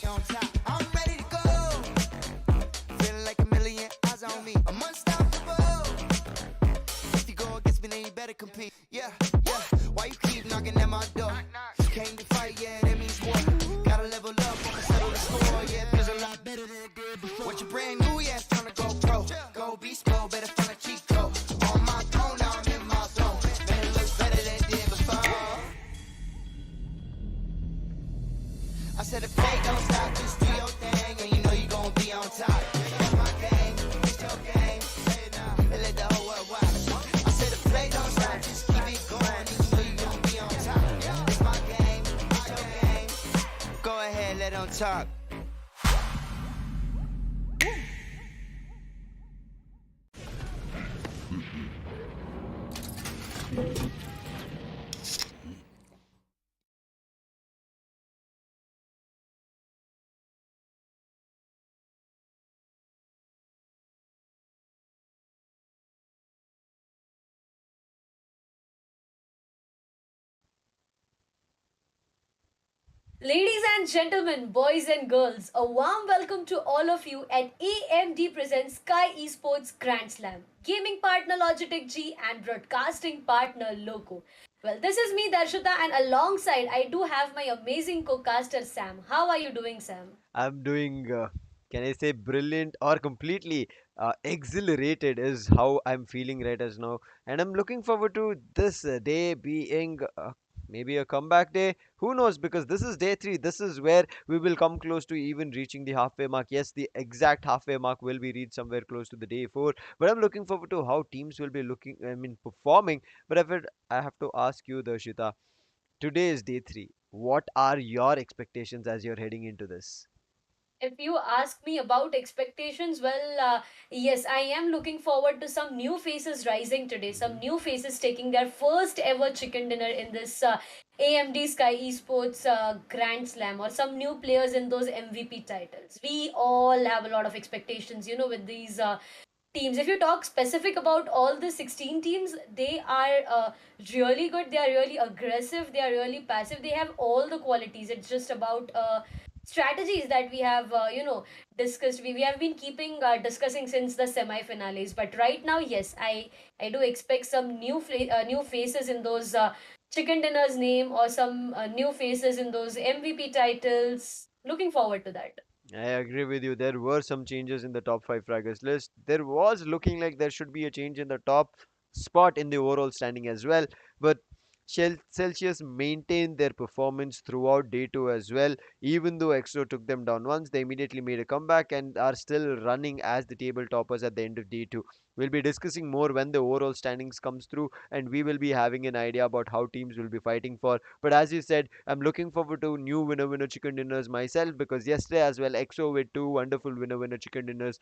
on top. I'm ready to go. Feeling like a million eyes on me. I'm unstoppable. If you go against me, then you better compete. Yeah, yeah. Why you keep knocking at my door? Came to fight, yeah, that means war. Gotta level up, wanna settle the score. Yeah, feels a lot better than it did before. What you brand new, yeah, it's time to go pro. Go beast mode, better find a cheat code. On my throne, now I'm in my zone. Man, it looks better than it did before. I said if play don't stop, just do your thing, and you know you gon' be on top. That's my game, it's your game. Say it now, and let the whole world watch. I said if play don't stop, just keep it going, and you know you gon' be on top. It's my game, it's your game. Go ahead, let them talk. Ladies and gentlemen, boys and girls, a warm welcome to all of you at AMD presents Sky Esports Grand Slam, gaming partner Logitech G and broadcasting partner Loco. Well, this is me Darshita and alongside I do have my amazing co-caster Sam. How are you doing, Sam? I'm doing, can I say brilliant or completely exhilarated is how I'm feeling right as now. And I'm looking forward to this day being maybe a comeback day. Who knows? Because this is day three. This is where we will come close to even reaching the halfway mark. Yes, the exact halfway mark will be reached somewhere close to the day four. But I'm looking forward to how teams will be looking, performing. But I have to ask you, Darshita, today is day three. What are your expectations as you're heading into this? If you ask me about expectations, well, yes, I am looking forward to some new faces rising today, some new faces taking their first ever chicken dinner in this AMD Sky Esports Grand Slam, or some new players in those MVP titles. We all have a lot of expectations, with these teams. If you talk specific about all the 16 teams, they are really good, they are really aggressive, they are really passive, they have all the qualities. It's just about strategies that we have discussed. We have been keeping discussing since the semi-finales, but right now, yes, I do expect some new faces in those chicken dinners name, or some new faces in those MVP titles. Looking forward to that. I agree with you. There were some changes in the top five fraggers list. There was looking like there should be a change in the top spot in the overall standing as well. But Celsius maintained their performance throughout day two as well. Even though EXO took them down once, they immediately made a comeback and are still running as the table toppers at the end of day two. We'll be discussing more when the overall standings comes through, and we will be having an idea about how teams will be fighting for. But as you said, I'm looking forward to new winner chicken dinners myself, because yesterday as well, EXO with two wonderful winner chicken dinners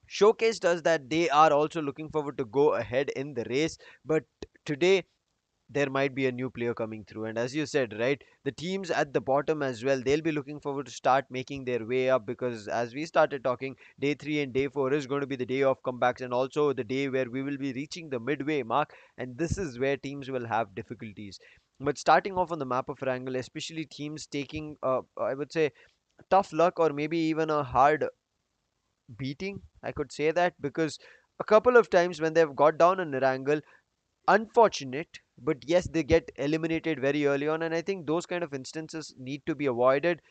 showcased us that they are also looking forward to go ahead in the race. But today there might be a new player coming through, and as you said, right, the teams at the bottom as well, they'll be looking forward to start making their way up, because as we started talking, day 3 and day 4 is going to be the day of comebacks, and also the day where we will be reaching the midway mark, and this is where teams will have difficulties. But starting off on the map of Wrangle, especially teams taking I would say tough luck, or maybe even a hard beating, I could say that, because a couple of times when they've got down on Erangel, unfortunate, but yes, they get eliminated very early on, and I think those kind of instances need to be avoided.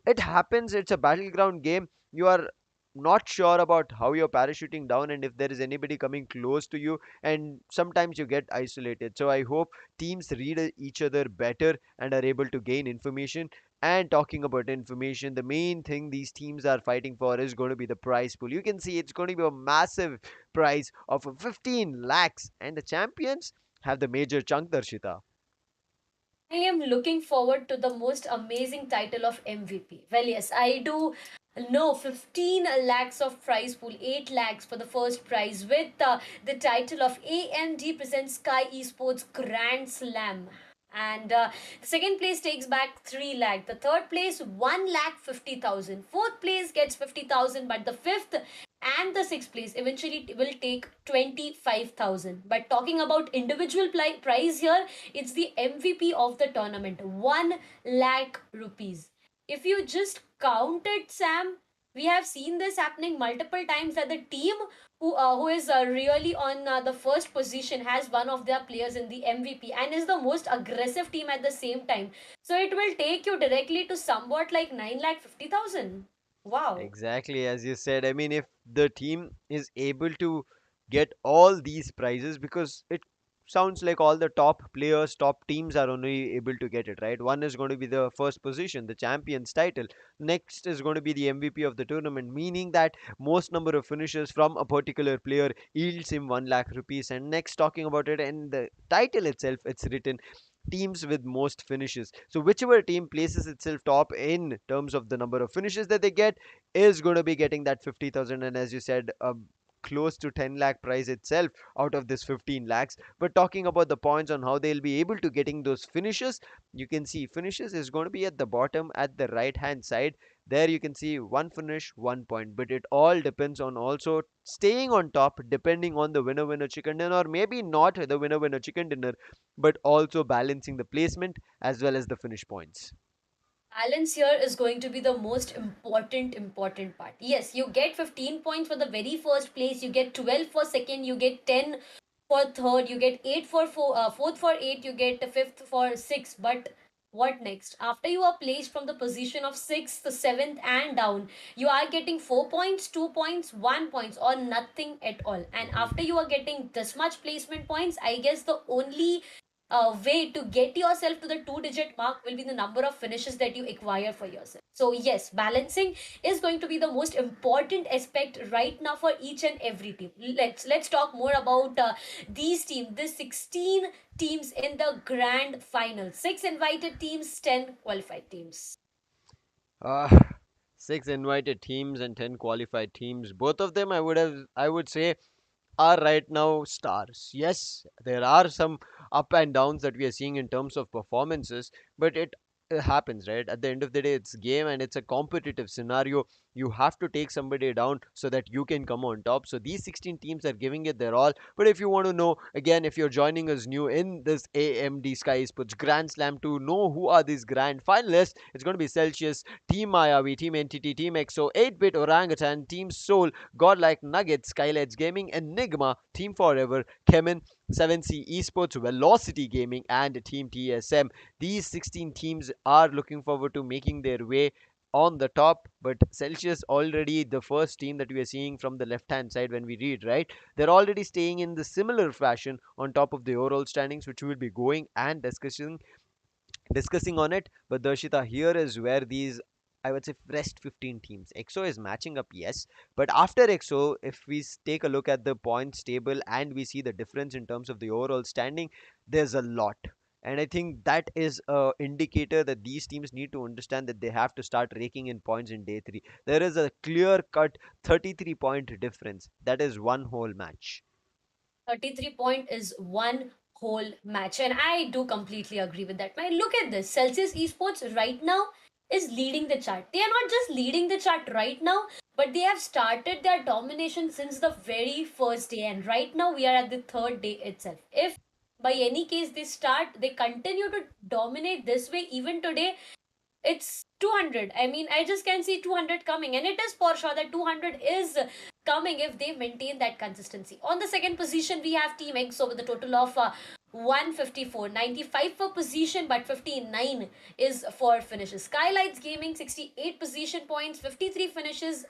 It happens, it's a battleground game. You are not sure about how you're parachuting down and if there is anybody coming close to you, and sometimes you get isolated. So I hope teams read each other better and are able to gain information. And talking about information, the main thing these teams are fighting for is going to be the prize pool. You can see it's going to be a massive prize of 15 lakhs, and the champions have the major chunk, Darshita. I am looking forward to the most amazing title of MVP. Well, yes, I do know 15 lakhs of prize pool, 8 lakhs for the first prize, with the title of AMD presents Sky Esports Grand Slam. And the second place takes back 3 lakh. The third place 1 lakh 50,000. Fourth place gets 50,000, but the fifth and the sixth place eventually will take 25,000. But talking about individual prize here, it's the MVP of the tournament, 1 lakh rupees. if you just count it, Sam, we have seen this happening multiple times that the team who is really on the first position has one of their players in the MVP and is the most aggressive team at the same time. So it will take you directly to somewhat like 9,50,000. Wow. Exactly, as you said. I mean, if the team is able to get all these prizes, because it sounds like all the top players, top teams are only able to get it, right? One is going to be the first position, the champions title. Next is going to be the MVP of the tournament, meaning that most number of finishes from a particular player yields him 1 lakh rupees. And next, talking about it, and the title itself, it's written teams with most finishes. So whichever team places itself top in terms of the number of finishes that they get is going to be getting that 50,000, and as you said, close to 10 lakh prize itself out of this 15 lakhs. But talking about the points on how they'll be able to getting those finishes, you can see finishes is going to be at the bottom at the right hand side. There you can see one finish, 1 point, but it all depends on also staying on top depending on the winner chicken dinner, or maybe not the winner chicken dinner, but also balancing the placement as well as the finish points. Balance here is going to be the most important part. Yes, you get 15 points for the very first place, you get 12 for second, you get 10 for third, you get 8 for fourth for 8, you get fifth for 6. But what next? After you are placed from the position of 6th, 7th and down, you are getting 4 points, 2 points, 1 points, or nothing at all. And after you are getting this much placement points, I guess the only way to get yourself to the two-digit mark will be the number of finishes that you acquire for yourself. So yes, balancing is going to be the most important aspect right now for each and every team. Let's talk more about these teams. The 16 teams in the grand final. 6 invited teams, 10 qualified teams. Uh, 6 invited teams and 10 qualified teams. Both of them, I would say, are right now stars. Yes, there are some up and downs that we are seeing in terms of performances, but it happens, right? At the end of the day, it's game and it's a competitive scenario. You have to take somebody down so that you can come on top. So these 16 teams are giving it their all. But if you want to know, again, if you're joining us new in this AMD Sky Sports Grand Slam to know who are these grand finalists, it's going to be Celsius, Team Mayavi, Team Entity, Team EXO, 8-Bit Orangutan, Team Soul, Godlike Nugget, Skylightz Gaming, Enigma, Team Forever, Chemin, 7C Esports, Velocity Gaming, and Team TSM. These 16 teams are looking forward to making their way on the top, but Celsius already the first team that we are seeing from the left hand side when we read, right? They're already staying in the similar fashion on top of the overall standings, which we will be going and discussing on it. But Darshita, here is where these, I would say, rest 15 teams. EXO is matching up, yes, but after EXO, if we take a look at the points table and we see the difference in terms of the overall standing, there's a lot. And I think that is a indicator that these teams need to understand that they have to start raking in points in day three. There is a clear cut 33-point difference. That is one whole match. 33 point is one whole match, and I do completely agree with that. Man, look at this. Celsius Esports right now is leading the chart. They are not just leading the chart right now, but they have started their domination since the very first day, and right now we are at the third day itself. If by any case they continue to dominate this way even today, it's 200. I mean, I just can see 200 coming, and it is for sure that 200 is coming if they maintain that consistency. On the second position, we have Team EXO with a total of 154, 95 for position, but 59 is for finishes. Skylightz Gaming, 68 position points, 53 finishes.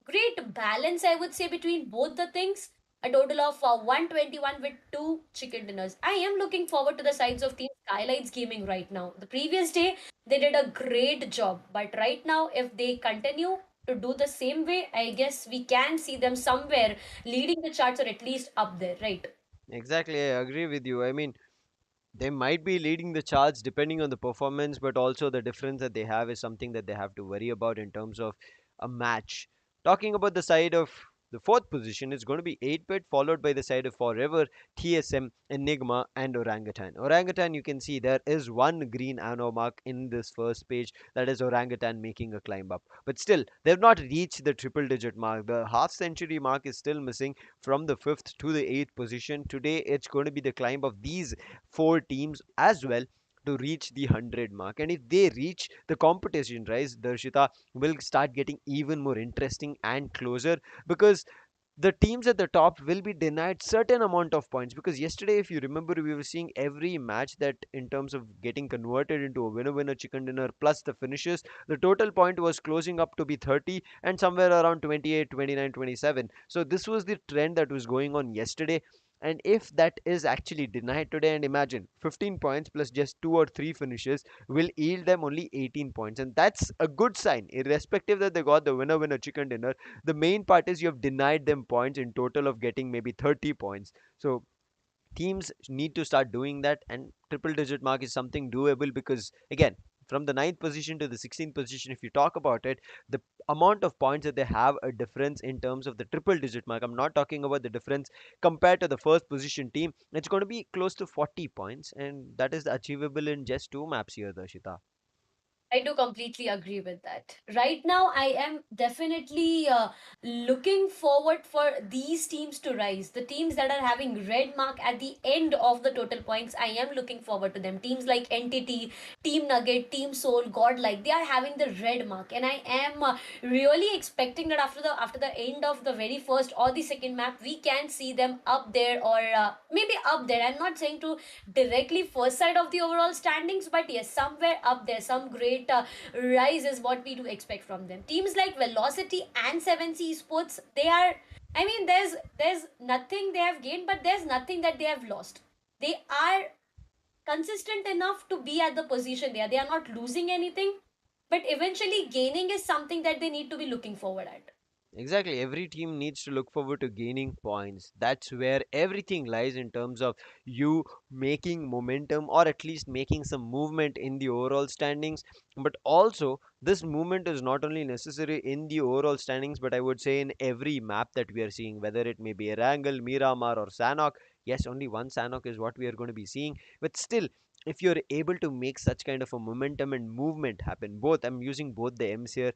Great balance, I would say, between both the things. A total of 121 with two chicken dinners. I am looking forward to the sides of Team Skylightz Gaming right now. The previous day, they did a great job, but right now, if they continue to do the same way, I guess we can see them somewhere leading the charts or at least up there, right? Exactly, I agree with you. I mean, they might be leading the charts depending on the performance, but also the difference that they have is something that they have to worry about in terms of a match. Talking about the side of the fourth position, it's going to be 8-bit, followed by the side of Forever, TSM, Enigma, and Orangutan. Orangutan, you can see there is one green arrow mark in this first page, that is Orangutan making a climb up. But still, they've not reached the triple digit mark. The half century mark is still missing from the fifth to the eighth position. Today, it's going to be the climb of these four teams as well. to reach the 100 mark. And if they reach, the competition, right, Darshita, will start getting even more interesting and closer, because the teams at the top will be denied certain amount of points. Because yesterday, if you remember, we were seeing every match that in terms of getting converted into a winner chicken dinner plus the finishes, the total point was closing up to be 30 and somewhere around 28, 29, 27. So this was the trend that was going on yesterday. And if that is actually denied today, and imagine 15 points plus just two or three finishes will yield them only 18 points, and that's a good sign, irrespective that they got the winner chicken dinner. The main part is you have denied them points in total of getting maybe 30 points. So teams need to start doing that, and triple digit mark is something doable, because again, from the ninth position to the 16th position, if you talk about it, the amount of points that they have a difference in terms of the triple digit mark, I'm not talking about the difference compared to the first position team, it's going to be close to 40 points, and that is achievable in just two maps here, Darshita. I do completely agree with that. Right now, I am definitely looking forward for these teams to rise. The teams that are having red mark at the end of the total points, I am looking forward to them. Teams like Entity, Team Nugget, Team Soul, Godlike, they are having the red mark, and I am really expecting that after the end of the very first or the second map, we can see them up there, or maybe up there. I'm not saying to directly first side of the overall standings, but yes, somewhere up there, some great rise is what we do expect from them. Teams like Velocity and 7C Esports, they are, I mean, there's nothing they have gained, but there's nothing that they have lost. They are consistent enough to be at the position they are. They are not losing anything, but eventually gaining is something that they need to be looking forward at. Exactly. Every team needs to look forward to gaining points. That's where everything lies in terms of you making momentum, or at least making some movement in the overall standings. But also, this movement is not only necessary in the overall standings, but I would say in every map that we are seeing, whether it may be Erangel, Miramar, or Sanok. Yes, only one Sanok is what we are going to be seeing. But still, if you're able to make such kind of a momentum and movement happen, both, I'm using both the M's here,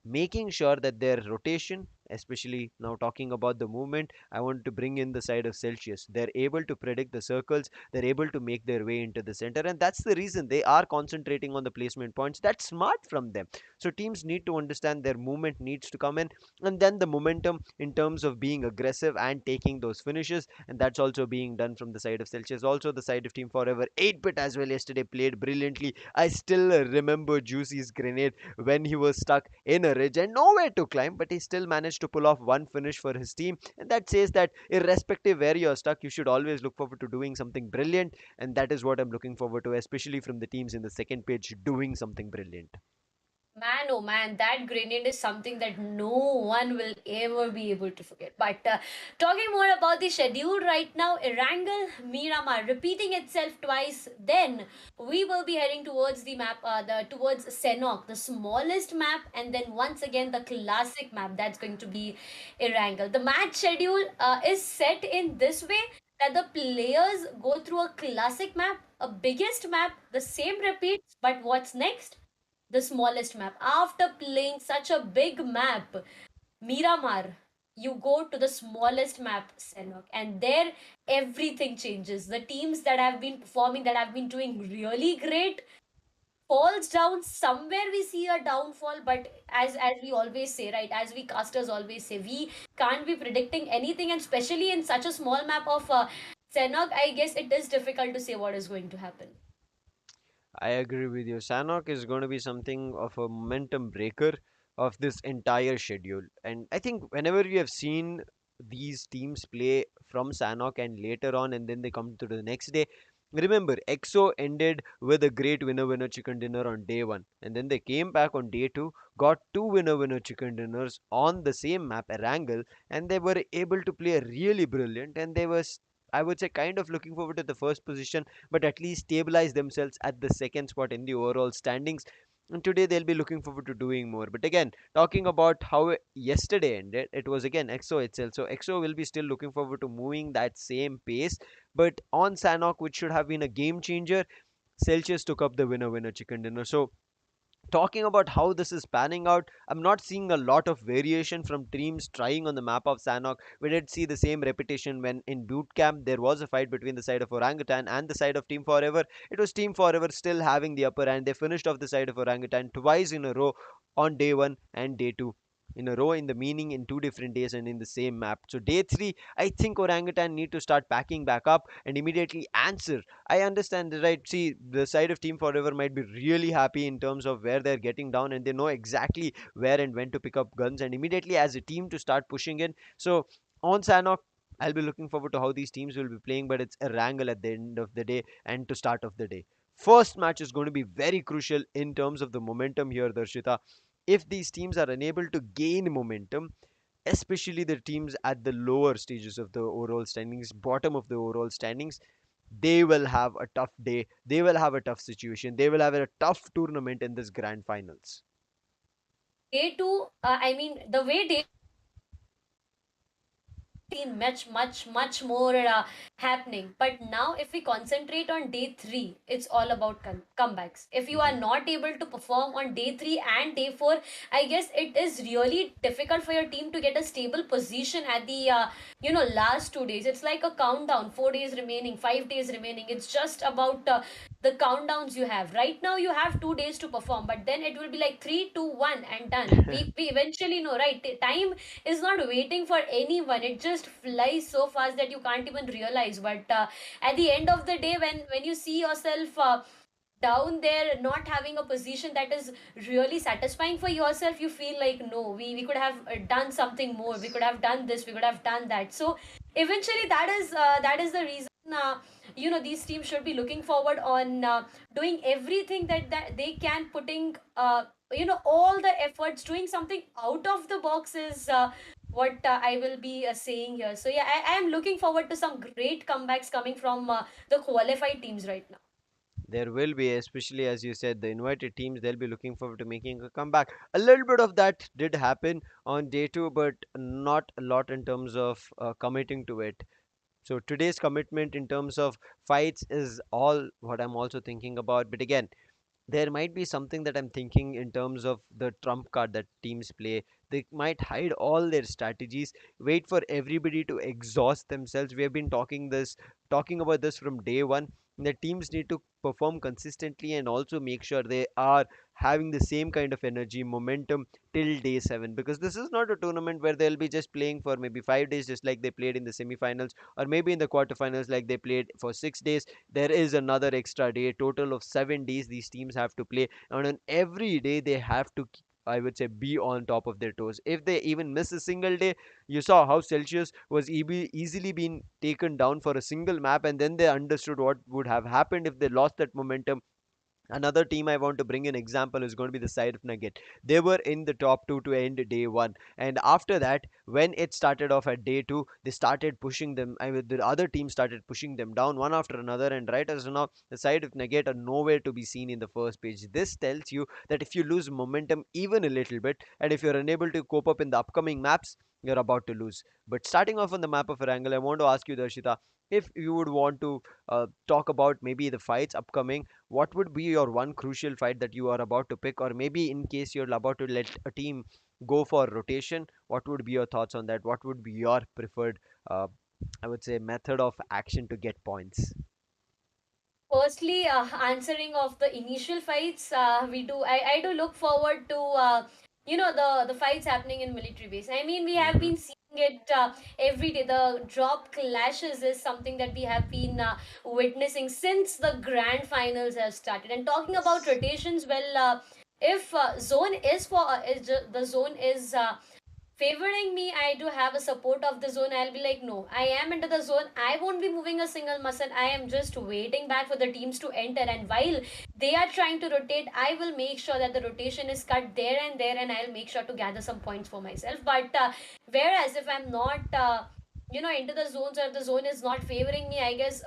making sure that their rotation, especially now talking about the movement, I want to bring in the side of Celsius. They're able to predict the circles, they're able to make their way into the center, and that's the reason they are concentrating on the placement points. That's smart from them. So teams need to understand their movement needs to come in, and then the momentum in terms of being aggressive and taking those finishes, and that's also being done from the side of Celsius. Also, the side of Team Forever, 8-bit as well yesterday played brilliantly. I still remember Juicy's grenade when he was stuck in a ridge and nowhere to climb, but he still managed to pull off one finish for his team. And that says that irrespective where you're stuck, you should always look forward to doing something brilliant. And that is what I'm looking forward to, especially from the teams in the second page doing something brilliant. Man, oh man, that grenade is something that no one will ever be able to forget. But talking more about the schedule right now, Erangel, Miramar, repeating itself twice. Then we will be heading towards the map, the towards Senok, the smallest map, and then once again the classic map. That's going to be Erangel. The match schedule is set in this way that the players go through a classic map, a biggest map, the same repeats. But what's next? The smallest map. After playing such a big map, Miramar, you go to the smallest map, Senok, and there everything changes. The teams that have been performing, that have been doing really great, falls down. Somewhere we see a downfall, but as we always say, right? As we casters always say, we can't be predicting anything, and especially in such a small map of Senok, I guess it is difficult to say what is going to happen. I agree with you. Sanok is going to be something of a momentum breaker of this entire schedule. And I think whenever we have seen these teams play from Sanok and later on, and then they come to the next day. Remember, EXO ended with a great winner chicken dinner on day one, and then they came back on day two, got two winner chicken dinners on the same map, Erangel, and they were able to play really brilliant. And they were, I would say, kind of looking forward to the first position, but at least stabilize themselves at the second spot in the overall standings. And today they'll be looking forward to doing more. But again, talking about how yesterday ended, it was again EXO itself. So EXO will be still looking forward to moving that same pace. But on Sanok, which should have been a game changer, Celsius took up the winner chicken dinner. So talking about how this is panning out, I'm not seeing a lot of variation from teams trying on the map of Sanhok. We did see the same repetition when in boot camp there was a fight between the side of Orangutan and the side of Team Forever. It was Team Forever still having the upper hand. They finished off the side of Orangutan twice in a row on day one and day two. In a row, in the meaning in 2 different days and in the same map. So day three, I think Orangutan need to start packing back up and immediately answer. I understand that, right? See, the side of Team Forever might be really happy in terms of where they're getting down, and they know exactly where and when to pick up guns and immediately as a team to start pushing in. So on Sanok, I'll be looking forward to how these teams will be playing, but it's a wrangle at the end of the day and to start of the day. First match is going to be very crucial in terms of the momentum here, Darshita. If these teams are unable to gain momentum, especially the teams at the lower stages of the overall standings, bottom of the overall standings, they will have a tough day. They will have a tough situation. They will have a tough tournament in this grand finals. Day two, I mean, the way day seen much more happening, but now if we concentrate on day three, it's all about comebacks. If you are Mhm. not able to perform on day three and day four, I guess it is really difficult for your team to get a stable position at the last 2 days. It's like a countdown, 4 days remaining, 5 days remaining. It's just about the countdowns you have right now. You have 2 days to perform, but then it will be like 3 2 1 and done. We eventually know, right? Time is not waiting for anyone. It just flies so fast that you can't even realize. But at the end of the day, when you see yourself down there not having a position that is really satisfying for yourself, you feel like, no, we could have done something more, we could have done this, we could have done that. So eventually that is the reason these teams should be looking forward on doing everything that they can, putting all the efforts, doing something out of the box is what I will be saying here. So yeah, I am looking forward to some great comebacks coming from the qualified teams right now. There will be, especially as you said, the invited teams, they'll be looking forward to making a comeback. A little bit of that did happen on day two, but not a lot in terms of committing to it. So today's commitment in terms of fights is all what I'm also thinking about. But again, there might be something that I'm thinking in terms of the trump card that teams play. They might hide all their strategies, wait for everybody to exhaust themselves. We have been talking about this from day one. The teams need to perform consistently and also make sure they are having the same kind of energy, momentum till day seven. Because this is not a tournament where they'll be just playing for maybe 5 days, just like they played in the semifinals, or maybe in the quarterfinals, like they played for 6 days. There is another extra day, total of 7 days these teams have to play, and on every day they have to, I would say, be on top of their toes. If they even miss a single day, you saw how Celsius was easily been taken down for a single map, and then they understood what would have happened if they lost that momentum. Another team I want to bring in example is going to be the side of Nugget. They were in the top two to end day one, and after that, when it started off at day two, they started pushing them. I mean, the other team started pushing them down one after another, and right as of now, the side of Nugget are nowhere to be seen in the first page. This tells you that if you lose momentum even a little bit, and if you're unable to cope up in the upcoming maps, you're about to lose. But starting off on the map of Erangel, I want to ask you, Darshita, if you would want to talk about maybe the fights upcoming, what would be your one crucial fight that you are about to pick, or maybe in case you're about to let a team go for rotation, what would be your thoughts on that? What would be your preferred, uh, I would say, method of action to get points? Firstly, answering of the initial fights, I do look forward to the fights happening in military base. I mean, we have Hmm. been seeing it every day. The drop clashes is something that we have been witnessing since the grand finals have started. And talking about Yes. rotations, well, if zone is for the zone is favoring me, I do have a support of the zone. I'll be like, no, I am into the zone, I won't be moving a single muscle, I am just waiting back for the teams to enter, and while they are trying to rotate, I will make sure that the rotation is cut there, and I'll make sure to gather some points for myself. But whereas if I'm not into the zones, or the zone is not favoring me, I guess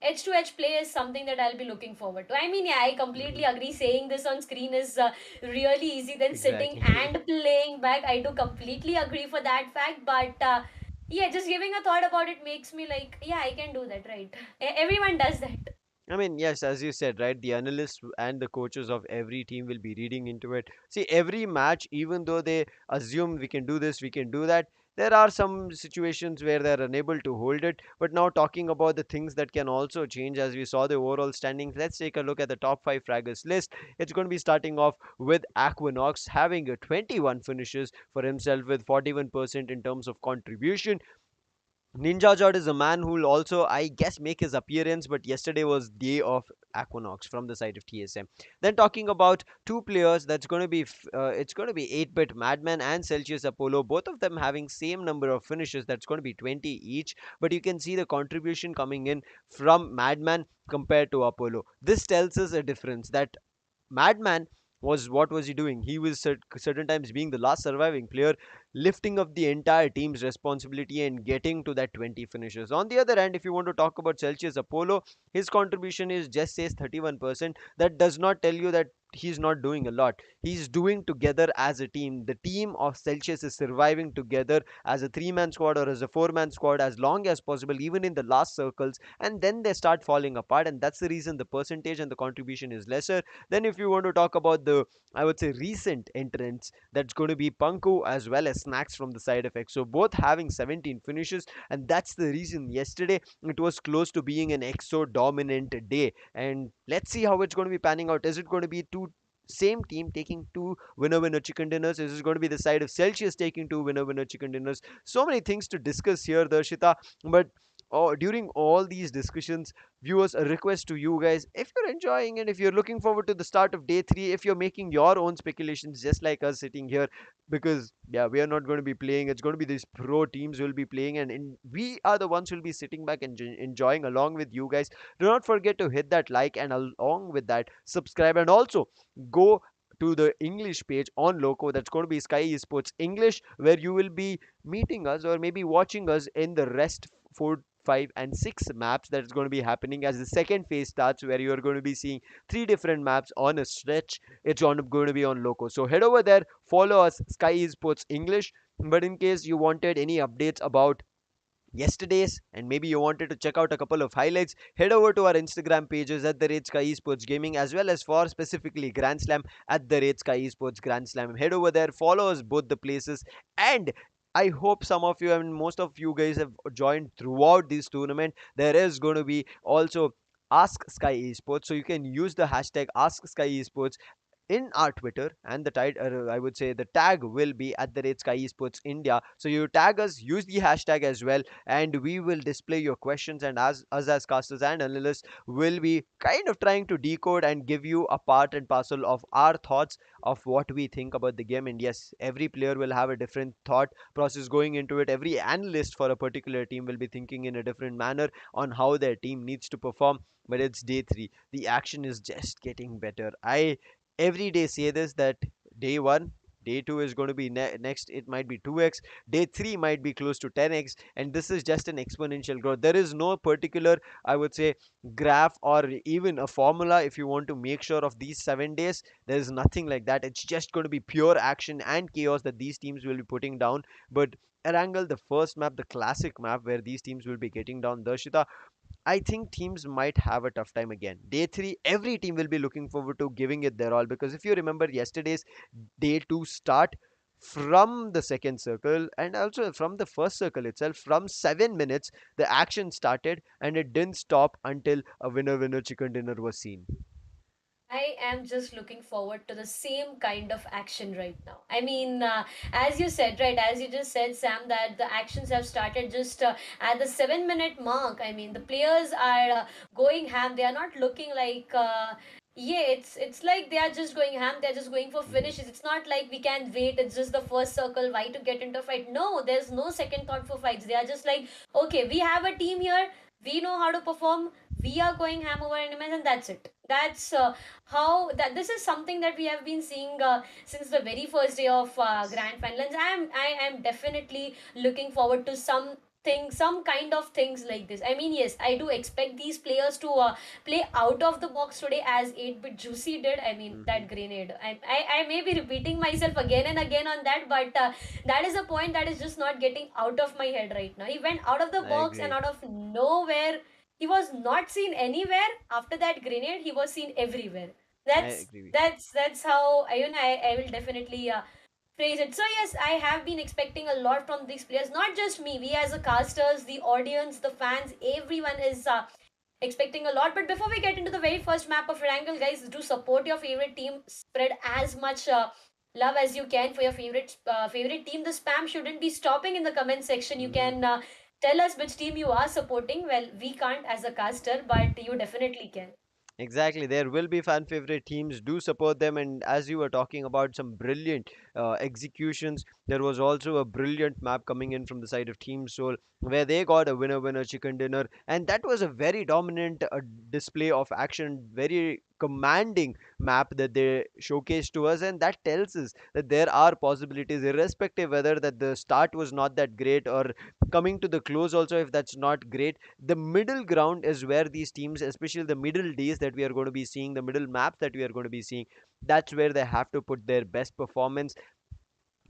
edge to edge play is something that I'll be looking forward to. I mean, yeah, I completely Hmm. agree. Saying this on screen is really easy than sitting Exactly. and playing back. I do completely agree for that fact. But yeah, just giving a thought about it makes me like, yeah, I can do that, right? Everyone does that. I mean, yes, as you said, right? The analysts and the coaches of every team will be reading into it. See, every match, even though they assume we can do this, we can do that, there are some situations where they're unable to hold it. But now, talking about the things that can also change, as we saw the overall standings, let's take a look at the top five fraggers list. It's going to be starting off with Aquinox having a 21 finishes for himself with 41% in terms of contribution. Ninja Jod is a man who will also, I guess, make his appearance, but yesterday was day of Aquinox from the side of TSM. Then talking about two players, that's going to be it's going to be 8-bit Madman and Celsius Apollo, both of them having same number of finishes. That's going to be 20 each, but you can see the contribution coming in from Madman compared to Apollo. This tells us a difference that Madman was, what was he doing? He was certain times being the last surviving player, lifting up the entire team's responsibility and getting to that 20 finishes. On the other hand, if you want to talk about Celsius Apollo, his contribution is just says 31%. That does not tell you that he's not doing a lot. He's doing together as a team. The team of Celsius is surviving together as a three-man squad or as a four-man squad as long as possible, even in the last circles, and then they start falling apart, and that's the reason the percentage and the contribution is lesser. Then if you want to talk about the, I would say, recent entrants, that's going to be Panku as well as Snacks from the side effect. So both having 17 finishes, and that's the reason yesterday it was close to being an EXO dominant day. And let's see how it's going to be panning out. Is it going to be two same team taking two winner chicken dinners? Is it going to be the side of Celsius taking two winner chicken dinners? So many things to discuss here, Darshita. But during all these discussions, viewers, a request to you guys, if you're enjoying and if you're looking forward to the start of day 3, if you're making your own speculations just like us sitting here, because yeah, we are not going to be playing, it's going to be these pro teams will be playing, and we are the ones who will be sitting back and enjoying along with you guys. Do not forget to hit that like, and along with that subscribe, and also go to the English page on Loco. That's going to be Sky Esports English, where you will be meeting us or maybe watching us in the rest 4, 5, and 6 maps that is going to be happening as the second phase starts, where you are going to be seeing 3 different maps on a stretch. It's on going to be on Loco. So head over there, follow us, Sky Esports English. But in case you wanted any updates about yesterday's and maybe you wanted to check out a couple of highlights, head over to our Instagram pages at the rate Sky Esports Gaming, as well as for specifically Grand Slam at the rate Sky Esports Grand Slam. Head over there, follow us both the places, and I hope some of you, I mean most of you guys, have joined throughout this tournament. There is going to be also Ask Sky Esports, so you can use the hashtag Ask Sky Esports in our Twitter, and the I would say the tag will be at the rate Sky Esports India. So you tag us, use the hashtag as well, and we will display your questions. And as us as casters and analysts will be kind of trying to decode and give you a part and parcel of our thoughts of what we think about the game. And yes, every player will have a different thought process going into it. Every analyst for a particular team will be thinking in a different manner on how their team needs to perform. But it's day 3. The action is just getting better. I every day say this, that day 1, day 2 is going to be next, it might be 2x, day 3 might be close to 10x, and this is just an exponential growth. There is no particular, I would say, graph or even a formula if you want to make sure of these 7 days. There is nothing like that. It's just going to be pure action and chaos that these teams will be putting down. But Erangel, the first map, the classic map where these teams will be getting down, Darshita, I think teams might have a tough time again. Day 3, every team will be looking forward to giving it their all, because if you remember yesterday's day 2 start, from the second circle and also from the first circle itself, from 7 minutes, the action started and it didn't stop until a winner chicken dinner was seen. I am just looking forward to the same kind of action right now. I mean, as you said, right, as you just said, Sam, that the actions have started just at the 7 minute mark. I mean, the players are going ham. They are not looking like. Yeah, it's like they are just going ham. They're just going for Mhm. finishes. It's not like we can wait. It's just the first circle. Why to get into a fight? No, there's no second thought for fights. They are just like, okay, we have a team here. We know how to perform. We are going ham over enemies, and that's it. That's how that this is something that we have been seeing since the very first day of grand finals. I am definitely looking forward to some kind of things like this. I mean, yes, I do expect these players to play out of the box today, as 8-bit Juicy did. I mean, that Mhm. grenade, I may be repeating myself again and again on that, but that is a point that is just not getting out of my head right now. He went out of the I box, and agree. out of nowhere He was not seen anywhere. After that grenade, he was seen everywhere. I That's agree. that's how I will definitely phrase it. So yes, I have been expecting a lot from these players. Not just me. We as a casters, the audience, the fans, everyone is expecting a lot. But before we get into the very first map of Wrangle, guys, do support your favorite team. Spread as much love as you can for your favorite team. The spam shouldn't be stopping in the comment section. You Mhm. can tell us which team you are supporting. Well, we can't as a caster, but you definitely can. Exactly, there will be fan favorite teams. Do support them, and as you were talking about some brilliant executions, there was also a brilliant map coming in from the side of Team Soul, where they got a winner chicken dinner, and that was a very dominant display of action, very commanding map that they showcased to us, and that tells us that there are possibilities, irrespective whether that the start was not that great or coming to the close also if that's not great. The middle ground is where these teams, especially the middle days that we are going to be seeing, the middle map that we are going to be seeing, that's where they have to put their best performance,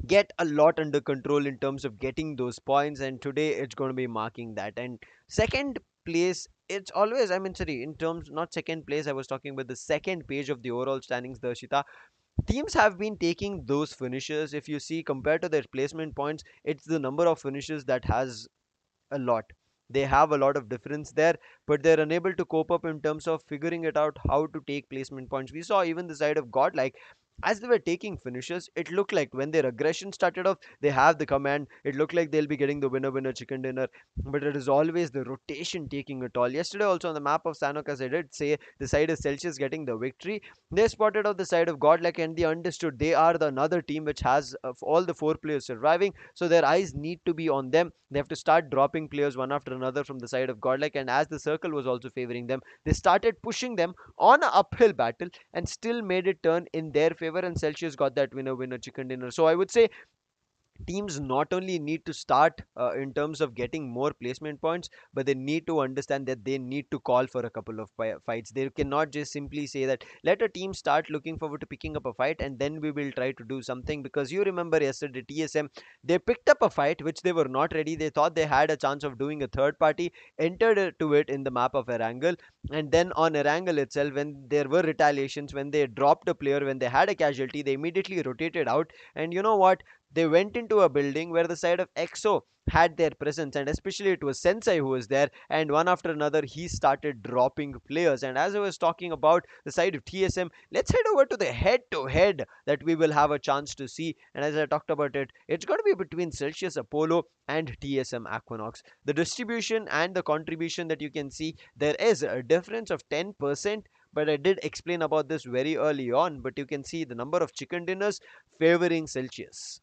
get a lot under control in terms of getting those points, and today it's going to be marking that. And second place, it's always, I mean, sorry, in terms, not second place, I was talking about the second page of the overall standings, Darshita. Teams have been taking those finishes. If you see, compared to their placement points, it's the number of finishes that has a lot. They have a lot of difference there, but they're unable to cope up in terms of figuring it out how to take placement points. We saw even the side of God, like as they were taking finishes, it looked like when their aggression started off, they have the command. It looked like they'll be getting the winner chicken dinner, but it is always the rotation taking it all. Yesterday, also on the map of Sanok, as I did say, the side of Celsius getting the victory. They spotted out the side of Godlike and they understood they are the another team which has of all the four players surviving, so their eyes need to be on them. They have to start dropping players one after another from the side of Godlike, and as the circle was also favoring them, they started pushing them on an uphill battle and still made it turn in their favor. And Celsius got that winner chicken dinner. So I would say teams not only need to start in terms of getting more placement points, but they need to understand that they need to call for a couple of fights. They cannot just simply say that let a team start looking forward to picking up a fight and then we will try to do something. Because you remember yesterday, TSM, they picked up a fight which they were not ready. They thought they had a chance of doing a third party, entered to it in the map of Erangel, and then on Erangel itself, when there were retaliations, when they dropped a player, when they had a casualty, they immediately rotated out. And you know what, they went into a building where the side of EXO had their presence, and especially it was Sensei who was there, and one after another he started dropping players. And as I was talking about the side of TSM, let's head over to the head to head that we will have a chance to see. And as I talked about it, it's going to be between Celsius Apollo and TSM Aquanox. The distribution and the contribution that you can see, there is a difference of 10%, but I did explain about this very early on. But you can see the number of chicken dinners favoring Celsius.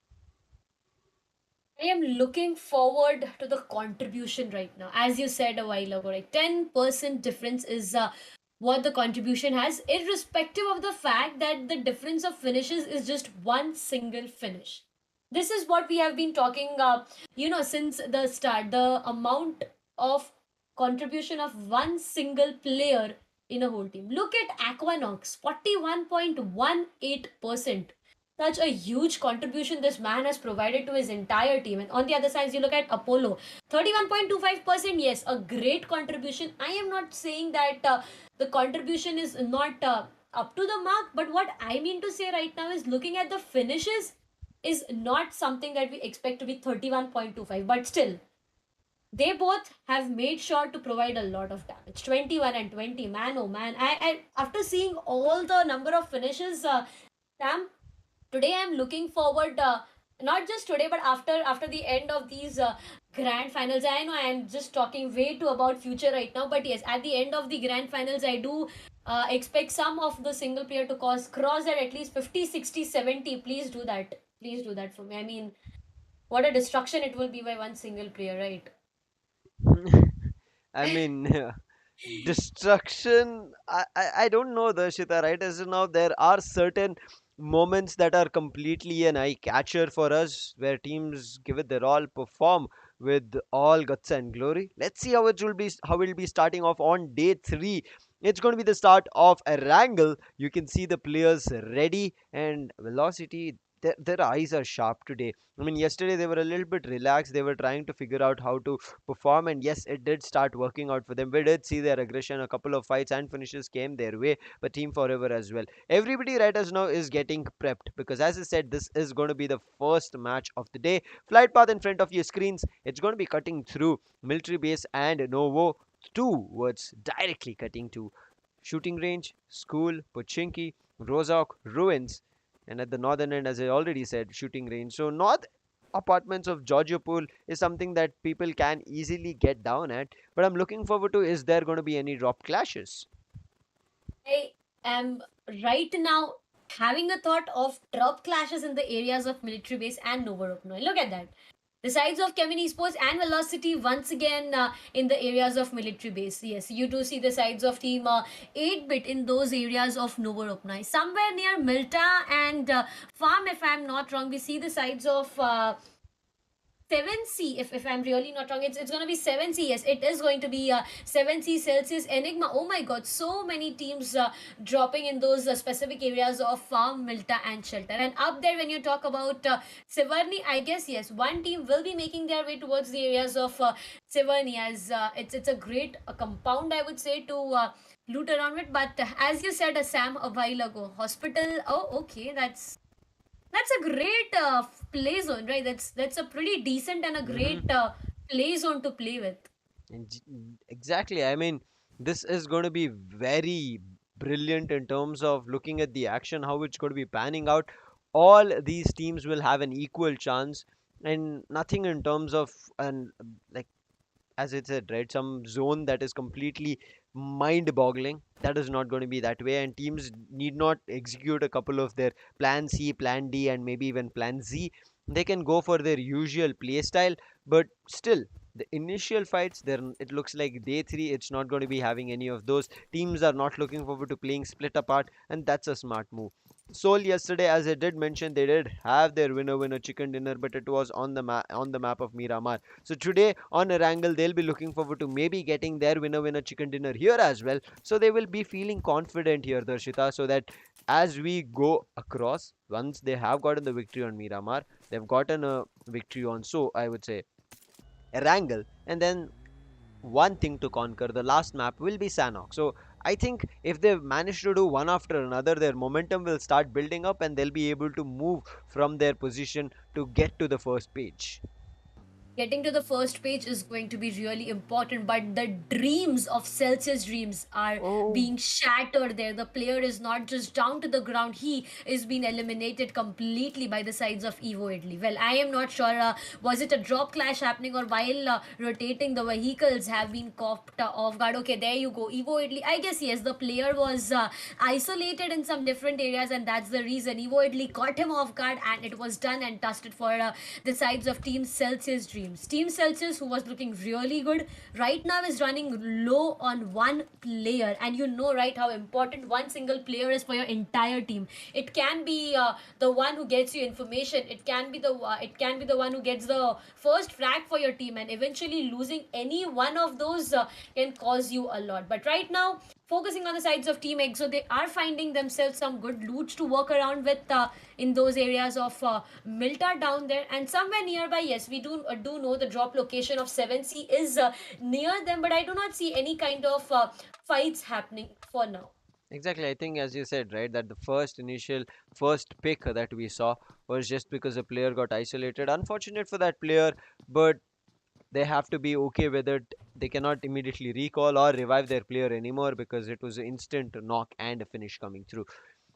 I am looking forward to the contribution right now. As you said a while ago, right? 10% difference is what the contribution has, irrespective of the fact that the difference of finishes is just one single finish. This is what we have been talking, since the start. The amount of contribution of one single player in a whole team. Look at Aquanox, 41.18%. Such a huge contribution this man has provided to his entire team. And on the other side, you look at Apollo, 31.25%. Yes, a great contribution. I am not saying that the contribution is not up to the mark, but what I mean to say right now is looking at the finishes is not something that we expect to be 31.25, but still they both have made sure to provide a lot of damage. 21 and 20, man, oh man. I after seeing all the number of finishes, Sam, today I'm looking forward, not just today but after the end of these grand finals. I know I'm just talking way too about future right now, but yes, at the end of the grand finals I do expect some of the single player to cross at least 50, 60, 70. Please do that, please do that for me. I mean, what a destruction it will be by one single player, right? I mean, destruction. I don't know, Darshita, right? As of now, there are certain moments that are completely an eye catcher for us, where teams give it their all, perform with all guts and glory. Let's see how it will be, how we'll be starting off on day three. It's going to be the start of a wrangle. You can see the players ready and velocity. their eyes are sharp today. I mean, yesterday they were a little bit relaxed. They were trying to figure out how to perform, and yes, it did start working out for them. We did see their aggression. A couple of fights and finishes came their way, but Team Forever as well. Everybody right as now is getting prepped because, as I said, this is going to be the first match of the day. Flight path in front of your screens. It's going to be cutting through military base and Novo. Two words directly cutting to shooting range, school, Pochinki, Rozok, ruins, and at the northern end, as I already said, shooting range. So north apartments of Georgiopol is something that people can easily get down at. But I'm looking forward to, is there going to be any drop clashes? I am right now having a thought of drop clashes in the areas of military base and Novorokno. Look at that. The sides of Chemin Esports and Velocity once again in the areas of military base. Yes, you do see the sides of team 8-bit in those areas of Novoroknoi. Somewhere near Milta and Farm, if I'm not wrong, we see the sides of 7C, if I'm really not wrong, it's going to be 7C. Yes, it is going to be 7C Celsius Enigma. Oh my god, so many teams dropping in those specific areas of Farm, Milta, and Shelter. And up there, when you talk about Severny, I guess yes, one team will be making their way towards the areas of Severny, as it's a great compound, I would say, to loot around with. But as you said, Sam, a while ago, hospital. Oh, okay, that's a great play zone, right? That's a pretty decent and a Hmm. great play zone to play with. Exactly. I mean, this is going to be very brilliant in terms of looking at the action, how it's going to be panning out. All these teams will have an equal chance, and nothing in terms of an like as it said, right? Some zone that is completely mind boggling. That is not going to be that way, and teams need not execute a couple of their plan C, plan D, and maybe even plan Z. They can go for their usual play style, but still. The initial fights, there it looks like day three. It's not going to be having any of those. Teams are not looking forward to playing split apart, and that's a smart move. Seoul yesterday, as I did mention, they did have their winner chicken dinner, but it was on the map of Miramar. So today on Erangel, they'll be looking forward to maybe getting their winner chicken dinner here as well. So they will be feeling confident here, Darshita, so that as we go across, once they have gotten the victory on Miramar, they've gotten a victory on, so I would say, Erangel, and then one thing to conquer. The last map will be Sanok. So I think if they manage to do one after another, their momentum will start building up and they'll be able to move from their position to get to the first page. Getting to the first page is going to be really important, but the dreams of Celsius dreams are Oh, being shattered there. The player is not just down to the ground, he is being eliminated completely by the sides of Evo Italy. Well, I am not sure, was it a drop clash happening, or while rotating the vehicles have been caught off guard? Okay, there you go, Evo Italy. I guess yes, the player was isolated in some different areas, and that's the reason Evo Italy caught him off guard, and it was done and dusted for the sides of Team Celsius dreams. Team Celsius, who was looking really good, right now is running low on one player, and you know, right, how important one single player is for your entire team. It can be the one who gets you information. It can be the one who gets the first frag for your team, and eventually losing any one of those can cause you a lot. But right now, focusing on the sides of Team Exo, they are finding themselves some good loots to work around with in those areas of Milta down there, and somewhere nearby. Yes, we do know the drop location of 7C is near them, but I do not see any kind of fights happening for now. exactly. I think, as you said, right, that the first pick that we saw was just because a player got isolated. Unfortunate for that player, but they have to be okay with it. They cannot immediately recall or revive their player anymore because it was an instant knock and a finish coming through.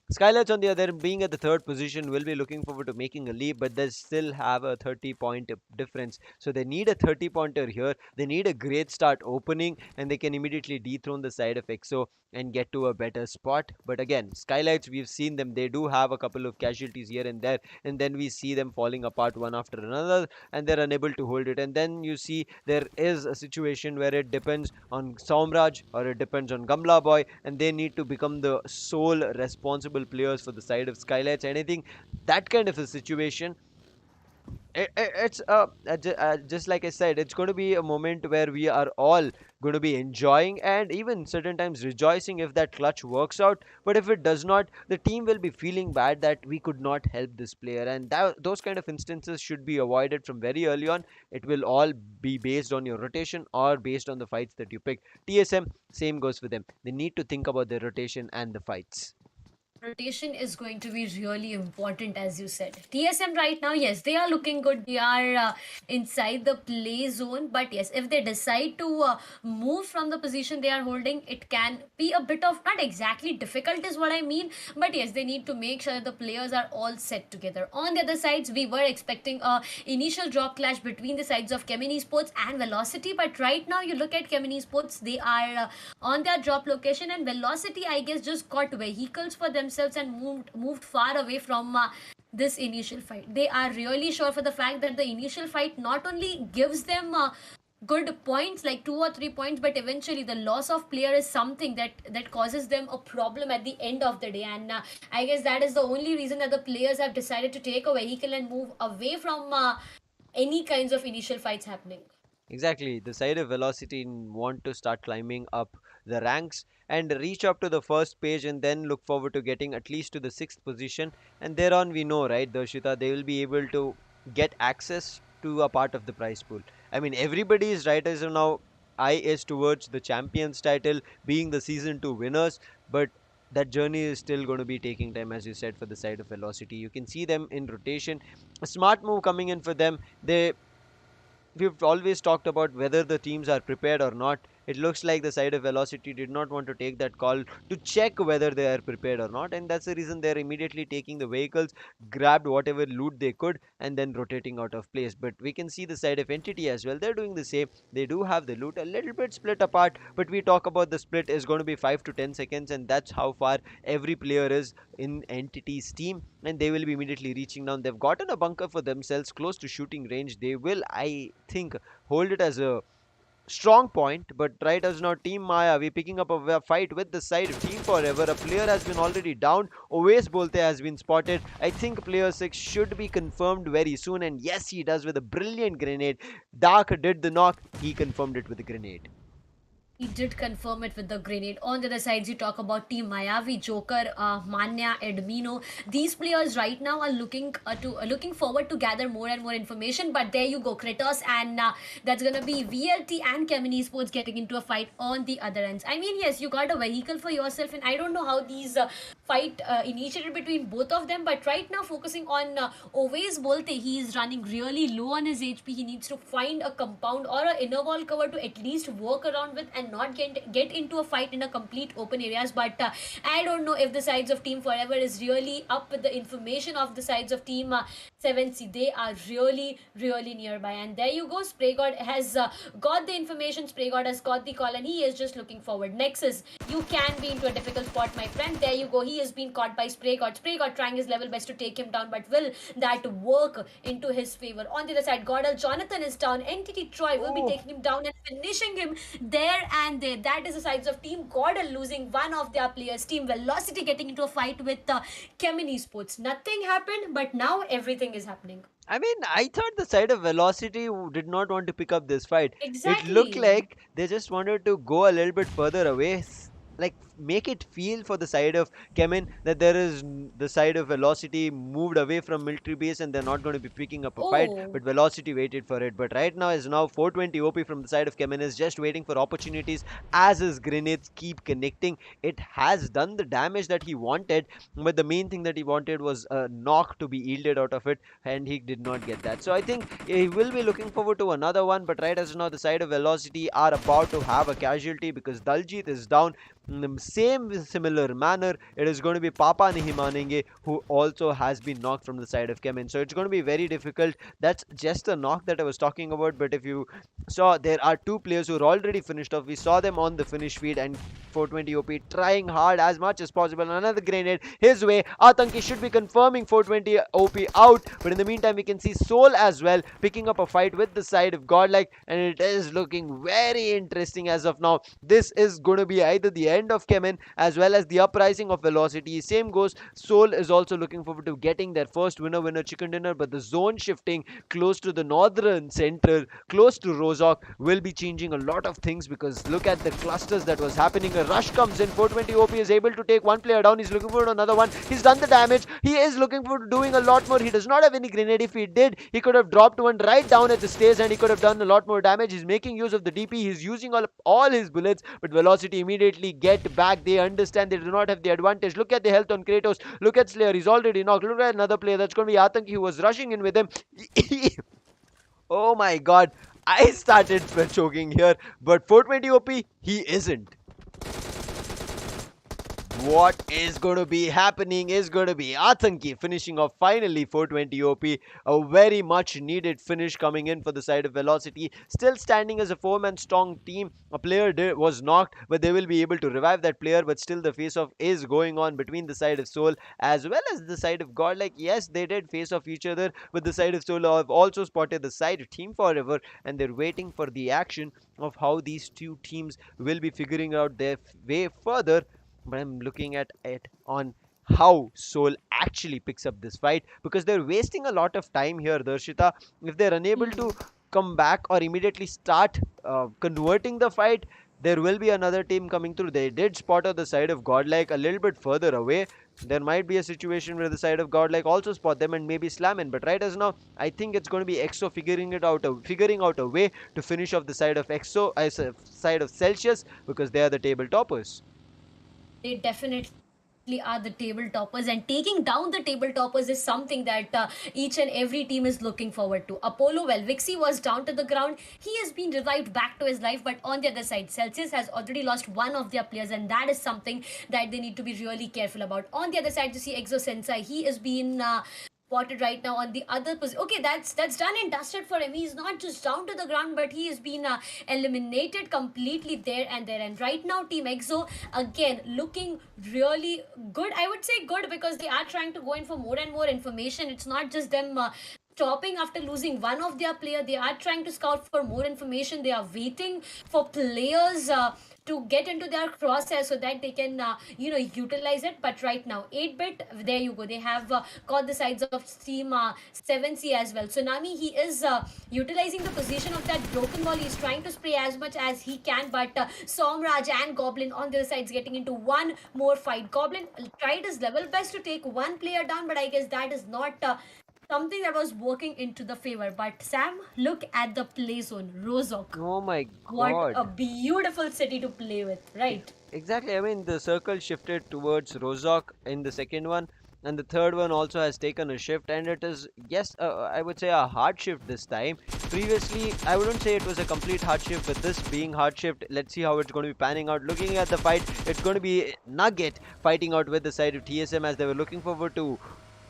Skylights, on the other, being at the third position, will be looking forward to making a leap, but they still have a 30-point difference. So they need a 30-pointer here. They need a great start opening, and they can immediately dethrone the side of EXO and get to a better spot. But again, Skylights, we've seen them. They do have a couple of casualties here and there, and then we see them falling apart one after another, and they're unable to hold it. And then you see there is a situation where it depends on Saumraj or it depends on Gamla Boy, and they need to become the sole responsible players for the side of Skylights. And I think that kind of a situation It's just like I said, it's going to be a moment where we are all going to be enjoying and even certain times rejoicing if that clutch works out. But if it does not, the team will be feeling bad that we could not help this player, and those kind of instances should be avoided from very early on. It will all be based on your rotation or based on the fights that you pick. TSM, same goes for them. They need to think about their rotation and the fights. Rotation is going to be really important, as you said. TSM right now, yes, they are looking good. They are inside the play zone, but yes, if they decide to move from the position they are holding, it can be a bit of, not exactly difficult is what I mean, but yes, they need to make sure the players are all set together. On the other sides, we were expecting a initial drop clash between the sides of Chemin Esports and Velocity, but right now you look at Chemin Esports, they are on their drop location, and Velocity, I guess, just got vehicles for themselves and moved far away from this initial fight. They are really sure for the fact that the initial fight not only gives them good points, like 2 or 3 points, but eventually the loss of player is something that causes them a problem at the end of the day. And I guess that is the only reason that the players have decided to take a vehicle and move away from any kinds of initial fights happening. Exactly. The side of Velocity want to start climbing up the ranks and reach up to the first page and then look forward to getting at least to the sixth position. And thereon, we know, right, Darshita, they will be able to get access to a part of the prize pool. I mean, everybody is right as of now. Eye is towards the champions title, being the season 2 winners, but that journey is still going to be taking time, as you said, for the side of Velocity. You can see them in rotation. A smart move coming in for them. We've always talked about whether the teams are prepared or not. It looks like the side of Velocity did not want to take that call to check whether they are prepared or not, and that's the reason they're immediately taking the vehicles, grabbed whatever loot they could, and then rotating out of place. But we can see the side of Entity as well. They're doing the same. They do have the loot a little bit split apart, but we talk about the split is going to be 5 to 10 seconds, and that's how far every player is in Entity's team, and they will be immediately reaching down. They've gotten a bunker for themselves close to shooting range. They will, I think, hold it as a strong point, but right as now, Team Mayavi picking up a fight with the side of Team Forever. A player has been already down. Oves Bolte has been spotted. I think player 6 should be confirmed very soon, and yes, he does with a brilliant grenade. Dark did the knock, he confirmed it with a grenade. He did confirm it with the grenade. On the other sides, you talk about Team Mayavi, Joker, Manya, Edmino. These players right now are looking forward to gather more and more information. But there you go, Kratos, and that's gonna be VLT and Chemin Esports getting into a fight on the other ends. I mean, yes, you got a vehicle for yourself, and I don't know how these fight initiated between both of them. But right now, focusing on Oves Bolte, he is running really low on his HP. He needs to find a compound or an inner wall cover to at least work around with and not get into a fight in a complete open areas. But I don't know if the sides of Team Forever is really up with the information of the sides of Team 7C. They are really nearby, and there you go. Spray God has got the information. Spray God has got the call, and he is just looking forward. Nexus, you can be into a difficult spot, my friend. There you go. He has been caught by Spray God. Spray God trying his level best to take him down, but will that work into his favor? On the other side, GodL Jonathan is down. Entity Troy will be Oh, taking him down and finishing him there and there. That is the sides of Team GodL losing one of their players. Team Velocity getting into a fight with Chemin Esports. Nothing happened, but now everything is happening. I mean, I thought the side of Velocity did not want to pick up this fight. It looked Exactly. like they just wanted to go a little bit further away, like make it feel for the side of Kemen that there is the side of Velocity moved away from military base and they're not going to be picking up a fight. Oh, But Velocity waited for it. But right now is now 420 OP from the side of Kemen is just waiting for opportunities as his grenades keep connecting. It has done the damage that he wanted, but the main thing that he wanted was a knock to be yielded out of it, and he did not get that. So I think he will be looking forward to another one. But right as now, the side of Velocity are about to have a casualty because Daljit is down. In the same similar manner, it is going to be Papa Nihimanenge who also has been knocked from the side of Kemen. So it's going to be very difficult. That's just a knock that I was talking about. But if you saw, there are two players who are already finished off. We saw them on the finish feed, and 420 OP trying hard as much as possible. Another grenade his way. Atanki should be confirming 420 OP out. But in the meantime, we can see Soul as well picking up a fight with the side of Godlike, and it is looking very interesting as of now. This is going to be either the end of Chemin, as well as the uprising of Velocity. Same goes, Seoul is also looking forward to getting their first winner chicken dinner, but the zone shifting close to the northern center, close to Rozok, will be changing a lot of things, because look at the clusters that was happening. A rush comes in, 420 OP is able to take one player down, he's looking for another one, he's done the damage, he is looking for doing a lot more. He does not have any grenade. If he did, he could have dropped one right down at the stairs and he could have done a lot more damage. He's making use of the DP, he's using all his bullets, but Velocity immediately get back. They understand they do not have the advantage. Look at the health on Kratos, look at Slayer, he's already knocked. Look at another player, that's going to be Atanki, who was rushing in with him. Oh my god, I started choking here, but 420 OP, he isn't. What is going to be happening is going to be Atanki finishing off finally 420 OP. A very much needed finish coming in for the side of Velocity. Still standing as a 4-man strong team. A player was knocked, but they will be able to revive that player. But still the face-off is going on between the side of Seoul as well as the side of God. Like, yes, they did face off each other, but the side of Seoul have also spotted the side of Team Forever, and they're waiting for the action of how these two teams will be figuring out their way further. But I'm looking at it on how Seoul actually picks up this fight, because they're wasting a lot of time here, Darshita. If they're unable to come back or immediately start converting the fight, there will be another team coming through. They did spot on the side of Godlike a little bit further away. There might be a situation where the side of Godlike also spot them and maybe slam in. But right as now, I think it's going to be EXO figuring out a way to finish off the side of EXO, side of Celsius, because they are the table toppers. They definitely are the table toppers, and taking down the table toppers is something that each and every team is looking forward to. Apollo, well, Vixie was down to the ground. He has been revived back to his life, but on the other side, Celsius has already lost one of their players, and that is something that they need to be really careful about. On the other side, you see Exo Sensei. He has been spotted right now on the other position. Okay, that's done and dusted for him. He's not just down to the ground, but he has been eliminated completely there and there. And right now, Team EXO again looking really good. I would say good, because they are trying to go in for more and more information. It's not just them stopping after losing one of their player. They are trying to scout for more information. They are waiting for players to get into their crosshair so that they can utilize it. But right now, 8-bit, there you go, they have caught the sides of team 7C as well. So Nami, he is utilizing the position of that broken ball. He's trying to spray as much as he can, but Somraj and Goblin on their sides getting into one more fight. Goblin tried his level best to take one player down, but I guess that is not something that was working into the favor. But Sam, look at the play zone, Rozok. Oh my What a god. beautiful city to play with, right? Exactly. I mean, the circle shifted towards Rozok in the second one, and the third one also has taken a shift, and it is, yes, I would say a hard shift this time. Previously, I wouldn't say it was a complete hard shift, but this being hard shift, let's see how it's going to be panning out. Looking at the fight, it's going to be Nugget fighting out with the side of TSM, as they were looking forward to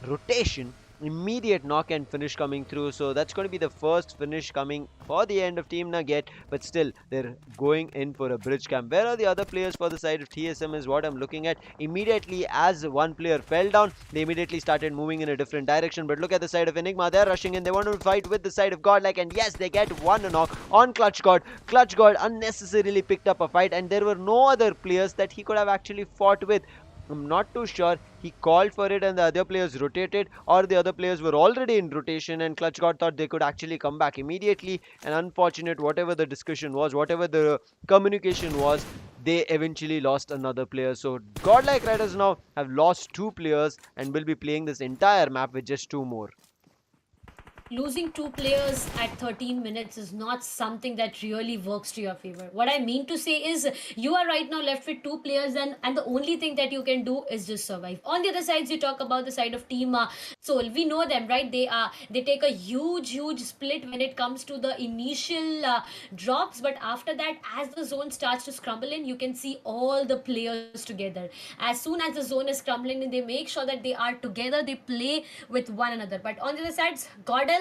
rotation, immediate knock and finish coming through. So that's going to be the first finish coming for the end of Team Nugget, but still they're going in for a bridge camp. Where are the other players for the side of TSM is what I'm looking at. Immediately as one player fell down, they immediately started moving in a different direction. But look at the side of Enigma, they're rushing in, they want to fight with the side of Godlike, and yes, they get one knock on Clutch God. Clutch God unnecessarily picked up a fight, and there were no other players that he could have actually fought with. I'm not too sure. He called for it and the other players rotated, or the other players were already in rotation and Clutch God thought they could actually come back immediately. And unfortunate, whatever the discussion was, whatever the communication was, they eventually lost another player. So Godlike Riders now have lost two players and will be playing this entire map with just two more. Losing two players at 13 minutes is not something that really works to your favor. What I mean to say is, you are right now left with two players, and the only thing that you can do is just survive. On the other sides, you talk about the side of team Seoul. We know them, right? They take a huge split when it comes to the initial drops, but after that, as the zone starts to scramble in, you can see all the players together. As soon as the zone is crumbling in, they make sure that they are together, they play with one another. But on the other sides, GodL,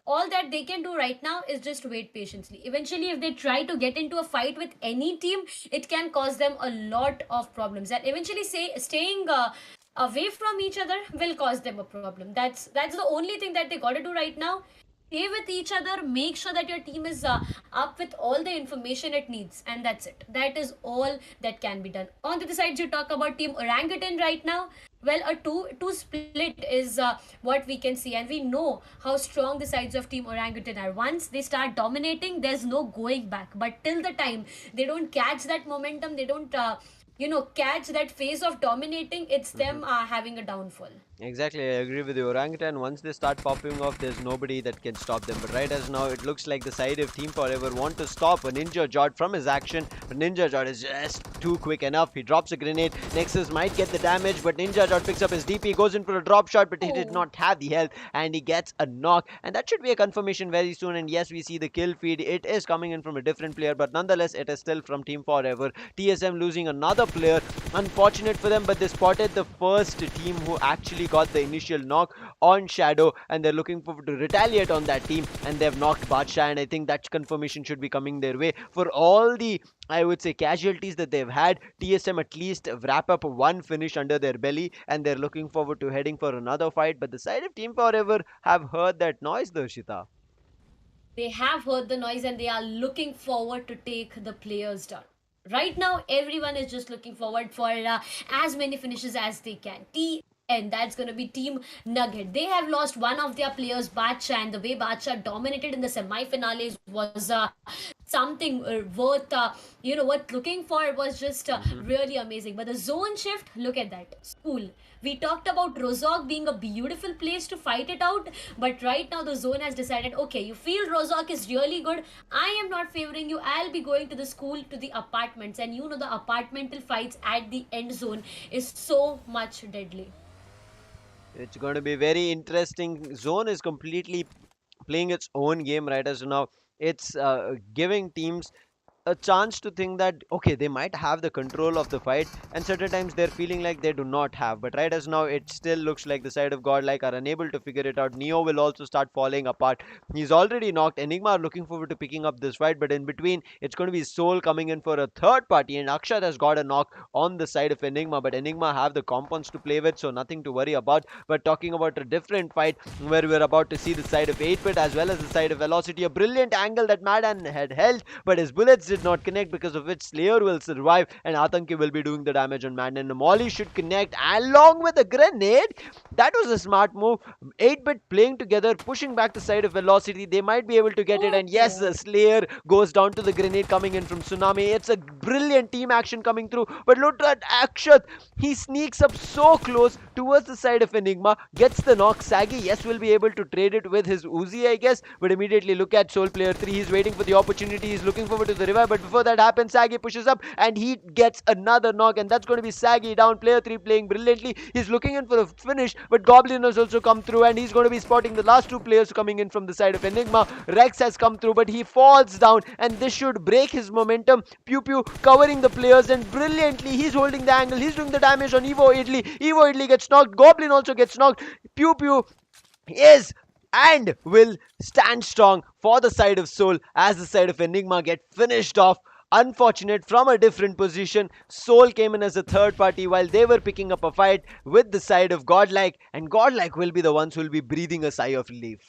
all that they can do right now is just wait patiently. Eventually, if they try to get into a fight with any team, it can cause them a lot of problems, and eventually staying away from each other will cause them a problem. That's the only thing that they got to do right now. stay with each other, make sure that your team is up with all the information it needs, and that's it. That is all that can be done. On the other side, you talk about team Orangutan right now. Well, a two split is what we can see, and we know how strong the sides of team Orangutan are. Once they start dominating, there's no going back. But till the time they don't catch that momentum, they don't catch that phase of dominating, it's them having a downfall. Exactly, I agree with you. Orangutan, once they start popping off, there's nobody that can stop them. But right as now, it looks like the side of Team Forever want to stop a Ninja Jot from his action. But Ninja Jot is just too quick enough. He drops a grenade. Nexus might get the damage, but Ninja Jot picks up his DP, goes in for a drop shot, but he did not have the health, and he gets a knock. And that should be a confirmation very soon. And yes, we see the kill feed. It is coming in from a different player, but nonetheless, it is still from Team Forever. TSM losing another player. Unfortunate for them, but they spotted the first team who actually got the initial knock on Shadow, and they're looking forward to retaliate on that team, and they've knocked Badsha, and I think that confirmation should be coming their way. For all the, I would say, casualties that they've had, TSM at least wrap up one finish under their belly, and they're looking forward to heading for another fight. But the side of Team Forever have heard that noise, Darshita. They have heard the noise and they are looking forward to take the players down. Right now, everyone is just looking forward for as many finishes as they can. And that's going to be Team Nugget. They have lost one of their players, Bacha, and the way Bacha dominated in the semi-finales was something worth looking for. It was just really amazing. But the zone shift, look at that. School. We talked about Rozok being a beautiful place to fight it out, but right now the zone has decided, okay, you feel Rozok is really good. I am not favoring you. I'll be going to the school, to the apartments, and the apartmental fights at the end zone is so much deadly. It's going to be very interesting. Zone is completely playing its own game right as of now. It's giving teams a chance to think that okay, they might have the control of the fight, and certain times they're feeling like they do not have. But right as now, it still looks like the side of Godlike are unable to figure it out. Neo will also start falling apart. He's already knocked. Enigma are looking forward to picking up this fight, but in between, it's going to be Soul coming in for a third party, and Akshat has got a knock on the side of Enigma, but Enigma have the compounds to play with, so nothing to worry about. But talking about a different fight where we're about to see the side of 8-bit as well as the side of Velocity, a brilliant angle that Madan had held, but his bullets did not connect, because of which Slayer will survive and Atanki will be doing the damage on Madan. And Molly should connect along with a grenade. That was a smart move. 8-bit playing together, pushing back the side of Velocity. They might be able to get it, and yes, the Slayer goes down to the grenade coming in from Tsunami. It's a brilliant team action coming through, but look at Akshat. He sneaks up so close towards the side of Enigma, gets the knock. Sagi, yes, will be able to trade it with his Uzi, I guess, but immediately look at Soul Player 3. He's waiting for the opportunity. He's looking forward to the revive, but before that happens, Sagi pushes up and he gets another knock, and that's going to be Sagi down. Player 3 playing brilliantly. He's looking in for a finish, but Goblin has also come through, and he's going to be spotting the last two players coming in from the side of Enigma. Rex has come through, but he falls down, and this should break his momentum. Pew Pew covering the players, and brilliantly he's holding the angle. He's doing the damage on Evo Idli. Evo Idli gets knocked. Goblin also gets knocked. Pew Pew is and will stand strong for the side of Soul as the side of Enigma get finished off. Unfortunate from a different position. Soul came in as a third party while they were picking up a fight with the side of Godlike, and Godlike will be the ones who will be breathing a sigh of relief.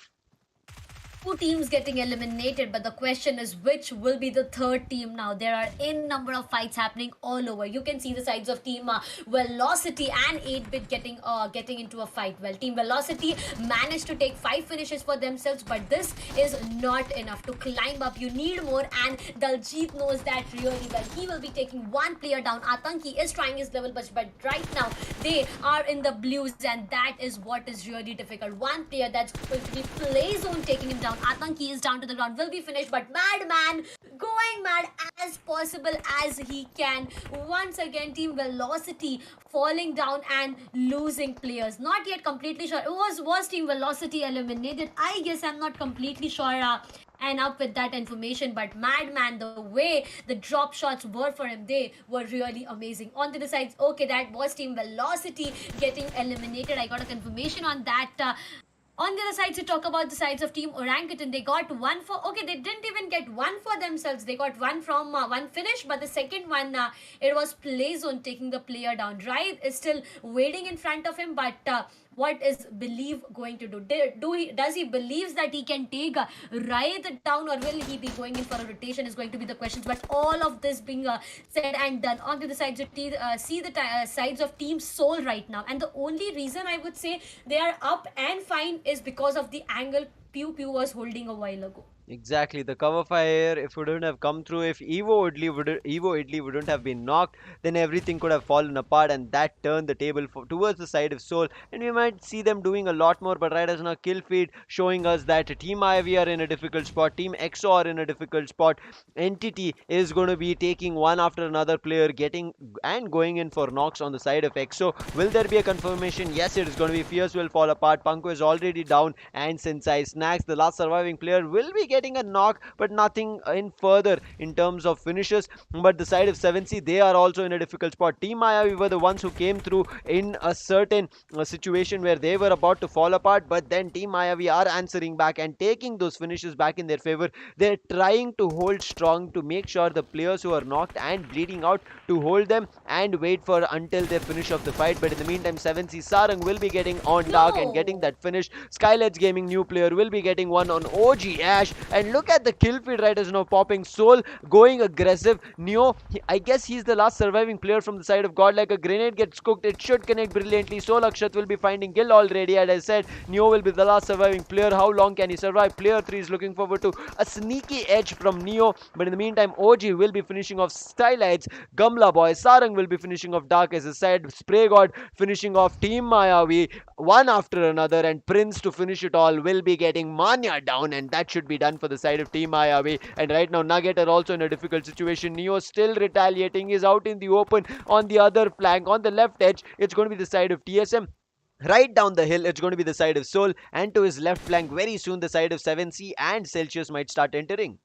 Two teams getting eliminated, but the question is which will be the third team now. There are n number of fights happening all over. You can see the sides of team Velocity and 8-bit getting into a fight. Well, team Velocity managed to take 5 finishes for themselves, but this is not enough to climb up. You need more, and Daljit knows that really well. He will be taking one player down. Atanki is trying his level, but right now they are in the blues, and that is what is really difficult. One player that's going to be play zone taking him down. Atanki is down to the ground, will be finished, but Madman going mad as possible as he can. Once again, team Velocity falling down and losing players. Not yet completely sure. Was team Velocity eliminated? I guess I'm not completely sure. And up with that information, but Madman, the way the drop shots were for him, they were really amazing. On to the sides, okay, that was team Velocity getting eliminated. I got a confirmation on that. On the other side, to talk about the sides of Team Orangutan, they got one for, okay, they didn't even get one for themselves. They got one from one finish, but the second one, it was Playzone taking the player down. Drive is still waiting in front of him, but What is Believe going to do? Does he believes that he can take Riot down, or will he be going in for a rotation? Is going to be the questions. But all of this being said and done, onto the sides of see the sides of Team Soul right now, and the only reason I would say they are up and fine is because of the angle Pew Pew was holding a while ago. Exactly, the cover fire, if wouldn't have come through, if Evo wouldn't have been knocked, then everything could have fallen apart, and that turned the table towards the side of Soul. And we might see them doing a lot more, but right as now, kill feed showing us that Team Ivy are in a difficult spot, Team EXO are in a difficult spot. Entity is going to be taking one after another player, getting and going in for knocks on the side of EXO. Will there be a confirmation? Yes, it is going to be. Fierce will fall apart. Panko is already down, and Sensei Snacks, the last surviving player, will be getting a knock, but nothing in further in terms of finishes. But the side of 7C, they are also in a difficult spot. Team Mayavi were the ones who came through in a certain situation where they were about to fall apart, but then Team Mayavi are answering back and taking those finishes back in their favor. They're trying to hold strong to make sure the players who are knocked and bleeding out to hold them and wait for until they finish off the fight. But in the meantime, 7C Sarang will be getting on Dark and getting No. that finish. Skylightz Gaming new player will be getting one on OG Ash, and look at the kill feed right is now popping. Soul going aggressive. Neo, I guess he's the last surviving player from the side of God. Like a grenade gets cooked, it should connect brilliantly. Soul Akshat will be finding kill already. As I said, Neo will be the last surviving player. How long can he survive? Player 3 is looking forward to a sneaky edge from Neo, but in the meantime, OG will be finishing off Stylites. Gamla Boy Sarang will be finishing off Dark, as I said. Spray God finishing off Team Mayavi one after another, and Prince to finish it all will be getting Manya down, and that should be done for the side of Team Mayavi. And right now, Nugget are also in a difficult situation. Neo still retaliating, is out in the open on the other flank. On the left edge, it's going to be the side of TSM. Right down the hill, it's going to be the side of Soul, and to his left flank, very soon, the side of 7C and Celsius might start entering.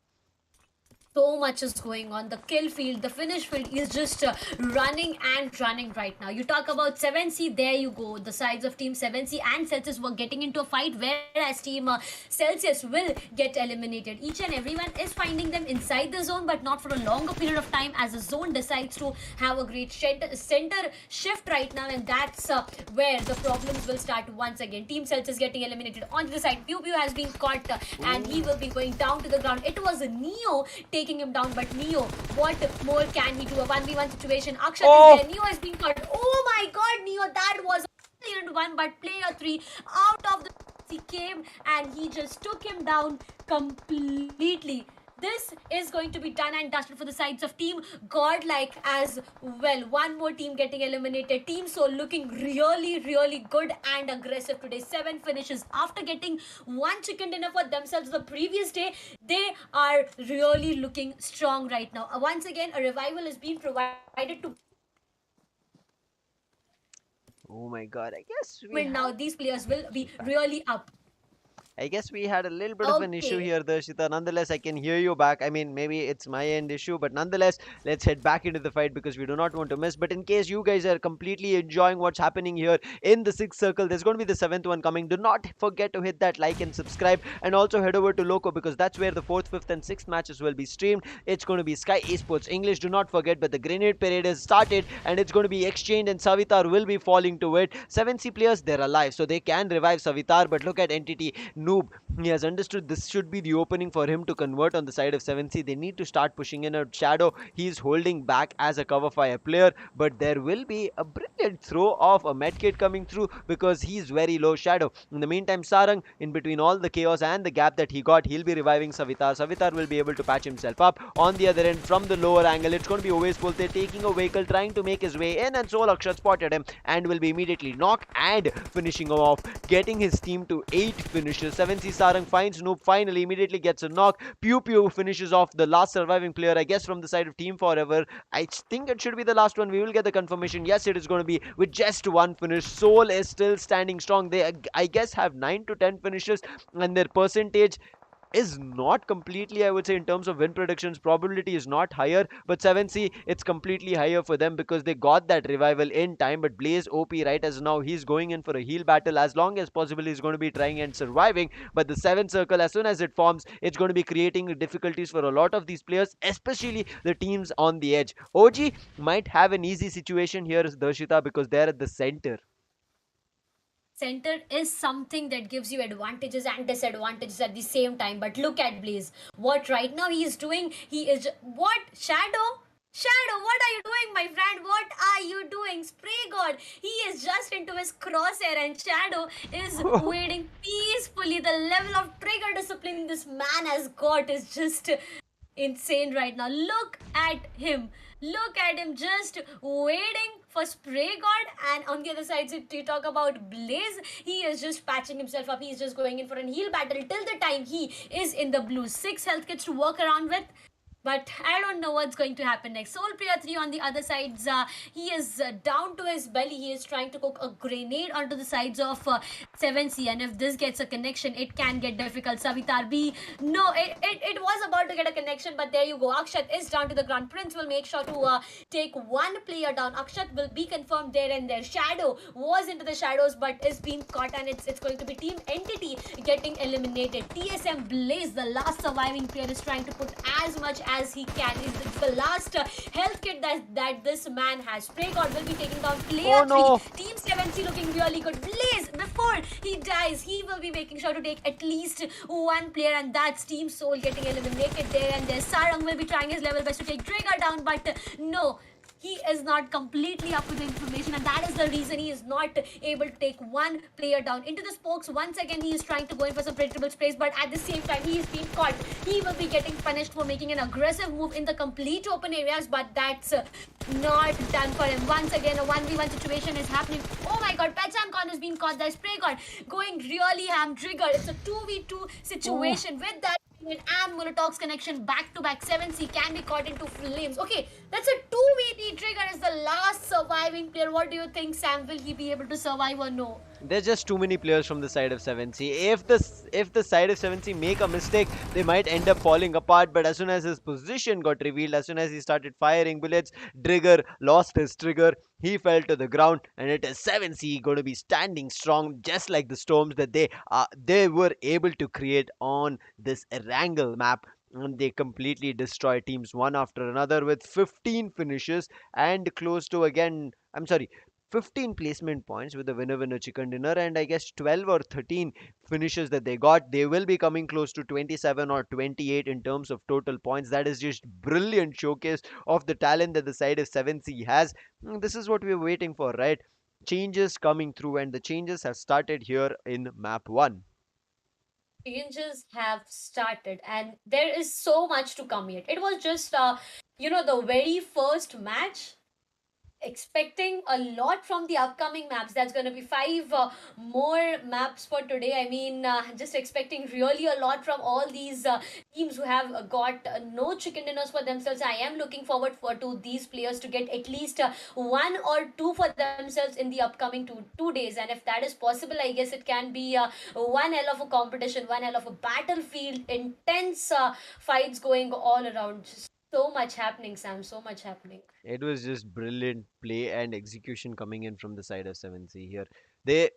So much is going on. The kill field, the finish field is just running and running right now. You talk about 7C, there you go. The sides of Team 7C and Celsius were getting into a fight, whereas Team Celsius will get eliminated. Each and everyone is finding them inside the zone, but not for a longer period of time, as the zone decides to have a great center shift right now, and that's where the problems will start once again. Team Celsius getting eliminated. On the side, Pew Pew has been caught, and he will be going down to the ground. It was a Neo taking him down, but Neo, what more can he do? A 1v1 situation. Akshat is there. Neo has been caught. Oh my god, Neo, that was a brilliant one, but player 3 out of the he came and he just took him down completely. This is going to be done and dusted for the sides of Team Godlike as well. One more team getting eliminated. Team Soul looking really, really good and aggressive today. 7 finishes after getting one chicken dinner for themselves the previous day. They are really looking strong right now. Once again, a revival is being provided to Oh my god, win now. These players will be really up. I guess we had a little bit of an issue Okay. here, Darshita. Nonetheless, I can hear you back. I mean, maybe it's my end issue, but nonetheless, let's head back into the fight because we do not want to miss. But in case you guys are completely enjoying what's happening here in the sixth circle, there's going to be the seventh one coming. Do not forget to hit that like and subscribe, and also head over to Loco because that's where the fourth, fifth, and sixth matches will be streamed. It's going to be Sky Esports English. Do not forget, but the grenade parade has started and it's going to be exchanged, and Savitar will be falling to it. 7C players, they're alive, so they can revive Savitar, but look at Entity. Noob, he has understood this should be the opening for him to convert on the side of 7C. They need to start pushing in a Shadow. He's holding back as a cover fire player, but there will be a brilliant throw of a medkit coming through because he's very low. Shadow. In the meantime, Sarang, in between all the chaos and the gap that he got, he'll be reviving Savitar. Savitar will be able to patch himself up. On the other end, from the lower angle, it's going to be always full. They're taking a vehicle, trying to make his way in, and Soul Akshat spotted him and will be immediately knocked and finishing him off, getting his team to 8 finishes. 7C Sarang finds Noob, finally immediately gets a knock. Pew Pew finishes off the last surviving player, I guess from the side of Team Forever. I think it should be the last one. We will get the confirmation. Yes, it is going to be with just one finish. Soul is still standing strong. They, I guess, have 9 to 10 finishes, and their percentage is not completely, I would say, in terms of win predictions, probability is not higher, but 7C, it's completely higher for them because they got that revival in time. But Blaze OP right as now, he's going in for a heal battle. As long as possible, he's going to be trying and surviving, but the 7 circle, as soon as it forms, it's going to be creating difficulties for a lot of these players, especially the teams on the edge. OG might have an easy situation here, Darshita, because they're at the center. Center is something that gives you advantages and disadvantages at the same time. But look at Blaze. What right now he is doing? He is what? Shadow? Shadow, what are you doing, my friend? What are you doing? Spray God. He is just into his crosshair, and Shadow is waiting peacefully. The level of trigger discipline this man has got is just insane right now. Look at him. Look at him just waiting for Spray God. And on the other side, if you talk about Blaze, he is just patching himself up. He's just going in for an heal battle till the time he is in the blue. 6 health kits to work around with. But I don't know what's going to happen next. Soul Priya 3 on the other sides, he is down to his belly. He is trying to cook a grenade onto the sides of 7C. And if this gets a connection, it can get difficult. Savitar B, no, it was about to get a connection, but there you go. Akshat is down to the ground. Prince will make sure to take one player down. Akshat will be confirmed there and there. Shadow was into the shadows, but is being caught, and it's going to be Team Entity getting eliminated. TSM Blaze, the last surviving player, is trying to put as much as he can. It's the last health kit that this man has. Spray God will be taking down player Oh no! 3. Team 7C looking really good. Blaze, before he dies, he will be making sure to take at least one player, and that's Team Soul getting eliminated there and there. Sarang will be trying his level best to take Trigger down, but no, he is not completely up with the information, and that is the reason he is not able to take one player down. Into the spokes once again, he is trying to go in for some predictable sprays, but at the same time he is being caught. He will be getting punished for making an aggressive move in the complete open areas, but that's not done for him. Once again, a 1v1 situation is happening. Oh my god, Pacham Khan has been caught. There, Spray God going really ham trigger. It's a 2v2 Ooh. situation with that and Molotov's connection back to back. 7C can be caught into flames. Okay, that's a 2v3 trigger is the last surviving player. What do you think, Sam? Will he be able to survive or no? There's just too many players from the side of 7C. If the side of 7C make a mistake, they might end up falling apart. But as soon as his position got revealed, as soon as he started firing bullets, Trigger lost his trigger. He fell to the ground, and it is 7C going to be standing strong, just like the storms that they were able to create on this Erangel map. And they completely destroy teams one after another with 15 finishes and close to again. I'm sorry, 15 placement points with the winner chicken dinner, and I guess 12 or 13 finishes that they got. They will be coming close to 27 or 28 in terms of total points. That is just brilliant showcase of the talent that the side of 7C has. This is what we're waiting for, right? Changes coming through, and the changes have started here in map 1. Changes have started, and there is so much to come yet. It was just, the very first match. Expecting a lot from the upcoming maps. That's going to be 5 more maps for today. I mean, just expecting really a lot from all these teams who have got no chicken dinners for themselves. I am looking forward for to these players to get at least one or two for themselves in the upcoming two days. And if that is possible, I guess it can be one hell of a competition, one hell of a battlefield, intense fights going all around. Just so much happening, Sam. So much happening. It was just brilliant play and execution coming in from the side of 7C here. They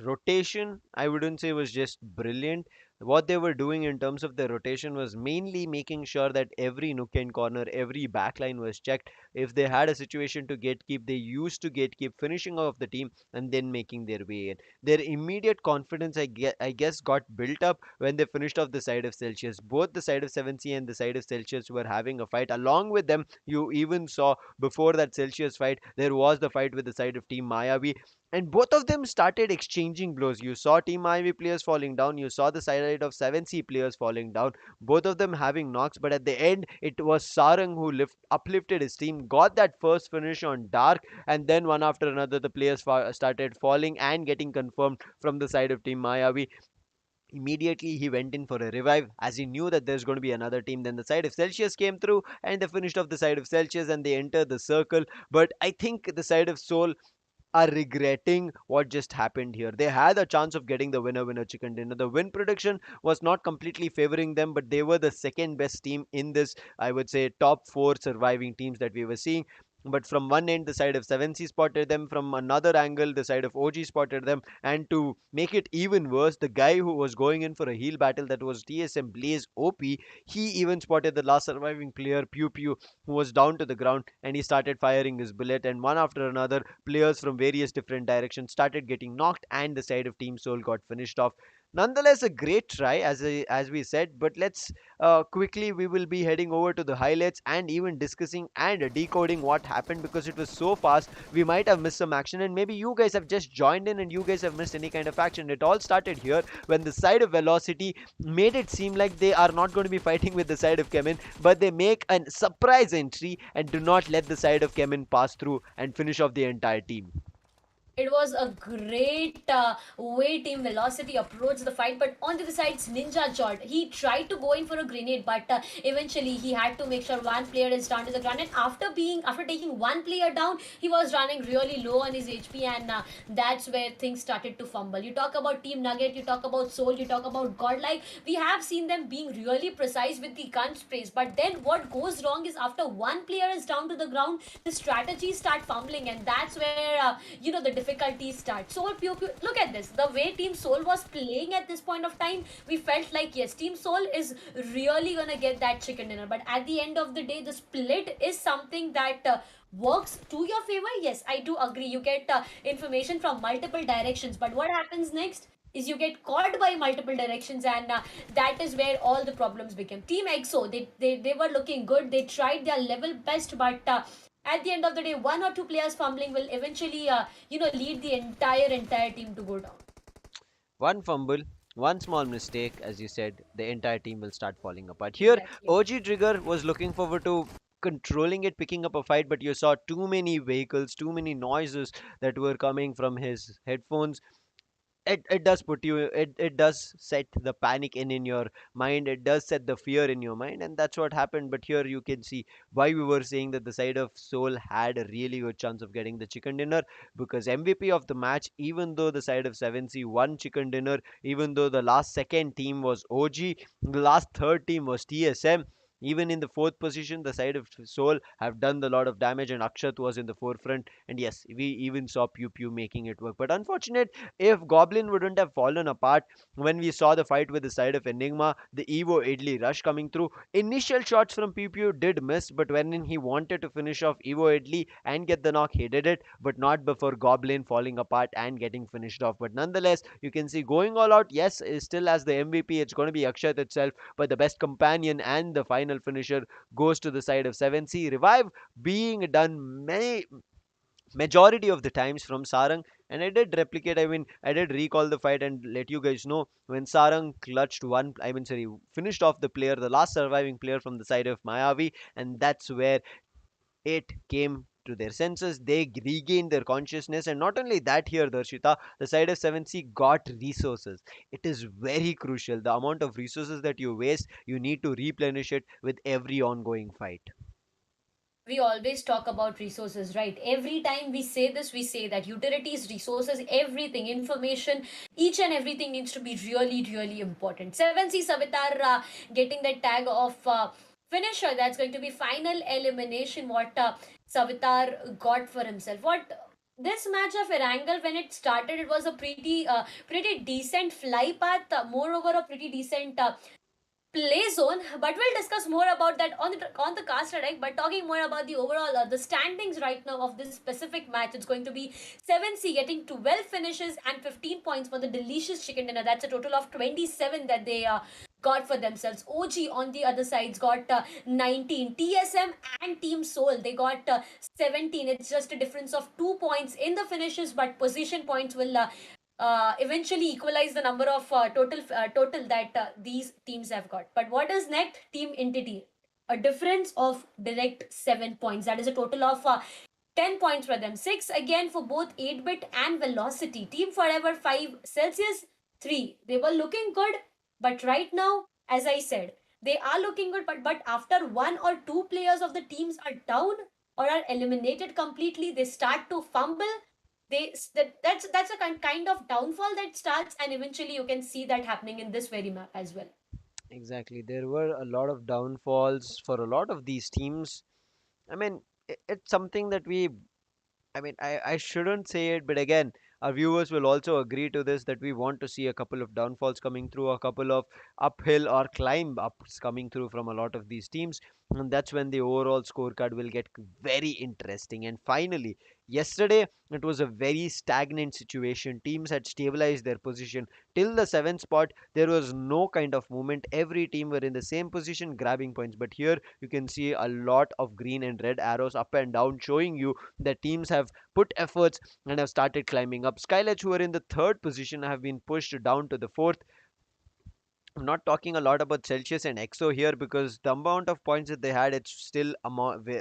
rotation, I wouldn't say was just brilliant. What they were doing in terms of the rotation was mainly making sure that every nook and corner, every backline was checked. If they had a situation to gatekeep, they used to gatekeep, finishing off the team and then making their way in. Their immediate confidence, I guess, got built up when they finished off the side of Celsius. Both the side of 7C and the side of Celsius were having a fight. Along with them, you even saw before that Celsius fight, there was the fight with the side of Team Mayavi, and both of them started exchanging blows. You saw Team Ivy players falling down, you saw the side of 7C players falling down, both of them having knocks, but at the end it was Sarang who uplifted his team, got that first finish on Dark, and then one after another the players started falling and getting confirmed from the side of Team Mayavi. Immediately he went in for a revive as he knew that there's going to be another team. Then the side of Celsius came through and they finished off the side of Celsius and they entered the circle. But I think the side of Soul are regretting what just happened here. They had a chance of getting the winner chicken dinner. The win prediction was not completely favoring them, but they were the second best team in this, I would say, top four surviving teams that we were seeing. But from one end, the side of 7C spotted them. From another angle, the side of OG spotted them. And to make it even worse, the guy who was going in for a heal battle, that was TSM Blaze OP, he even spotted the last surviving player, Pew Pew, who was down to the ground, and he started firing his bullet. And one after another, players from various different directions started getting knocked, and the side of Team Soul got finished off. Nonetheless, a great try, as we said. But let's quickly, we will be heading over to the highlights and even discussing and decoding what happened, because it was so fast. We might have missed some action, and maybe you guys have just joined in and you guys have missed any kind of action. It all started here when the side of Velocity made it seem like they are not going to be fighting with the side of Chemin, but they make a surprise entry and do not let the side of Chemin pass through and finish off the entire team. It was a great way Team Velocity approached the fight, but on the other side, Ninja Jot. He tried to go in for a grenade, but eventually he had to make sure one player is down to the ground. And after taking one player down, he was running really low on his HP, and that's where things started to fumble. You talk about Team Nugget, you talk about Soul, you talk about God. Like, we have seen them being really precise with the gun sprays, but then what goes wrong is after one player is down to the ground, the strategies start fumbling, and that's where the difficulties start. Soul Pew Pew, look at this. The way Team Soul was playing at this point of time, we felt like yes, Team Soul is really gonna get that chicken dinner. But at the end of the day, the split is something that works to your favor. Yes, I do agree. You get information from multiple directions, but what happens next? Is you get caught by multiple directions, and that is where all the problems became. Team EXO, they were looking good, they tried their level best, but at the end of the day, one or two players fumbling will eventually lead the entire team to go down. One fumble, one small mistake, as you said, the entire team will start falling apart. Here, Exactly. OG Trigger was looking forward to controlling it, picking up a fight, but you saw too many vehicles, too many noises that were coming from his headphones. It does put you, it does set the panic in your mind, it does set the fear in your mind, and that's what happened. But here you can see why we were saying that the side of Soul had a really good chance of getting the chicken dinner, because MVP of the match, even though the side of 7C won chicken dinner, even though the last second team was OG, the last third team was TSM, even in the fourth position, the side of Soul have done a lot of damage, and Akshat was in the forefront. And yes, we even saw Pew Pew making it work. But unfortunate, if Goblin wouldn't have fallen apart when we saw the fight with the side of Enigma, the Evo Idli rush coming through. Initial shots from Pew Pew did miss, but when he wanted to finish off Evo Idli and get the knock, he did it, but not before Goblin falling apart and getting finished off. But nonetheless, you can see going all out, yes, is still as the MVP, it's going to be Akshat itself, but the best companion and the final finisher goes to the side of 7C. Revive being done many majority of the times from Sarang, and I did replicate. I mean, I did recall the fight and let you guys know when Sarang clutched one. I mean, sorry, finished off the player, the last surviving player from the side of Mayavi, and that's where it came to their senses. They regained their consciousness, and not only that, here, Darshita, the side of 7C got resources. It is very crucial. The amount of resources that you waste, you need to replenish it with every ongoing fight. We always talk about resources, right? Every time we say this, we say that utilities, resources, everything, information, each and everything needs to be really, really important. 7C Savitar getting the tag of finisher. That's going to be final elimination. What Savitar got for himself. What this match of Erangel, when it started, it was a pretty decent fly path. Moreover, a pretty decent play zone, but we'll discuss more about that on the cast right. But talking more about the overall the standings right now of this specific match, it's going to be 7C getting 12 finishes and 15 points for the delicious chicken dinner. That's a total of 27 that they got for themselves. OG on the other sides got 19. TSM and Team Soul, they got 17. It's just a difference of 2 points in the finishes, but position points will eventually equalize the number of total that these teams have got. But what is next? Team Entity, a difference of direct 7 points. That is a total of 10 points for them. 6 again for both 8-bit and Velocity. Team Forever 5, Celsius 3. They were looking good, but right now, as I said, they are looking good, but after one or two players of the teams are down or are eliminated completely, they start to fumble. That's a kind of downfall that starts, and eventually you can see that happening in this very map as well. Exactly. There were a lot of downfalls for a lot of these teams. I mean, it's something that I shouldn't say it, but again, our viewers will also agree to this that we want to see a couple of downfalls coming through, a couple of uphill or climb ups coming through from a lot of these teams. And that's when the overall scorecard will get very interesting. And finally, yesterday, it was a very stagnant situation. Teams had stabilized their position till the seventh spot. There was no kind of movement. Every team were in the same position, grabbing points. But here, you can see a lot of green and red arrows up and down, showing you that teams have put efforts and have started climbing up. Skylightz, who are in the third position, have been pushed down to the fourth. I'm not talking a lot about Celsius and EXO here because the amount of points that they had, it's still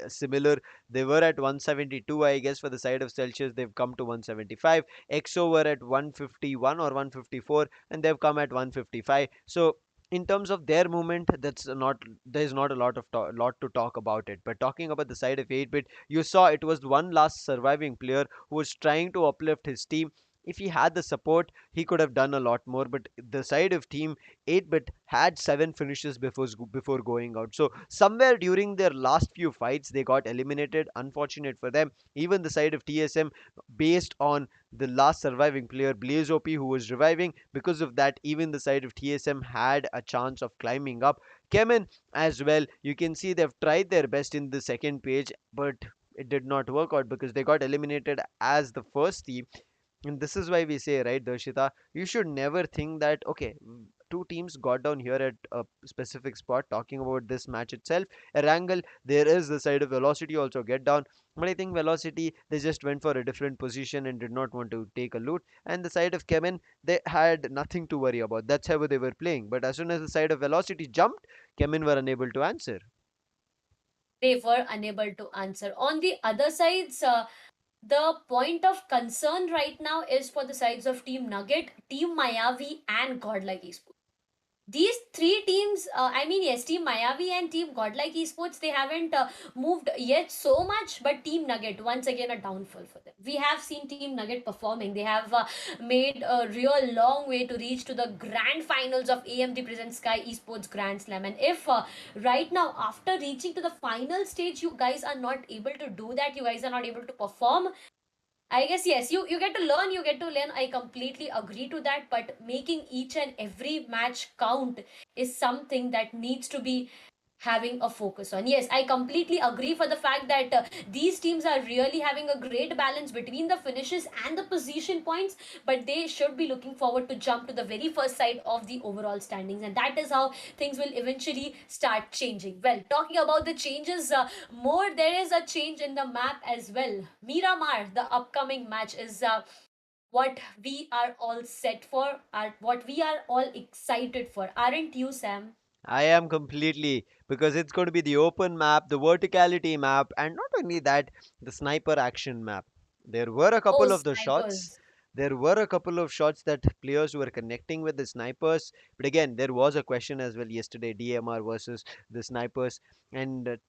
similar. They were at 172, I guess, for the side of Celsius. They've come to 175. EXO were at 151 or 154, and they've come at 155. So in terms of their movement, there's not a lot to talk about it. But talking about the side of 8-bit, you saw it was one last surviving player who was trying to uplift his team. If he had the support, he could have done a lot more. But the side of team 8-bit had 7 finishes before going out. So somewhere during their last few fights, they got eliminated. Unfortunate for them. Even the side of TSM, based on the last surviving player Blaze OP who was reviving, because of that, even the side of TSM had a chance of climbing up. Chemin as well. You can see they've tried their best in the second page, but it did not work out because they got eliminated as the first team. And this is why we say, right, Darshita, you should never think that, okay, two teams got down here at a specific spot. Talking about this match itself, Erangel, there is the side of Velocity also get down. But I think Velocity, they just went for a different position and did not want to take a loot. And the side of Kemen, they had nothing to worry about. That's how they were playing. But as soon as the side of Velocity jumped, Kemen were unable to answer. They were unable to answer. On the other sides, the point of concern right now is for the sides of Team Nugget, Team Mayavi, and Godlike Esports. These three teams, I mean, yes, Team Mayavi and Team Godlike Esports, they haven't moved yet so much, but Team Nugget, once again, a downfall for them. We have seen Team Nugget performing. They have made a real long way to reach to the grand finals of AMD Present Sky Esports Grand Slam. And if right now, after reaching to the final stage, you guys are not able to do that, you guys are not able to perform, I guess yes, you get to learn, you get to learn. I completely agree to that, but making each and every match count is something that needs to be having a focus on. Yes, I completely agree for the fact that these teams are really having a great balance between the finishes and the position points, but they should be looking forward to jump to the very first side of the overall standings, and that is how things will eventually start changing. Well, talking about the changes, more, there is a change in the map as well. Miramar, the upcoming match, is what we are all set for, what we are all excited for, aren't you, Sam? I am completely, because it's going to be the open map, the verticality map, and not only that, the sniper action map. There were a Oh, couple of the shots. snipers. There were a couple of shots that players were connecting with the snipers. But again, there was a question as well yesterday, DMR versus the snipers. And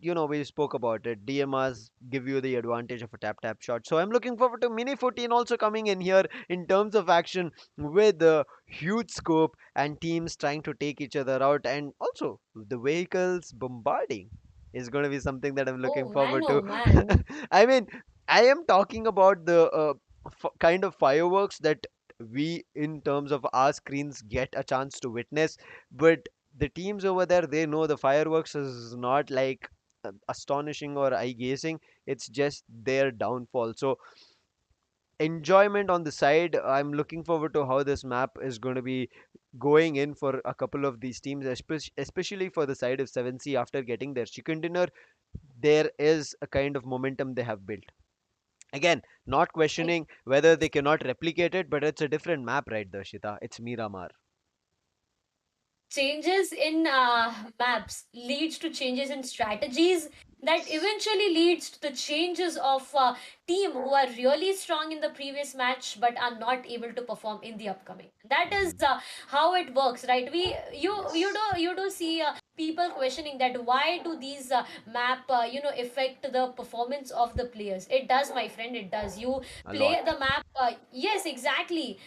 we spoke about it. DMRs give you the advantage of a tap tap shot. So I'm looking forward to Mini 14 also coming in here in terms of action with a huge scope and teams trying to take each other out, and also the vehicles bombarding is going to be something that I'm looking Oh man, forward oh to. man. I mean, I am talking about the kind of fireworks that we, in terms of our screens, get a chance to witness. But the teams over there, they know the fireworks is not like astonishing or eye gazing. It's just their downfall. So enjoyment on the side. I'm looking forward to how this map is going to be going in for a couple of these teams, especially for the side of 7C after getting their chicken dinner. There is a kind of momentum they have built. Again, not I questioning whether they cannot replicate it, but it's a different map, right, Darshita? It's Miramar. Changes in maps leads to changes in strategies, that eventually leads to the changes of team who are really strong in the previous match but are not able to perform in the upcoming. That is Mhm. how it works, right? You do see people questioning that why do these map affect the performance of the players. It does, my friend, it does. You A play lot. the map, yes, exactly.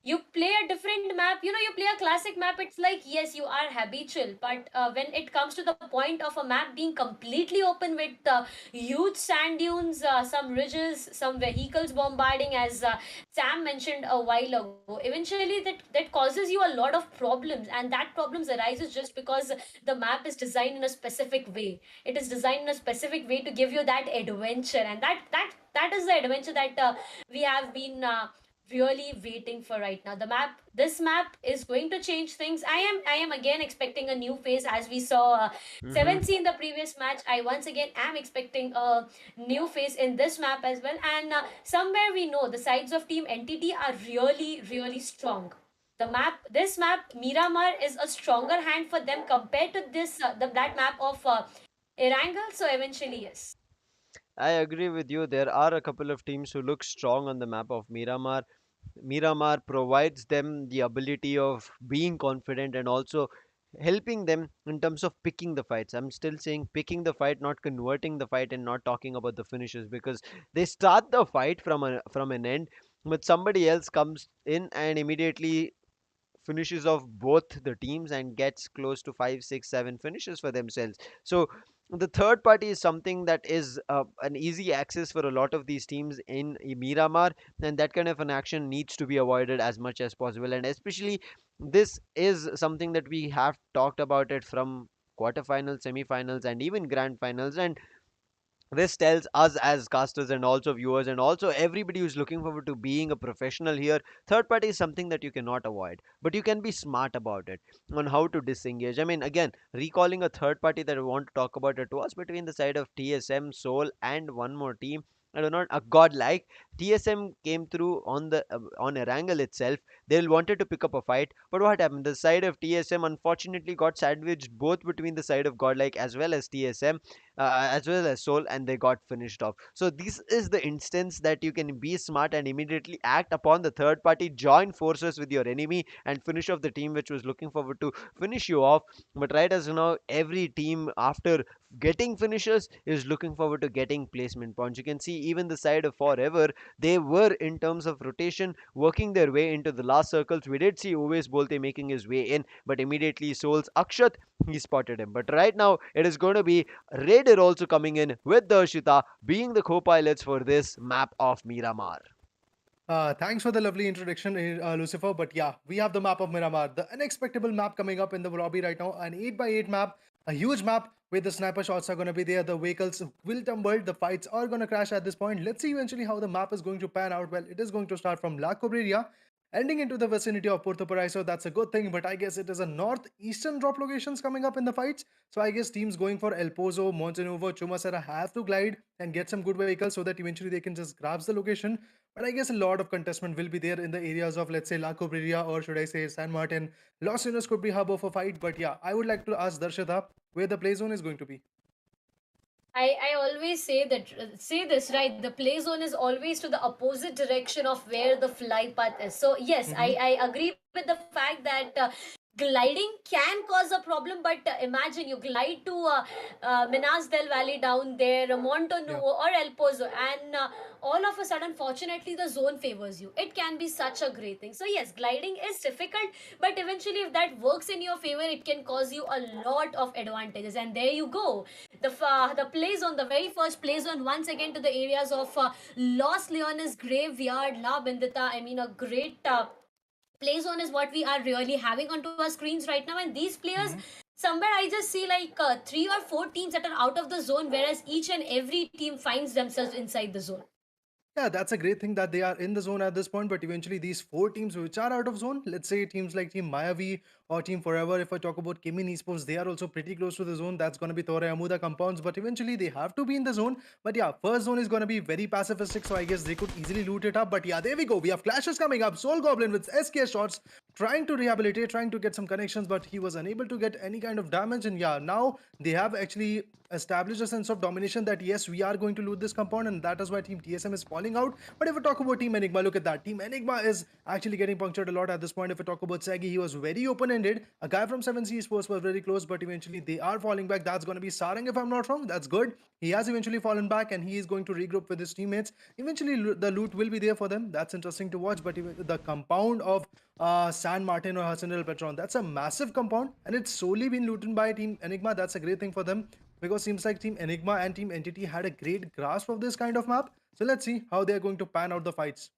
you play a different map, you play a classic map, it's like, yes, you are habitual, but when it comes to the point of a map being completely open with huge sand dunes, some ridges, some vehicles bombarding, as Sam mentioned a while ago, eventually that causes you a lot of problems, and that problems arises just because the map is designed in a specific way. It is designed in a specific way to give you that adventure, and that is the adventure that we have been really waiting for right now. This map is going to change things. I am again expecting a new phase, as we saw 7C in the previous match. I once again am expecting a new phase in this map as well. And somewhere we know the sides of Team Entity are really, really strong. This map, Miramar, is a stronger hand for them compared to that map of Erangel. So eventually, yes. I agree with you. There are a couple of teams who look strong on the map of Miramar. Miramar provides them the ability of being confident and also helping them in terms of picking the fights. I'm still saying picking the fight, not converting the fight, and not talking about the finishes, because they start the fight from an end, but somebody else comes in and immediately finishes of both the teams and gets close to 5, 6, 7 finishes for themselves. So the third party is something that is an easy access for a lot of these teams in Miramar, and that kind of an action needs to be avoided as much as possible. And especially, this is something that we have talked about it from quarterfinals, semifinals, and even grand finals. And this tells us as casters and also viewers and also everybody who's looking forward to being a professional here, third party is something that you cannot avoid, but you can be smart about it on how to disengage. I mean, again, recalling a third party that I want to talk about, it was between the side of TSM, Soul, and one more team. I do not a god like TSM came through on the on Erangel itself. They wanted to pick up a fight, but what happened? The side of TSM unfortunately got sandwiched both between the side of godlike as well as TSM, as well as Soul, and they got finished off. So this is the instance that you can be smart and immediately act upon the third party, join forces with your enemy, and finish off the team which was looking forward to finish you off. But right as you know, every team after getting finishes is looking forward to getting placement points. You can see even the side of Forever, they were in terms of rotation working their way into the last circles. We did see always Bolte making his way in, but immediately Soul's Akshat, he spotted him. But right now it is going to be Raider also coming in with Darshita being the co-pilots for this map of Miramar. Thanks for the lovely introduction, Lucifer. But yeah, we have the map of Miramar, the unexpectable map coming up in the lobby right now. An 8x8 map, a huge map where the sniper shots are going to be there. The vehicles will tumble, the fights are going to crash at this point. Let's see eventually how the map is going to pan out. Well, it is going to start from La Cobreria, ending into the vicinity of Puerto Paraiso. That's a good thing, but I guess it is a northeastern drop locations coming up in the fights. So I guess teams going for El Pozo, Montenovo, Chumacera have to glide and get some good vehicles so that eventually they can just grasp the location. But I guess a lot of contestment will be there in the areas of, let's say, La Cobreria, or should I say San Martin. Los Unos could be hub of a fight, but yeah, I would like to ask Darshita where the play zone is going to be. I always say this, right, the play zone is always to the opposite direction of where the fly path is. So yes, I agree with the fact that gliding can cause a problem, but imagine you glide to Minas del Valle down there, Monte Yeah. Nuevo or El Pozo, and all of a sudden, fortunately, the zone favors you. It can be such a great thing. So yes, gliding is difficult, but eventually, if that works in your favor, it can cause you a lot of advantages. And there you go, the play zone, the very first play zone, once again to the areas of Los Leones Graveyard, La Bendita. I mean, a great play zone is what we are really having onto our screens right now. And these players, somewhere I just see like 3 or 4 teams that are out of the zone, whereas each and every team finds themselves inside the zone. Yeah, that's a great thing that they are in the zone at this point. But eventually, these 4 teams which are out of zone, let's say teams like Team Mayavi or Team Forever, if I talk about Chemin Esports, they are also pretty close to the zone. That's going to be Tore Amuda compounds. But eventually, they have to be in the zone. But yeah, first zone is going to be very pacifistic. So I guess they could easily loot it up. But yeah, there we go. We have clashes coming up. Soul Goblin with SKS shots trying to rehabilitate, trying to get some connections, but he was unable to get any kind of damage. And yeah, now they have actually established a sense of domination that yes, we are going to loot this compound, and that is why Team TSM is falling out. But if we talk about Team Enigma, look at that. Team Enigma is actually getting punctured a lot at this point. If we talk about Sagi, he was very open-ended. A guy from 7C Esports was very close, but eventually they are falling back. That's going to be Sarang, if I'm not wrong. That's good. He has eventually fallen back, and he is going to regroup with his teammates. Eventually, the loot will be there for them. That's interesting to watch. But the compound of San Martin or Hassan El Petron, that's a massive compound, and it's solely been looted by Team Enigma. That's a great thing for them, because seems like Team Enigma and Team Entity had a great grasp of this kind of map. So let's see how they're going to pan out the fights.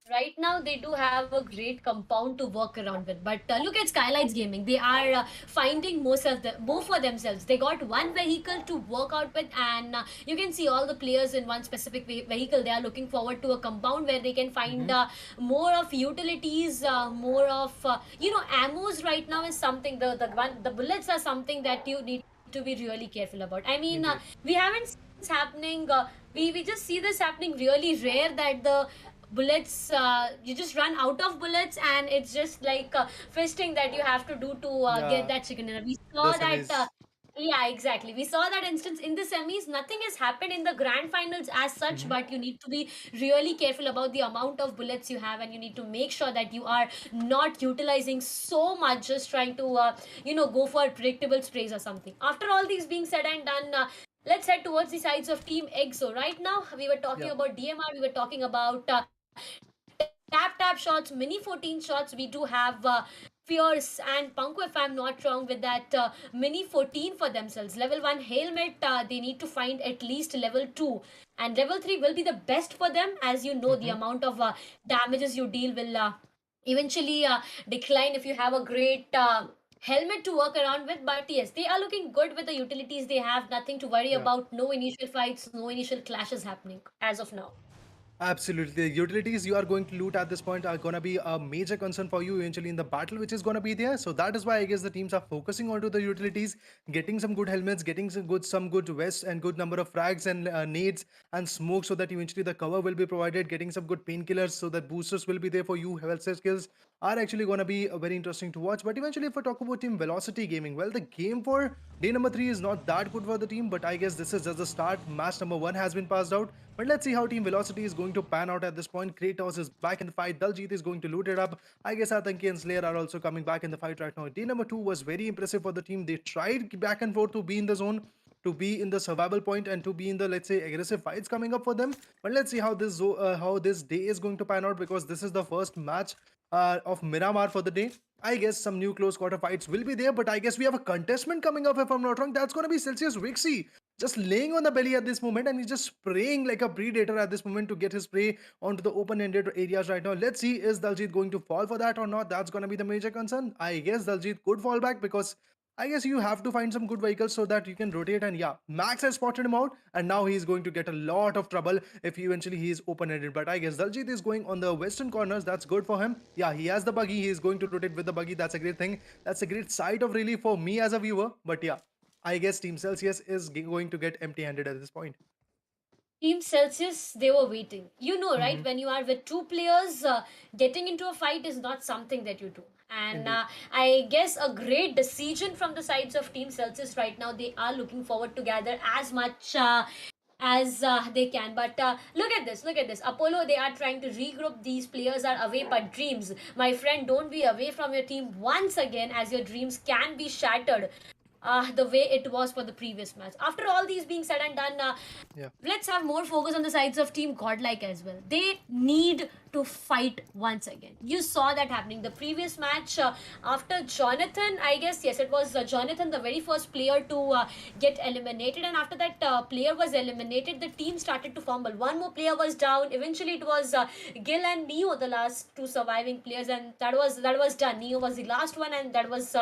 Right now they do have a great compound to work around with, but look at Skylightz Gaming. They are finding more for themselves. They got one vehicle to work out with, and you can see all the players in one specific vehicle. They are looking forward to a compound where they can find more of utilities, more of ammos. Right now is something, the bullets are something that you need to be really careful about. I mean, we haven't seen this happening. We just see this happening really rare, that the bullets, you just run out of bullets, and it's just like fisting that you have to do to get that chicken dinner. We saw The that. semis. Yeah, exactly. We saw that instance in the semis. Nothing has happened in the grand finals as such, but you need to be really careful about the amount of bullets you have, and you need to make sure that you are not utilizing so much, just trying to, go for predictable sprays or something. After all these being said and done, let's head towards the sides of Team EXO. Right now, we were talking Yeah. about DMR, we were talking about tap shots, mini 14 shots. We do have Fierce and Panko, if I'm not wrong, with that mini 14 for themselves. Level 1 helmet, they need to find at least level 2. And level 3 will be the best for them. As you know, the amount of damages you deal will eventually decline if you have a great helmet to work around with. But yes, they are looking good with the utilities they have. Nothing to worry Yeah. about. No initial fights, no initial clashes happening as of now. Absolutely. The utilities you are going to loot at this point are going to be a major concern for you eventually in the battle, which is going to be there. So that is why I guess the teams are focusing onto the utilities, getting some good helmets, getting some good vests and good number of frags and nades and smoke, so that eventually the cover will be provided, getting some good painkillers so that boosters will be there for you. Health skills are actually going to be very interesting to watch. But eventually, if we talk about Team Velocity Gaming, well, the game for day number 3 is not that good for the team, but I guess this is just the start. Match number 1 has been passed out. But let's see how Team Velocity is going to pan out at this point. Kratos is back in the fight. Daljit is going to loot it up. I guess Atanki and Slayer are also coming back in the fight right now. Day number 2 was very impressive for the team. They tried back and forth to be in the zone, to be in the survival point, and to be in the, let's say, aggressive fights coming up for them. But let's see how this day is going to pan out, because this is the first match of Miramar for the day. I guess some new close quarter fights will be there, but I guess we have a contestant coming up, if I'm not wrong. That's going to be Celsius Wixie, just laying on the belly at this moment, and he's just spraying like a predator at this moment to get his prey onto the open-ended areas right now. Let's see, is Daljit going to fall for that or not? That's going to be the major concern. I guess Daljit could fall back, because I guess you have to find some good vehicles so that you can rotate. And yeah, Max has spotted him out, and now he's going to get a lot of trouble if eventually he is open-ended. But I guess Daljit is going on the western corners. That's good for him. Yeah, he has the buggy. He is going to rotate with the buggy. That's a great thing. That's a great sight of relief for me as a viewer. But yeah, I guess Team Celsius is going to get empty-handed at this point. Team Celsius, they were waiting. You know, right? Mhm. When you are with two players, getting into a fight is not something that you do. And Indeed. I guess a great decision from the sides of Team Celsius right now. They are looking forward to gather as much as they can. But look at this, look at this. Apollo, they are trying to regroup. These players are away, but dreams, my friend, don't be away from your team once again, as your dreams can be shattered the way it was for the previous match. After all these being said and done, Yeah. let's have more focus on the sides of Team Godlike as well. They need to fight once again. You saw that happening. The previous match, after Jonathan, I guess, yes, it was Jonathan, the very first player to get eliminated. And after that player was eliminated, the team started to fumble. One more player was down. Eventually, it was Gil and Neo, the last two surviving players. And that was done. Neo was the last one, and that was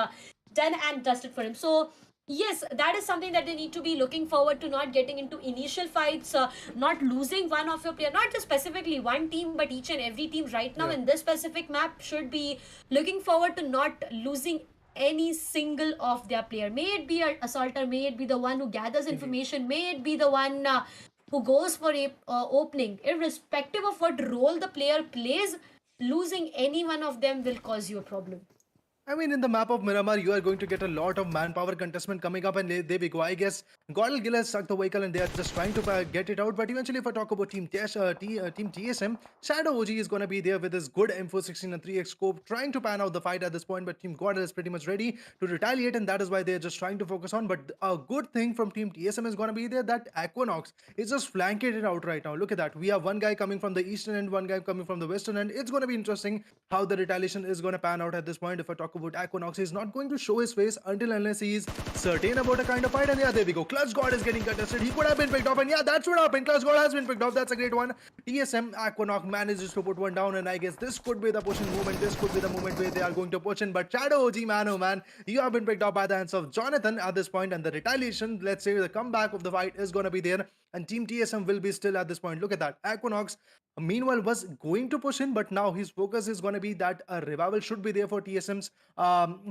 done and dusted for him. So yes, that is something that they need to be looking forward to, not getting into initial fights, not losing one of your player, not just specifically one team, but each and every team right now Yeah. in this specific map should be looking forward to not losing any single of their player. May it be an assaulter, may it be the one who gathers Indeed. information, may it be the one who goes for a opening, irrespective of what role the player plays. losing any one of them will cause you a problem. I mean, in the map of Miramar, you are going to get a lot of manpower contestment coming up, and there we go. I guess GodL has stuck the vehicle, and they are just trying to get it out. But eventually, if I talk about Team TSM, Shadow OG is going to be there with his good M416 and 3x scope, trying to pan out the fight at this point. But Team GodL is pretty much ready to retaliate, and that is why they are just trying to focus on. But a good thing from Team TSM is going to be there that Aquanox is just flanking it out right now. Look at that. We have one guy coming from the eastern end, one guy coming from the western end. It's going to be interesting how the retaliation is going to pan out at this point. If I talk about Aquanox, he's not going to show his face until unless he's certain about a kind of fight. And yeah, there we go. Clutch God is getting contested. He could have been picked off, and yeah, that's what happened. Clutch God has been picked off. That's a great one. TSM Aquanox manages to put one down, and I guess this could be the pushing movement. This could be the moment where they are going to push in. But Shadow OG, man, oh man, you have been picked off by the hands of Jonathan at this point, and the retaliation, let's say the comeback of the fight is going to be there, and Team TSM will be still at this point. Look at that. Aquanox meanwhile was going to push in, but now his focus is going to be that a revival should be there for TSM's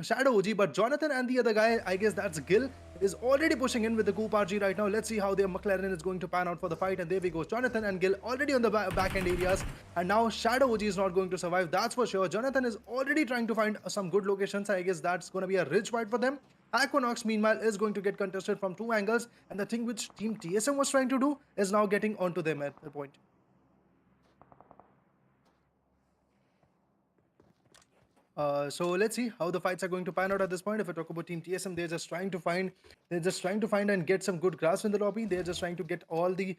Shadow OG. But Jonathan and the other guy, I guess that's Gil, is already pushing in with the Coop RG right now. Let's see how their McLaren is going to pan out for the fight. And there we go. Jonathan and Gil already on the back end areas, and now Shadow OG is not going to survive, that's for sure. Jonathan is already trying to find some good locations. I guess that's going to be a rich fight for them. Aquanox, meanwhile, is going to get contested from two angles, and the thing which Team TSM was trying to do is now getting onto them at the point. So let's see how the fights are going to pan out at this point. If I talk about Team TSM, they're just trying to find and get some good grasp in the lobby. They're just trying to get all the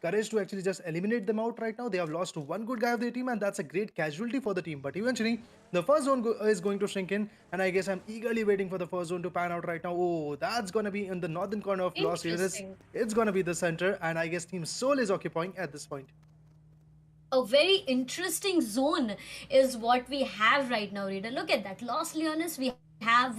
courage to actually just eliminate them out right now. They have lost one good guy of their team, and that's a great casualty for the team. But eventually, the first zone is going to shrink in, and I guess I'm eagerly waiting for the first zone to pan out right now. Oh, that's gonna be in the northern corner of Los Angeles. It's gonna be the center, and I guess Team Soul is occupying at this point. A very interesting zone is what we have right now, Reader. Look at that. Los Leones, we have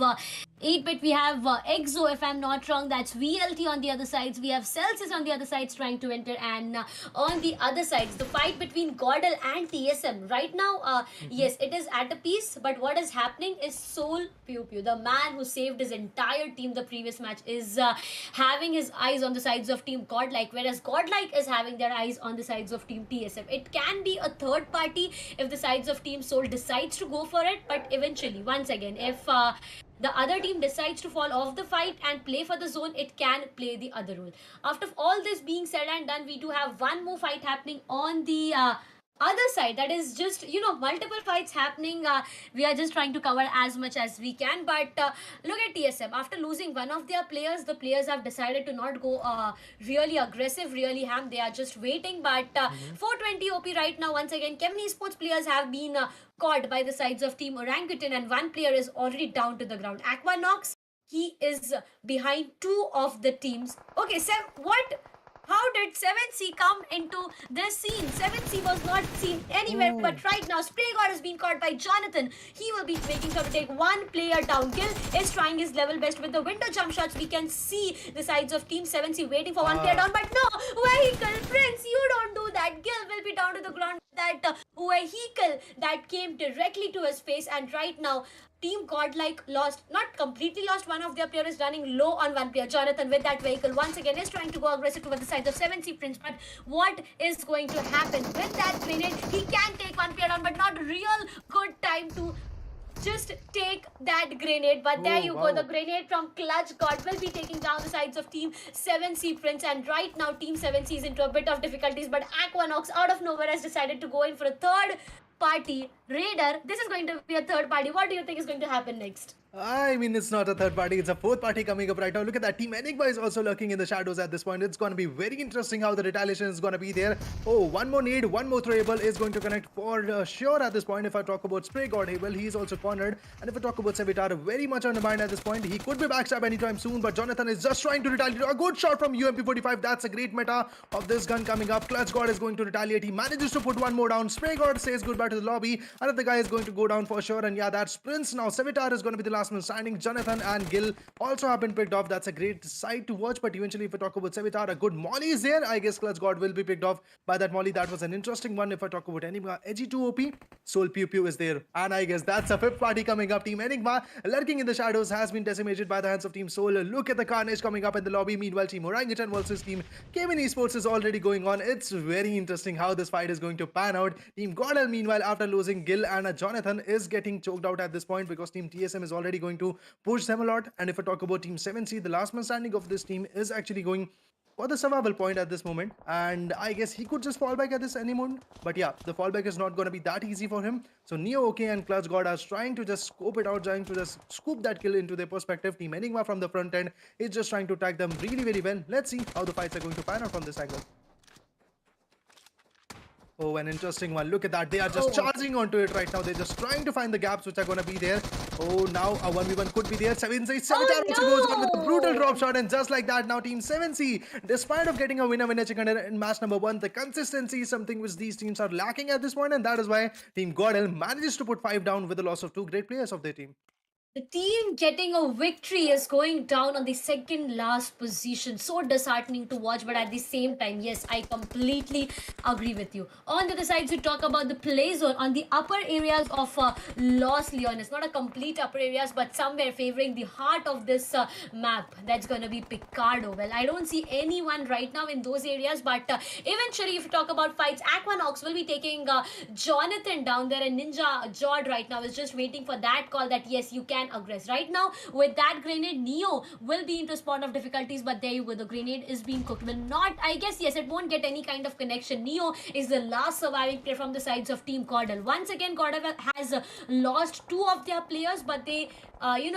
8-bit, we have Exo, if I'm not wrong, that's VLT on the other sides, we have Celsius on the other sides trying to enter, and on the other sides, the fight between GodL and TSM. Right now, yes, it is at a piece, but what is happening is Soul Pew Pew, the man who saved his entire team the previous match, is having his eyes on the sides of Team Godlike, whereas Godlike is having their eyes on the sides of Team TSM. It can be a third party if the sides of Team Soul decides to go for it, but eventually, once again, if the other team decides to fall off the fight and play for the zone, it can play the other role. After all this being said and done, we do have one more fight happening on the other side. That is just, multiple fights happening. We are just trying to cover as much as we can. But look at TSM. After losing one of their players, the players have decided to not go really aggressive, really ham. They are just waiting. But 420 OP right now, once again, Chemin Esports players have been caught by the sides of Team Orangutan, and one player is already down to the ground. Aquanox, he is behind two of the teams. Okay, what? How did 7C come into this scene? 7C was not seen anywhere, but right now, Spray God has been caught by Jonathan. He will be making sure to take one player down. Gil is trying his level best with the window jump shots. We can see the sides of Team 7C waiting for one player down, but no, vehicle, Prince, you don't do that. Gil will be down to the ground. That vehicle that came directly to his face, and right now, Team Godlike lost, not completely lost, one of their players running low on one player. Jonathan with that vehicle once again is trying to go aggressive towards the sides of 7C Prince. But what is going to happen with that grenade? He can take one player down, but not real good time to just take that grenade. But there you go. The grenade from Clutch God will be taking down the sides of Team 7C Prince. And right now, Team 7C is into a bit of difficulties. But Aquanox out of nowhere has decided to go in for a third party raider. This is going to be a third party. What do you think is going to happen next? I mean, it's not a third party, it's a fourth party coming up right now. Look at that. Team Enigma is also lurking in the shadows at this point. It's going to be very interesting how the retaliation is going to be there. Oh, one more nade, one more throwable is going to connect for sure at this point. If I talk about Spray God Able, he is also cornered. And if I talk about Sevitar, very much undermined at this point. He could be backstab anytime soon, but Jonathan is just trying to retaliate. A good shot from UMP45. That's a great meta of this gun coming up. Clutch God is going to retaliate. He manages to put one more down. Spray God says goodbye to the lobby. Another guy is going to go down for sure. And yeah, that's Prince now. Sevitar is going to be the last man standing. Jonathan and Gil also have been picked off. That's a great sight to watch. But eventually, if I talk about Sevitar, a good molly is there. I guess Clutch God will be picked off by that molly. That was an interesting one. If I talk about Enigma, Edgy 2 OP, Soul Pew Pew is there. And I guess that's a fifth party coming up. Team Enigma, lurking in the shadows, has been decimated by the hands of Team Soul. Look at the carnage coming up in the lobby. Meanwhile, Team Orangutan versus Team Chemin Esports is already going on. It's very interesting how this fight is going to pan out. Team GodL, meanwhile, after losing Gil and Jonathan, is getting choked out at this point because Team TSM is already going to push them a lot. And if I talk about Team 7C, the last man standing of this team is actually going for the survival point at this moment, and I guess he could just fall back at this any moment. But yeah, the fallback is not going to be that easy for him. So Neo OK and Clutch God are trying to just scope it out, trying to just scoop that kill into their perspective. Team Enigma from the front end is just trying to tag them really, very well. Let's see how the fights are going to pan out from this angle. Oh, an interesting one. Look at that. They are just charging onto it right now. They're just trying to find the gaps which are going to be there. Oh, now a 1v1 could be there. 7C. Sevitar also goes on with a brutal drop shot. And just like that, now Team 7C, despite of getting a winner chicken dinner in match number 1, the consistency is something which these teams are lacking at this point. And that is why Team GodL manages to put 5 down with the loss of 2 great players of their team. The team getting a victory is going down on the second last position. So disheartening to watch, but at the same time, yes, I completely agree with you. On the other side, we talk about the play zone on the upper areas of Los Leones. Not a complete upper areas, but somewhere favoring the heart of this map. That's going to be Picardo. Well, I don't see anyone right now in those areas, but eventually, if you talk about fights, Aquanox will be taking Jonathan down there, and Ninja Jord right now is just waiting for that call that yes, you can aggress. Right now, with that grenade, Neo will be into spawn of difficulties, but there you go. The grenade is being cooked. Will not, I guess, yes, it won't get any kind of connection. Neo is the last surviving player from the sides of Team GodL. Once again, GodL has lost 2 of their players, but they,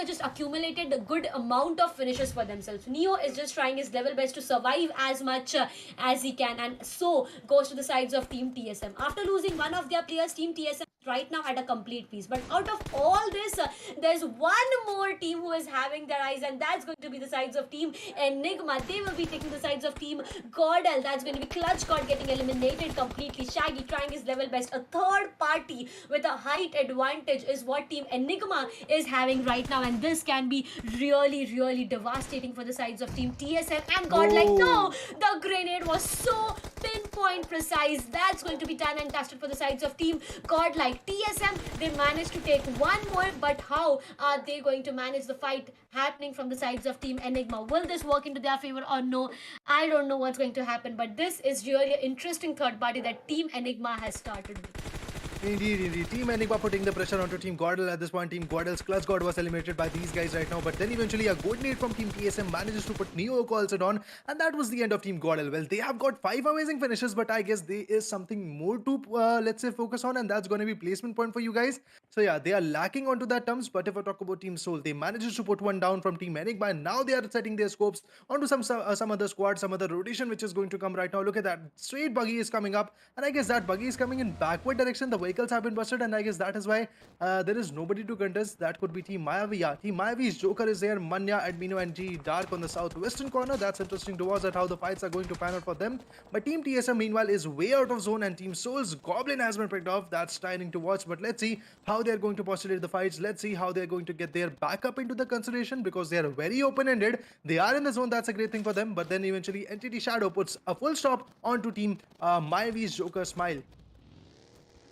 just accumulated a good amount of finishes for themselves. Neo is just trying his level best to survive as much as he can, and so goes to the sides of Team TSM. After losing one of their players, Team TSM right now at a complete piece. But out of all this, there's one more team who is having their eyes, and that's going to be the sides of Team Enigma. They will be taking the sides of Team GodL. That's going to be Clutch God getting eliminated completely. Shaggy trying his level best. A third party with a height advantage is what Team Enigma is having right now, and this can be really, really devastating for the sides of Team TSM and GodL. No, the grenade was so pinpoint precise. That's going to be done and dusted for the sides of Team GodL. TSM, they managed to take one more, but how are they going to manage the fight happening from the sides of Team Enigma? Will this work into their favor or no? I don't know what's going to happen, but this is really an interesting third party that Team Enigma has started with. Indeed. Team Enigma putting the pressure onto Team GodL at this point. Team GodL's Clutch God was eliminated by these guys right now, but then eventually a good nade from Team TSM manages to put Neo calls it on, and that was the end of Team GodL. Well, they have got 5 amazing finishes, but I guess there is something more to, let's say, focus on, and that's going to be placement point for you guys. So yeah, they are lacking onto that terms, but if I talk about Team Soul, they manages to put one down from Team Enigma, and now they are setting their scopes onto some other squad, some other rotation which is going to come right now. Look at that. Straight buggy is coming up, and I guess that buggy is coming in backward direction. The vehicles have been busted, and I guess that is why there is nobody to contest. That could be Team Mayavi. Yeah, Team Mayavi's Joker is there, Manya, Admino, and G Dark on the southwestern corner. That's interesting to watch at how the fights are going to pan out for them. But Team TSM meanwhile is way out of zone, and Team Soul's Goblin has been picked off. That's tiring to watch, but let's see how they're going to postulate the fights. Let's see how they're going to get their backup into the consideration, because they are very open-ended. They are in the zone. That's a great thing for them, but then eventually Entity Shadow puts a full stop onto Team Mayavi's Joker Smile.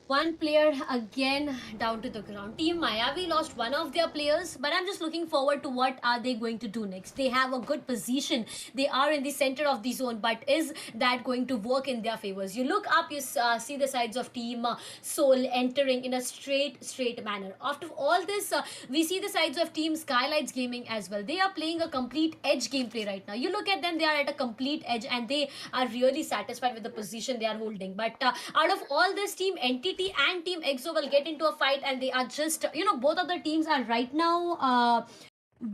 One player again down to the ground. Team Mayavi lost one of their players, but I'm just looking forward to what are they going to do next. They have a good position. They are in the center of the zone, but is that going to work in their favors? You look up, you see the sides of Team Soul entering in a straight manner. After all this, we see the sides of Team Skylightz Gaming as well. They are playing a complete edge gameplay right now. You look at them, they are at a complete edge, and they are really satisfied with the position they are holding. But out of all this, Team Entity and Team EXO will get into a fight, and they are just, both of the teams are right now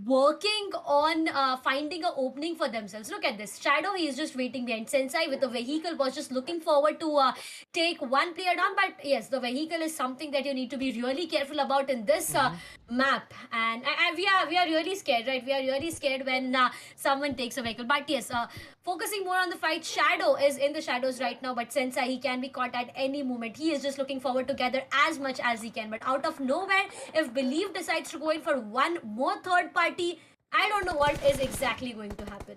working on finding a opening for themselves. Look at this. Shadow, he is just waiting behind. Sensei with the vehicle was just looking forward to take one player down. But yes, the vehicle is something that you need to be really careful about in this map. And we are really scared, right? We are really scared when someone takes a vehicle. But yes, focusing more on the fight. Shadow is in the shadows right now, but Sensei, he can be caught at any moment. He is just looking forward to gather as much as he can. But out of nowhere, if Believe decides to go in for one more third party, I don't know what is exactly going to happen.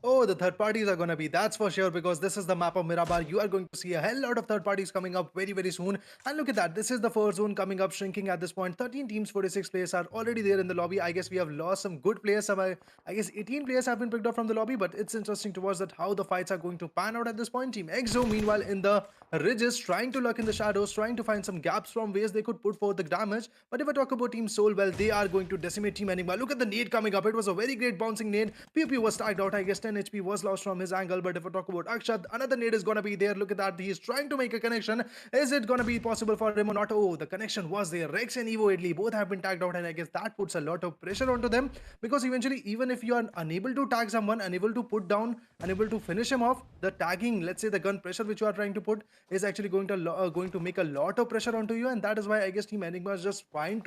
Oh, the third parties are going to be, that's for sure, because this is the map of Miramar. You are going to see a hell lot of third parties coming up very, very soon. And look at that. This is the first zone coming up, shrinking at this point. 13 teams, 46 players are already there in the lobby. I guess we have lost some good players. I guess 18 players have been picked up from the lobby, but it's interesting to watch that how the fights are going to pan out at this point. Team EXO, meanwhile, in the ridges, trying to lurk in the shadows, trying to find some gaps from ways they could put forth the damage. But if I talk about Team Soul, well, they are going to decimate Team Enigma. Look at the nade coming up. It was a very great bouncing nade. Pew Pew was tagged out. I guess 10 HP was lost from his angle. But if I talk about Akshat, another nade is going to be there. Look at that. He's trying to make a connection. Is it going to be possible for him or not? Oh, the connection was there. Rex and Evo Idli both have been tagged out. And I guess that puts a lot of pressure onto them. Because eventually, even if you are unable to tag someone, unable to put down, unable to finish him off, the tagging, let's say the gun pressure which you are trying to put, is actually going to make a lot of pressure onto you. And that is why I guess Team Enigma is just trying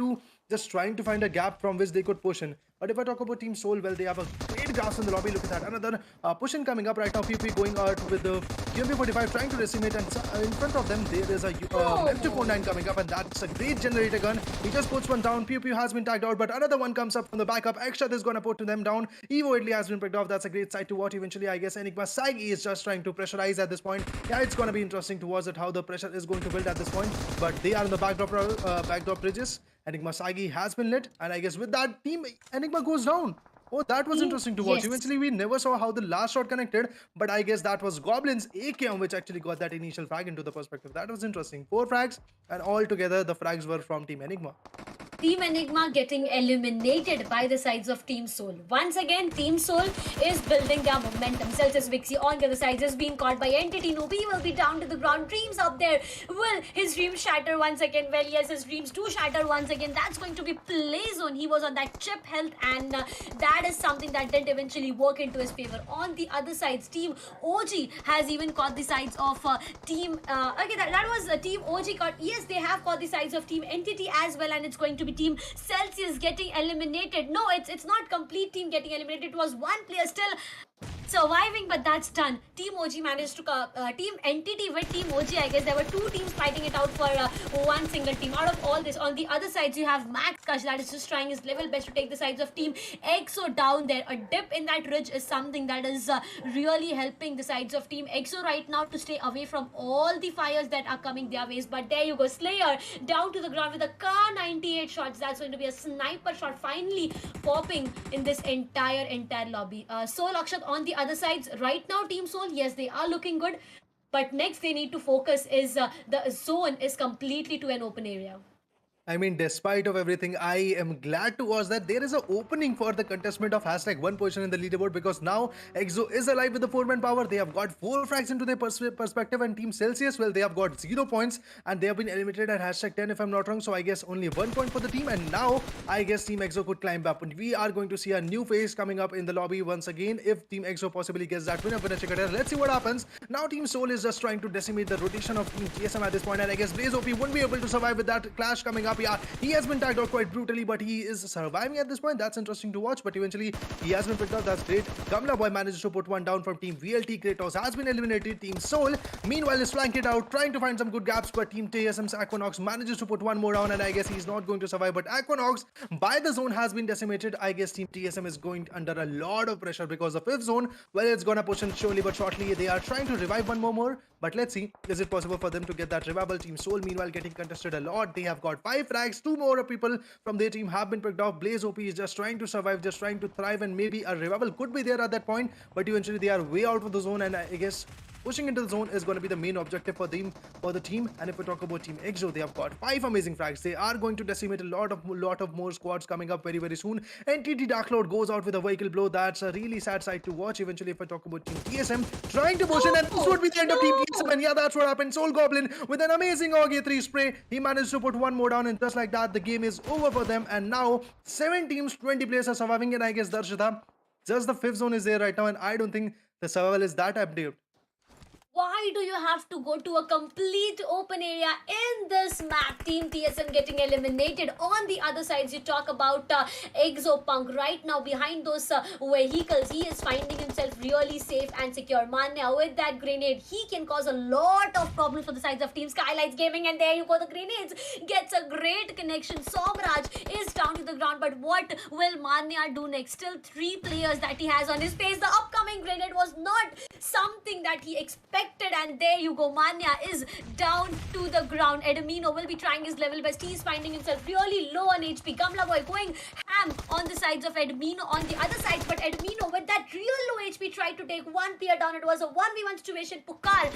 to find a gap from which they could push in. But if I talk about Team Soul, well, they have a great grasp in the lobby. Look at that. Another push in coming up right now. PP going out with the UMP45 trying to decimate. And in front of them, there is a M249 coming up. And that's a great generator gun. He just puts one down. PP has been tagged out. But another one comes up from the backup. Akshat is going to put them down. Evo Idli has been picked off. That's a great sight to watch. Eventually, I guess Enigma Sagi is just trying to pressurize at this point. Yeah, it's going to be interesting to watch that how the pressure is going to build at this point. But they are in the backdrop bridges. Enigma Sagi has been lit, and I guess with that, Team Enigma goes down. Oh, that was interesting to watch. Yes. Eventually, we never saw how the last shot connected, but I guess that was Goblin's AKM which actually got that initial frag into the perspective. That was interesting. 4 frags, and all together, the frags were from Team Enigma. Team Enigma getting eliminated by the sides of Team Soul. Once again, Team Soul is building their momentum. Celsius Vixie on the other side is being caught by Entity. Nubi will be down to the ground. Dreams up there. Will his dreams shatter once again? Well, yes, his dreams do shatter once again. That's going to be play zone. He was on that chip health, and that is something that didn't eventually work into his favor. On the other side, Team OG has even caught the sides of Team... okay, that was Team OG caught... Yes, they have caught the sides of Team Entity as well, and it's going to be Team Celsius getting eliminated. No, it's not complete team getting eliminated. It was one player still surviving, but that's done. Team OG managed to Team Entity with Team OG. I guess there were 2 teams fighting it out for one single team. Out of all this, on the other sides you have Max Kush that is just trying his level best to take the sides of Team EXO down there. A dip in that ridge is something that is really helping the sides of Team EXO right now to stay away from all the fires that are coming their ways. But there you go, Slayer down to the ground with a Kar 98 shots. That's going to be a sniper shot finally popping in this entire lobby. Soul Akshat on the other sides right now. Team Soul, yes, they are looking good, but next they need to focus is the zone is completely to an open area. I mean, despite of everything, I am glad to watch that there is an opening for the contestment of #1 position in the leaderboard, because now EXO is alive with the 4-man power. They have got 4 frags into their perspective, and Team Celsius, well, they have got 0 points, and they have been eliminated at #10 if I'm not wrong. So I guess only 1 point for the team, and now I guess Team EXO could climb up, and we are going to see a new face coming up in the lobby once again if Team EXO possibly gets that winner chicken. Let's see what happens. Now Team Soul is just trying to decimate the rotation of Team TSM at this point, and I guess Blaze OP wouldn't be able to survive with that clash coming up. Yeah, he has been tagged out quite brutally, but he is surviving at this point. That's interesting to watch, but eventually he has been picked up. That's great. Gamla Boy manages to put one down from Team VLT. Kratos has been eliminated. Team Soul, meanwhile, is flanked out, trying to find some good gaps, but Team TSM's Aquanox manages to put one more down, and I guess he's not going to survive. But Aquanox, by the zone, has been decimated. I guess Team TSM is going under a lot of pressure because the 5th zone, well, it's gonna push in surely but shortly. They are trying to revive one more, but let's see, is it possible for them to get that revival? Team Soul, meanwhile, getting contested a lot. They have got 5 frags. 2 more people from their team have been picked off. Blaze OP is just trying to survive, just trying to thrive, and maybe a revival could be there at that point, but eventually they are way out of the zone, and I guess pushing into the zone is going to be the main objective for the team. And if we talk about Team EXO, they have got 5 amazing frags. They are going to decimate a lot of more squads coming up very soon. NTT Dark Lord goes out with a vehicle blow. That's a really sad sight to watch. Eventually, if I talk about Team TSM, trying to push in, and this would be the end of Team TSM. And yeah, that's what happened. Soul Goblin with an amazing AUG-3 spray. He managed to put one more down, and just like that, the game is over for them. And now 7 teams, 20 players are surviving. And I guess Darshita, just the 5th zone is there right now, and I don't think the survival is that updated. Why do you have to go to a complete open area in this map? Team TSM getting eliminated. On the other sides, you talk about Exopunk right now behind those vehicles. He is finding himself really safe and secure. Manya with that grenade, he can cause a lot of problems for the sides of Team Skylightz Gaming. And there you go, the grenades gets a great connection. Somraj is down to the ground, but what will Manya do next? Still 3 players that he has on his face. The upcoming grenade was not something that he expected, and there you go, Manya is down to the ground. Edamino will be trying his level best. He is finding himself really low on HP. Gamla Boy going ham on the sides of Edamino on the other side, but Edamino with that real low HP tried to take one player down. It was a 1v1 situation. Pukar,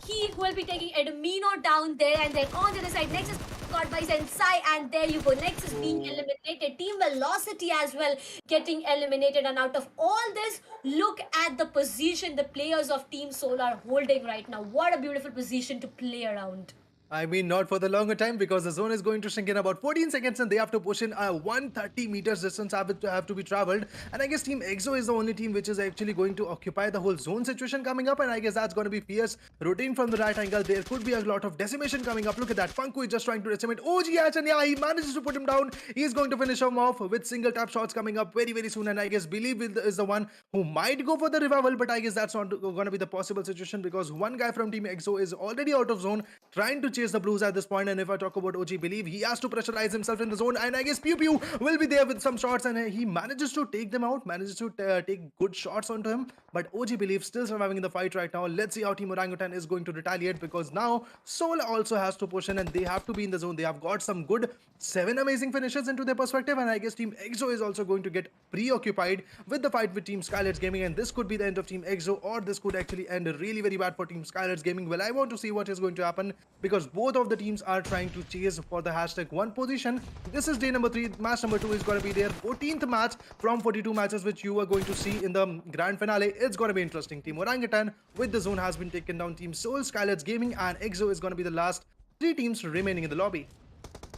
he will be taking Edamino down there, and then on the other side, Nexus caught by Sensai, and there you go, Nexus being eliminated. Team Velocity as well getting eliminated, and out of all this, look at the position the players of Team Soul are holding right now. What a beautiful position to play around. I mean, not for the longer time, because the zone is going to shrink in about 14 seconds, and they have to push in a 130 meters distance have to be traveled. And I guess Team EXO is the only team which is actually going to occupy the whole zone situation coming up, and I guess that's going to be fierce. Routine from the right angle. There could be a lot of decimation coming up. Look at that. Funko is just trying to decimate OG, and yeah, he manages to put him down. He's going to finish him off with single tap shots coming up very soon, and I guess Believe is the one who might go for the revival, but I guess that's not going to be the possible situation, because one guy from Team EXO is already out of zone trying to chase the blues at this point. And if I talk about OG Believe, he has to pressurize himself in the zone, and I guess Pew Pew will be there with some shots, and he manages to take them out, manages to take good shots onto him. But OG Believe still surviving in the fight right now. Let's see how Team Orangutan is going to retaliate, because now Soul also has to push in, and they have to be in the zone. They have got some good 7 amazing finishes into their perspective, and I guess Team EXO is also going to get preoccupied with the fight with Team Skylightz Gaming, and this could be the end of Team EXO, or this could actually end really very bad for Team Skylightz Gaming. Well, I want to see what is going to happen, because both of the teams are trying to chase for the #1 position. This is day number 3. Match number 2 is going to be their 14th match from 42 matches, which you are going to see in the grand finale. It's going to be interesting. Team Orangutan with the zone has been taken down. Team Soul, Skylightz Gaming, and EXO is going to be the last 3 teams remaining in the lobby.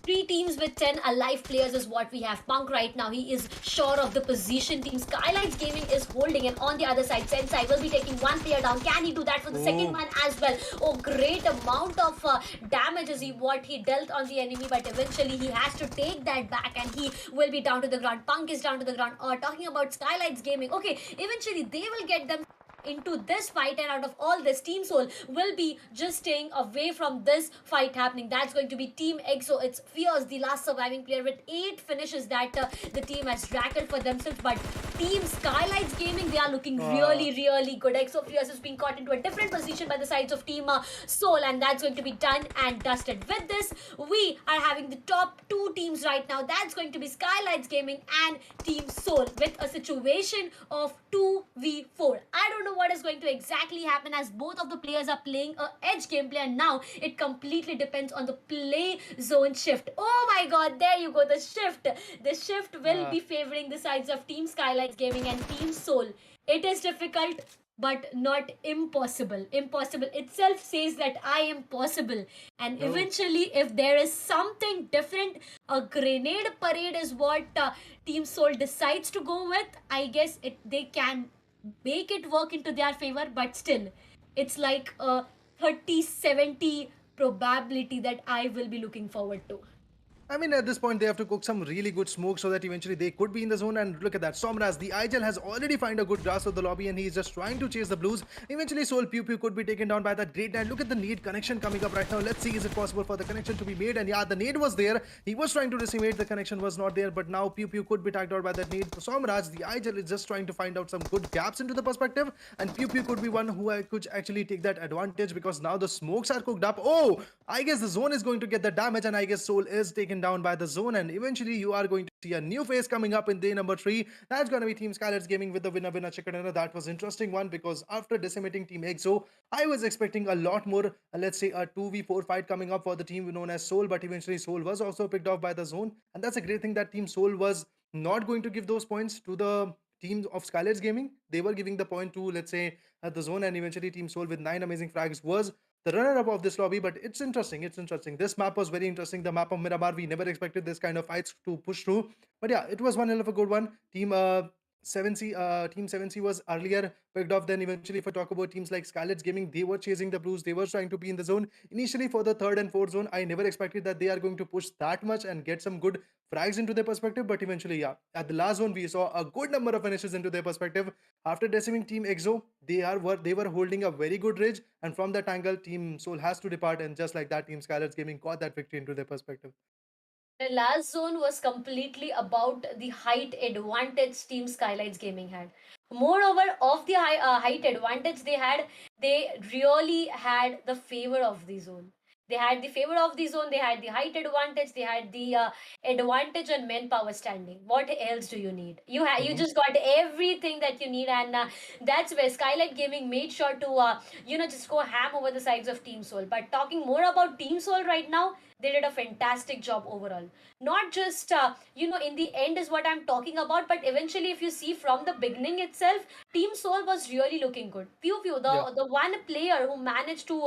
3 teams with 10 alive players is what we have. Punk right now, he is sure of the position. Team Skylightz Gaming is holding, and on the other side, Sensei will be taking one player down. Can he do that for the second one as well? Oh, great amount of damage is what he dealt on the enemy, but eventually he has to take that back, and he will be down to the ground. Punk is down to the ground. Talking about Skylightz Gaming, okay, eventually they will get them into this fight, and out of all this, Team Soul will be just staying away from this fight happening. That's going to be Team EXO. It's Fierce, the last surviving player, with 8 finishes that the team has rackled for themselves. But Team Skylightz Gaming, they are looking really good. EXO Fierce is being caught into a different position by the sides of Team Soul, and that's going to be done and dusted. With this, we are having the top 2 teams right now. That's going to be Skylightz Gaming and Team Soul, with a situation of 2v4. I don't know what is going to exactly happen, as both of the players are playing a edge gameplay, and now it completely depends on the play zone shift. Oh my god, there you go, the shift will be favoring the sides of Team Skylightz Gaming and Team Soul. It is difficult, but not impossible. Impossible itself says that I am possible, and eventually, if there is something different, a grenade parade is what Team Soul decides to go with. I guess they can make it work into their favor, but still, it's like a 30-70 probability that I will be looking forward to. I mean, at this point, they have to cook some really good smoke so that eventually they could be in the zone. And look at that. Somraz, the IGL, has already found a good grasp of the lobby, and he's just trying to chase the blues. Eventually, Soul Pew Pew could be taken down by that great nade. Look at the nade connection coming up right now. Let's see, is it possible for the connection to be made? And yeah, the nade was there. He was trying to decimate. The connection was not there, but now Pew Pew could be tagged out by that nade. Somraz, the IGL, is just trying to find out some good gaps into the perspective, and Pew Pew could be one who could actually take that advantage, because now the smokes are cooked up. Oh, I guess the zone is going to get the damage, and I guess Soul is taken taken down by the zone, and eventually you are going to see a new face coming up in day number 3. That's going to be Team Skylightz Gaming with the winner chicken dinner. That was interesting one because after decimating Team EXO, I was expecting a lot more, let's say a 2v4 fight coming up for the team known as Soul, but eventually Soul was also picked off by the zone, and that's a great thing that Team Soul was not going to give those points to the team of Skylightz Gaming. They were giving the point to, let's say, the zone, and eventually Team Soul with 9 amazing frags was the runner-up of this lobby. But it's interesting. It's interesting. This map was very interesting. The map of Miramar, we never expected this kind of fights to push through. But yeah, it was one hell of a good one. Team 7C was earlier picked off. Then eventually, if I talk about teams like Skylightz Gaming, they were chasing the blues. They were trying to be in the zone. Initially, for the third and fourth zone, I never expected that they are going to push that much and get some good frags into their perspective. But eventually, yeah, at the last zone, we saw a good number of finishes into their perspective. After decimating Team EXO, they were holding a very good ridge, and from that angle, Team Soul has to depart, and just like that, Team Skylightz Gaming got that victory into their perspective. The last zone was completely about the height advantage Team Skylightz Gaming had. Moreover, of the height advantage they had, they really had the favor of the zone. They had the favor of the zone, they had the height advantage, they had the advantage on manpower standing. What else do you need? You Mhm. just got everything that you need, and that's where Skylight Gaming made sure to just go ham over the sides of Team Soul. But talking more about Team Soul right now, they did a fantastic job overall. Not just in the end is what I'm talking about, but eventually if you see from the beginning itself, Team Soul was really looking good. Few Yeah. the one player who managed to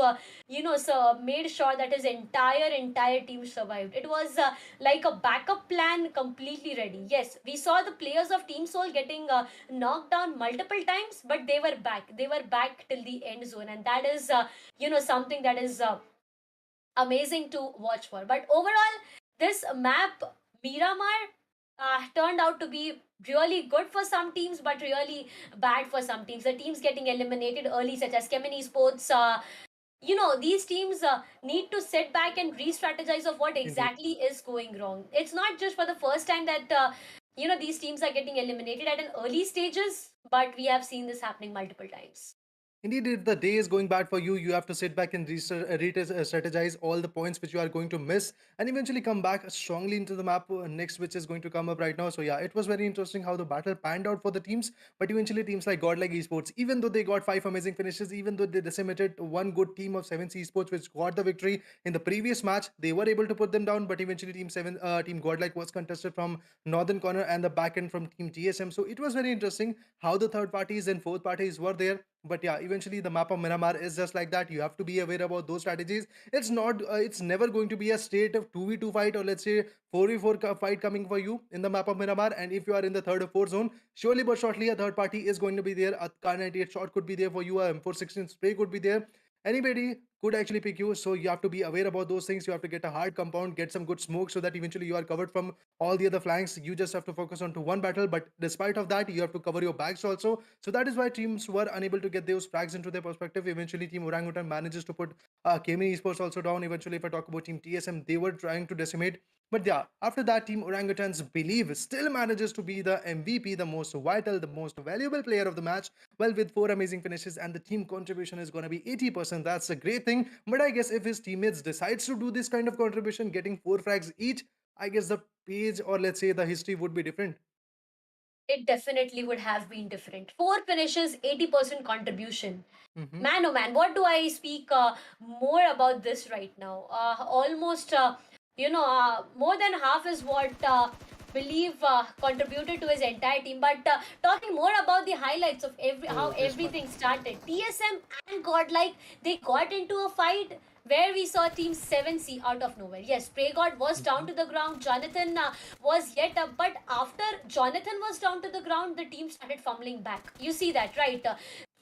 made sure that his entire team survived. It was like a backup plan completely ready. Yes, we saw the players of Team Soul getting knocked down multiple times, but they were back till the end zone, and that is something that is amazing to watch for. But overall, this map, Miramar, turned out to be really good for some teams, but really bad for some teams. The teams getting eliminated early, such as Chemin Esports, these teams need to sit back and re-strategize of what Indeed. exactly is going wrong. It's not just for the first time that these teams are getting eliminated at an early stages, but we have seen this happening multiple times. Indeed, if the day is going bad for you, you have to sit back and strategize all the points which you are going to miss and eventually come back strongly into the map next, which is going to come up right now. So, yeah, it was very interesting how the battle panned out for the teams. But eventually, teams like GodL Esports, even though they got 5 amazing finishes, even though they decimated one good team of 7C Esports, which got the victory in the previous match, they were able to put them down. But eventually, Team GodL was contested from Northern Corner and the back end from Team TSM. So, it was very interesting how the third parties and fourth parties were there. But yeah, eventually the map of Miramar is just like that. You have to be aware about those strategies. It's never going to be a straight of 2v2 fight, or let's say 4v4 fight coming for you in the map of Miramar. And if you are in the third or fourth zone, surely but shortly a third party is going to be there. A Kar 98 shot could be there for you, a M416 spray could be there. Anybody could actually pick you, so you have to be aware about those things. You have to get a hard compound, get some good smoke, so that eventually you are covered from all the other flanks. You just have to focus on to one battle, but despite of that, you have to cover your backs also. So that is why teams were unable to get those frags into their perspective. Eventually, Team Orangutan manages to put Chemin Esports also down. Eventually, if I talk about Team TSM, they were trying to decimate. But yeah, after that, Team Orangutans believe still manages to be the MVP, the most vital, the most valuable player of the match. Well, with 4 amazing finishes, and the team contribution is going to be 80%. That's a great thing. But I guess if his teammates decides to do this kind of contribution, getting 4 frags each, I guess the page, or let's say the history, would be different. It definitely would have been different. Four finishes, 80% contribution. Hmm. Man, oh man, what do I speak more about this right now? Almost, more than half is what believe contributed to his entire team. But talking more about the highlights of how Oh, this one. everything started, TSM and Godlike, they got into a fight where we saw Team 7C out of nowhere. Yes, Prey God was down Mhm. to the ground. Jonathan was yet up, but after Jonathan was down to the ground, the team started fumbling back. You see that, right?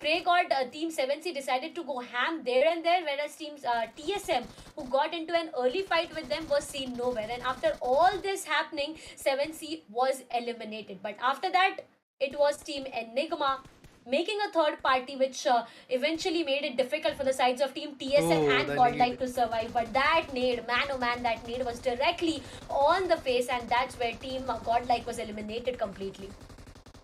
Prey God Team 7C decided to go ham there and there, whereas Teams TSM, who got into an early fight with them, was seen nowhere. And after all this happening, 7C was eliminated. But after that, it was Team Enigma making a third party, which eventually made it difficult for the sides of Team TSM Oh, and the Godlike need. to survive. But that nade, man oh man, that nade was directly on the face, and that's where Team Godlike was eliminated completely.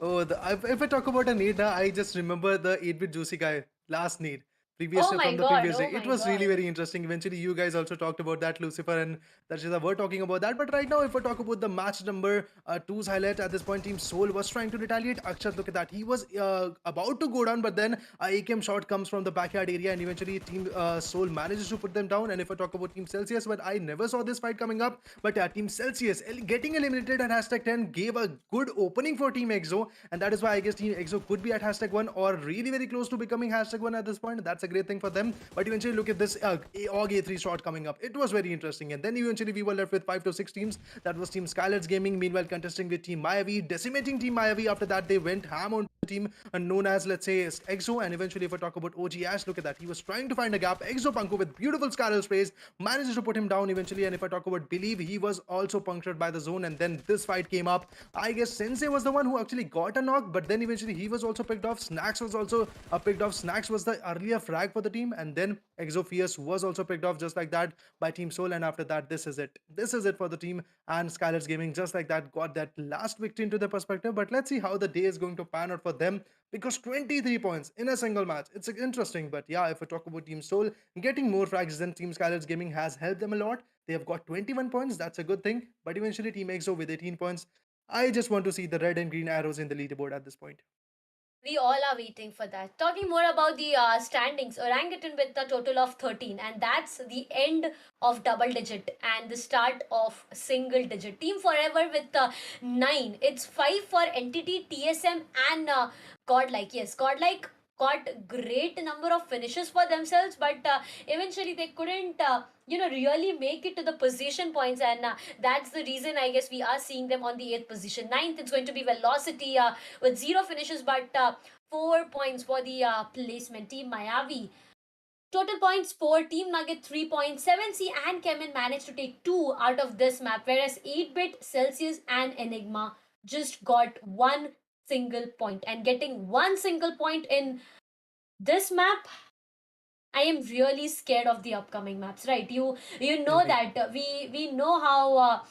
Oh, if I talk about a need, I just remember the 8-bit juicy guy last need. previous Oh from my the god, previous day. oh It my was really god. very interesting. Eventually, you guys also talked about that, Lucifer and Darshita were talking about that. But right now, if we talk about the match number two's highlight at this point, Team Soul was trying to retaliate. Akshat, look at that. He was about to go down, but then a AKM shot comes from the backyard area, and eventually Team Soul manages to put them down. And if I talk about Team Celsius, but I never saw this fight coming up. But Team Celsius getting eliminated at hashtag 10 gave a good opening for Team EXO, and that is why I guess Team EXO could be at hashtag 1 or really very close to becoming hashtag 1 at this point. That's a great thing for them. But eventually, look at this AUG A3 shot coming up. It was very interesting. And then eventually, we were left with 5 to 6 teams. That was Team Skylightz Gaming, meanwhile, contesting with Team Mayavi, decimating Team Mayavi. After that, they went ham on the team known as, let's say, EXO. And eventually, if I talk about OG Ash, look at that. He was trying to find a gap. EXO Panko with beautiful Scarlet sprays manages to put him down eventually. And if I talk about Believe, he was also punctured by the zone. And then this fight came up. I guess Sensei was the one who actually got a knock, but then eventually he was also picked off. Snacks was also picked off. Snacks was the earlier frag for the team, and then Exophius was also picked off just like that by Team Soul. And after that, this is it. This is it for the team, and Skylightz Gaming just like that got that last victory into the perspective. But let's see how the day is going to pan out for them, because 23 points in a single match, it's interesting. But yeah, if we talk about Team Soul getting more frags than Team Skylightz Gaming has helped them a lot. They have got 21 points. That's a good thing. But eventually, Team EXO with 18 points. I just want to see the red and green arrows in the leaderboard at this point. We all are waiting for that. Talking more about the standings, Orangutan with a total of 13, and that's the end of double digit and the start of single digit. Team Forever with 9. It's 5 for Entity, TSM, and Godlike. Yes, Godlike got great number of finishes for themselves, but eventually they couldn't really make it to the position points, and that's the reason I guess we are seeing them on the 8th position. Ninth, it's going to be Velocity with 0 finishes, but 4 points for the placement. Team Mayavi, total points 4, Team Nugget 3 points, 7C and Chemin managed to take 2 out of this map, whereas 8-bit, Celsius and Enigma just got 1 single point. And getting 1 single point in this map, I am really scared of the upcoming maps, right? You know Indeed. that we know how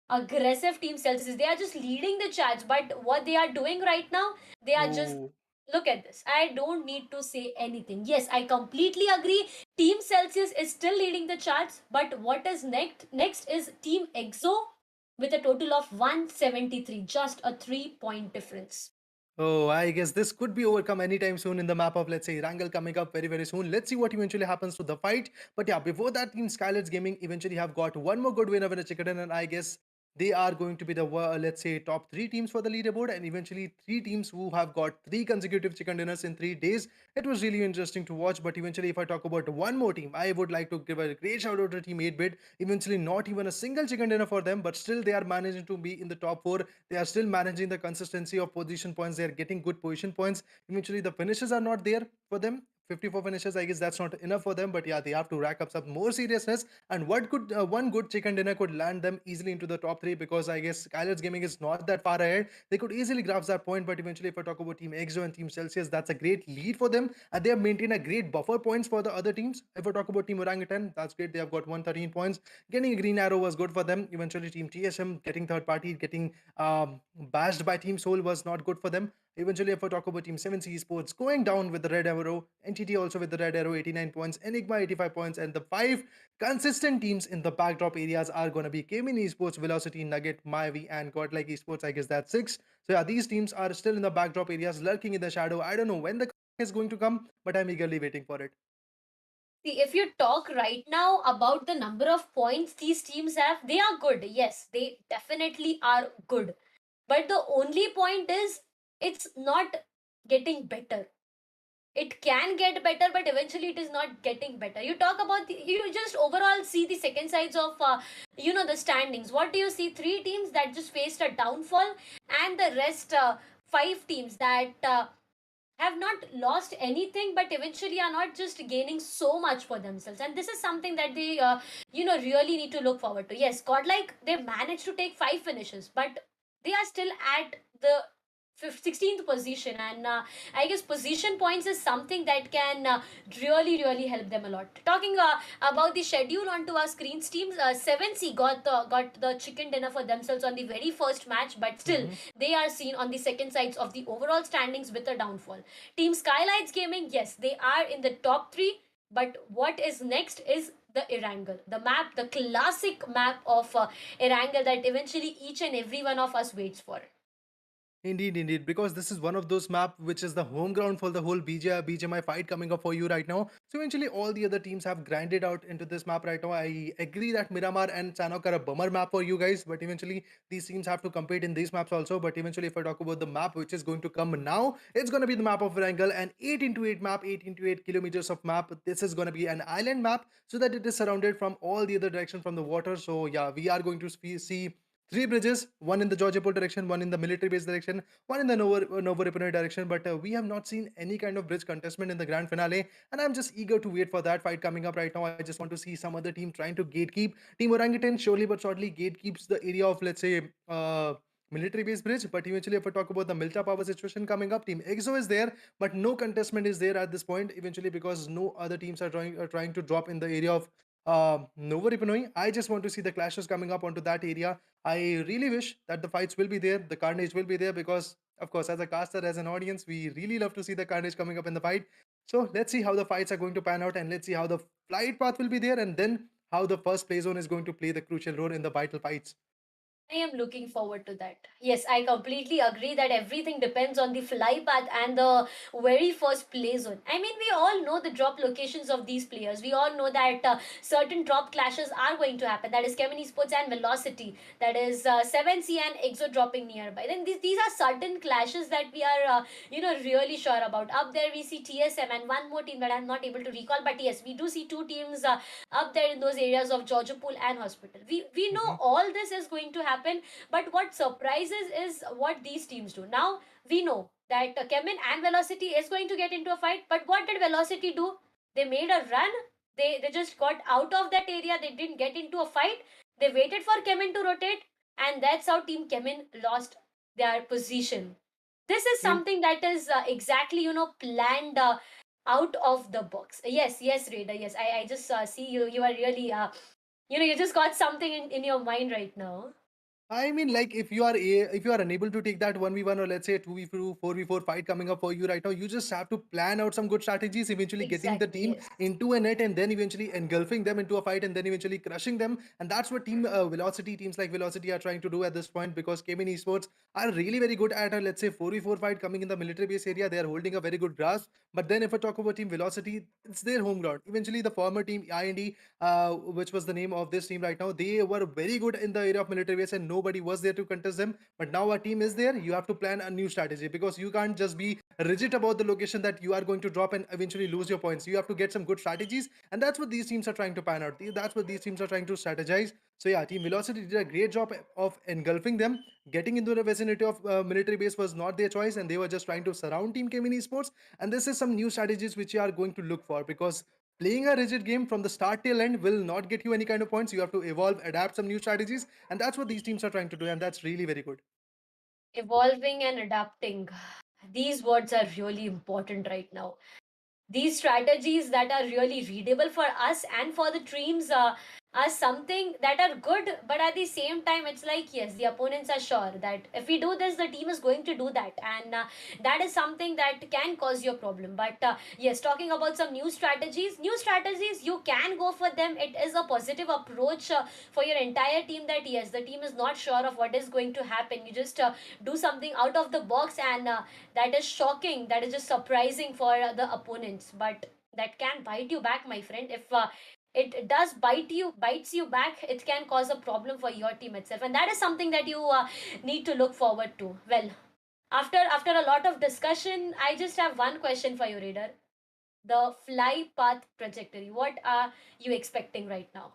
aggressive Team Celsius is. They are just leading the charts, but what they are doing right now, they are just, Oh, look at this. I don't need to say anything. Yes, I completely agree. Team Celsius is still leading the charts, but what is next? Next is Team EXO with a total of 173, just a 3-point difference. oh, I guess this could be overcome anytime soon in the map of, let's say, Wrangle coming up very, very soon. Let's see what eventually happens to the fight. But yeah, before that, Team Skylightz Gaming eventually have got one more good winner in a chicken, and I guess they are going to be the, let's say, top three teams for the leaderboard, and eventually three teams who have got three consecutive chicken dinners in 3 days. It was really interesting to watch. But eventually, if I talk about one more team, I would like to give a great shout out to Team 8-bit. Eventually, not even a single chicken dinner for them, but still they are managing to be in the top four. They are still managing the consistency of position points. They are getting good position points. Eventually, the finishes are not there for them. 54 finishes, I guess that's not enough for them, but yeah, they have to rack up some more seriousness. And what could one good chicken dinner could land them easily into the top three, because I guess Skylightz Gaming is not that far ahead. They could easily grasp that point. But eventually, if I talk about Team EXO and Team Celsius, that's a great lead for them, and they have maintained a great buffer points for the other teams. If I talk about Team Orangutan, that's great. They have got 113 points. Getting a green arrow was good for them. Eventually, Team TSM getting third party, getting bashed by Team Soul was not good for them. Eventually, if I talk about Team 7C Esports going down with the red arrow, NTT also with the red arrow, 89 points, Enigma 85 points, and the five consistent teams in the backdrop areas are going to be Chemin Esports, Velocity, Nugget, Mayavi, and Godlike Esports. I guess that's six. So yeah, these teams are still in the backdrop areas, lurking in the shadow. I don't know when the is going to come, but I'm eagerly waiting for it. See, if you talk right now about the number of points these teams have, they are good. Yes, they definitely are good. But the only point is, it's not getting better. It can get better, but eventually it is not getting better. You talk about you just overall see the second sides of the standings. What do you see? Three teams that just faced a downfall, and the rest five teams that have not lost anything, but eventually are not just gaining so much for themselves. And this is something that they really need to look forward to. Yes, godlike, they managed to take 5 finishes, but they are still at the 16th position, and I guess position points is something that can really help them a lot. Talking about the schedule onto our screens, teams 7C got the chicken dinner for themselves on the very first match, but still Mhm. they are seen on the second sides of the overall standings with a downfall. Team Skylightz Gaming, yes, they are in the top 3, but what is next is the Erangel, the map, the classic map of Erangel that eventually each and every one of us waits for. Indeed, indeed, because this is one of those map which is the home ground for the whole BGMI fight coming up for you right now. So eventually, all the other teams have grinded out into this map right now. I agree that Miramar and Sanok are a bummer map for you guys, but eventually these teams have to compete in these maps also. But eventually, if I talk about the map which is going to come now, it's going to be the map of Wrangell, an 8 into 8 map, 8 into 8 kilometers of map. This is going to be an island map so that it is surrounded from all the other direction from the water. So yeah, we are going to see three bridges, one in the Georgiapol direction, one in the military base direction, one in the Novoripino direction. But we have not seen any kind of bridge contestment in the grand finale, and I'm just eager to wait for that fight coming up right now. I just want to see some other team trying to gatekeep. Team Orangutan surely but shortly gatekeeps the area of, let's say, military base bridge. But eventually, if I talk about the Milta power situation coming up, Team EXO is there, but no contestment is there at this point. Eventually, because no other teams are trying to drop in the area of Novoripinoi. I just want to see the clashes coming up onto that area. I really wish that the fights will be there, the carnage will be there, because, of course, as a caster, as an audience, we really love to see the carnage coming up in the fight. So let's see how the fights are going to pan out, and let's see how the flight path will be there, and then how the first play zone is going to play the crucial role in the vital fights. I am looking forward to that. Yes, I completely agree that everything depends on the fly path and the very first play zone. I mean, we all know the drop locations of these players. We all know that certain drop clashes are going to happen. That is Chemin Esports and Velocity. That is 7C and Exo dropping nearby. Then these are certain clashes that we are, really sure about. Up there we see TSM and one more team that I'm not able to recall. But yes, we do see two teams up there in those areas of Georgiapol and Hospital. We know Mhm. all this is going to happen, but what surprises is what these teams do. Now we know that Kemin and Velocity is going to get into a fight, but what did Velocity do? They made a run. They just got out of that area. They didn't get into a fight. They waited for Kemin to rotate, and that's how Team Kemin lost their position. This is In something that is exactly planned out of the box. Yes, Raider. Yes, I just see you are really you just got something in your mind right now. I mean, like, if you are unable to take that 1v1, or let's say 2v2, 4v4 fight coming up for you right now, you just have to plan out some good strategies, eventually getting the Exactly, team yes. into a net, and then eventually engulfing them into a fight, and then eventually crushing them. And that's what teams like Velocity are trying to do at this point, because Chemin Esports are really very good at a, let's say, 4v4 fight coming in the military base area. They are holding a very good grasp. But then if I talk about Team Velocity, it's their home ground. Eventually, the former team IND, which was the name of this team right now, they were very good in the area of military base, and nobody was there to contest them. But now our team is there. You have to plan a new strategy, because you can't just be rigid about the location that you are going to drop and eventually lose your points. You have to get some good strategies, and that's what these teams are trying to pan out. That's what these teams are trying to strategize. So yeah, Team Velocity did a great job of engulfing them. Getting into the vicinity of military base was not their choice, and they were just trying to surround Team Kemin Esports. And this is some new strategies which you are going to look for, because playing a rigid game from the start till end will not get you any kind of points. You have to evolve, adapt some new strategies, and that's what these teams are trying to do, and that's really very good. Evolving and adapting. These words are really important right now. These strategies that are really readable for us and for the teams are something that are good, but at the same time it's like, yes, the opponents are sure that if we do this, the team is going to do that, and that is something that can cause you a problem. But yes, talking about some new strategies, you can go for them. It is a positive approach for your entire team, that yes, the team is not sure of what is going to happen. You just do something out of the box, and that is shocking, that is just surprising for the opponents, but that can bite you back, my friend. If it does bites you back, it can cause a problem for your team itself, and that is something that you need to look forward to. Well, after a lot of discussion, I just have one question for you, Raider. The fly path trajectory, what are you expecting right now?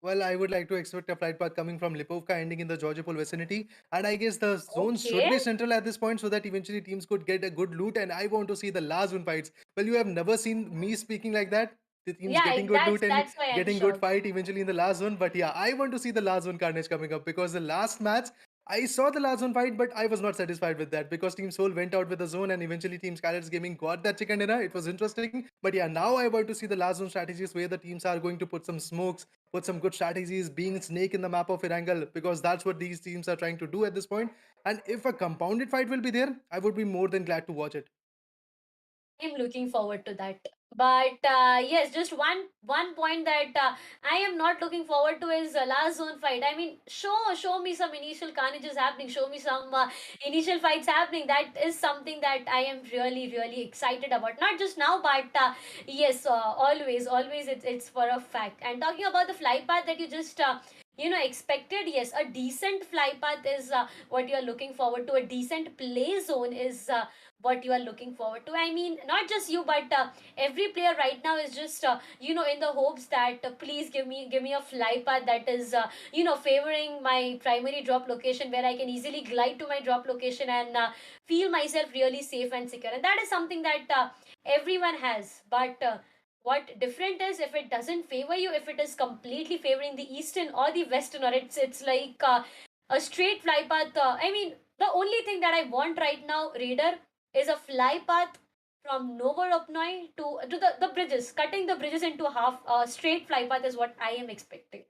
Well, I would like to expect a flight path coming from Lipovka ending in the Georgiapol vicinity. And I guess the zones should Okay. be central at this point, so that eventually teams could get a good loot. And I want to see the last one fights. Well, you have never seen me speaking like that. The teams Yeah, getting good that's loot and that's why I'm getting good shocked. fight eventually in the last one. But yeah, I want to see the last one carnage coming up, because the last match I saw the last zone fight, but I was not satisfied with that because Team Soul went out with the zone and eventually Team Skylightz Gaming got that chicken dinner. It was interesting. But yeah, now I want to see the last zone strategies where the teams are going to put some smokes, put some good strategies, being snake in the map of Irangle, because that's what these teams are trying to do at this point. And if a compounded fight will be there, I would be more than glad to watch it. I'm looking forward to that. But yes, just one point that I am not looking forward to is last zone fight. I mean, show me some initial carnages happening. Show me some initial fights happening. That is something that I am really excited about. Not just now, but yes, always it's for a fact. And talking about the flight path that you just expected, yes, a decent fly path is what you are looking forward to. A decent play zone is what you are looking forward to. I mean, not just you, but every player right now is just in the hopes that please give me a fly path that is favoring my primary drop location, where I can easily glide to my drop location and feel myself really safe and secure. And that is something that everyone has. But what different is if it doesn't favor you, if it is completely favoring the eastern or the western, or it's like a straight fly path. I mean, the only thing that I want right now, Raider, is a fly path from Novoropnoi to the bridges, cutting the bridges into half. Straight fly path is what I am expecting.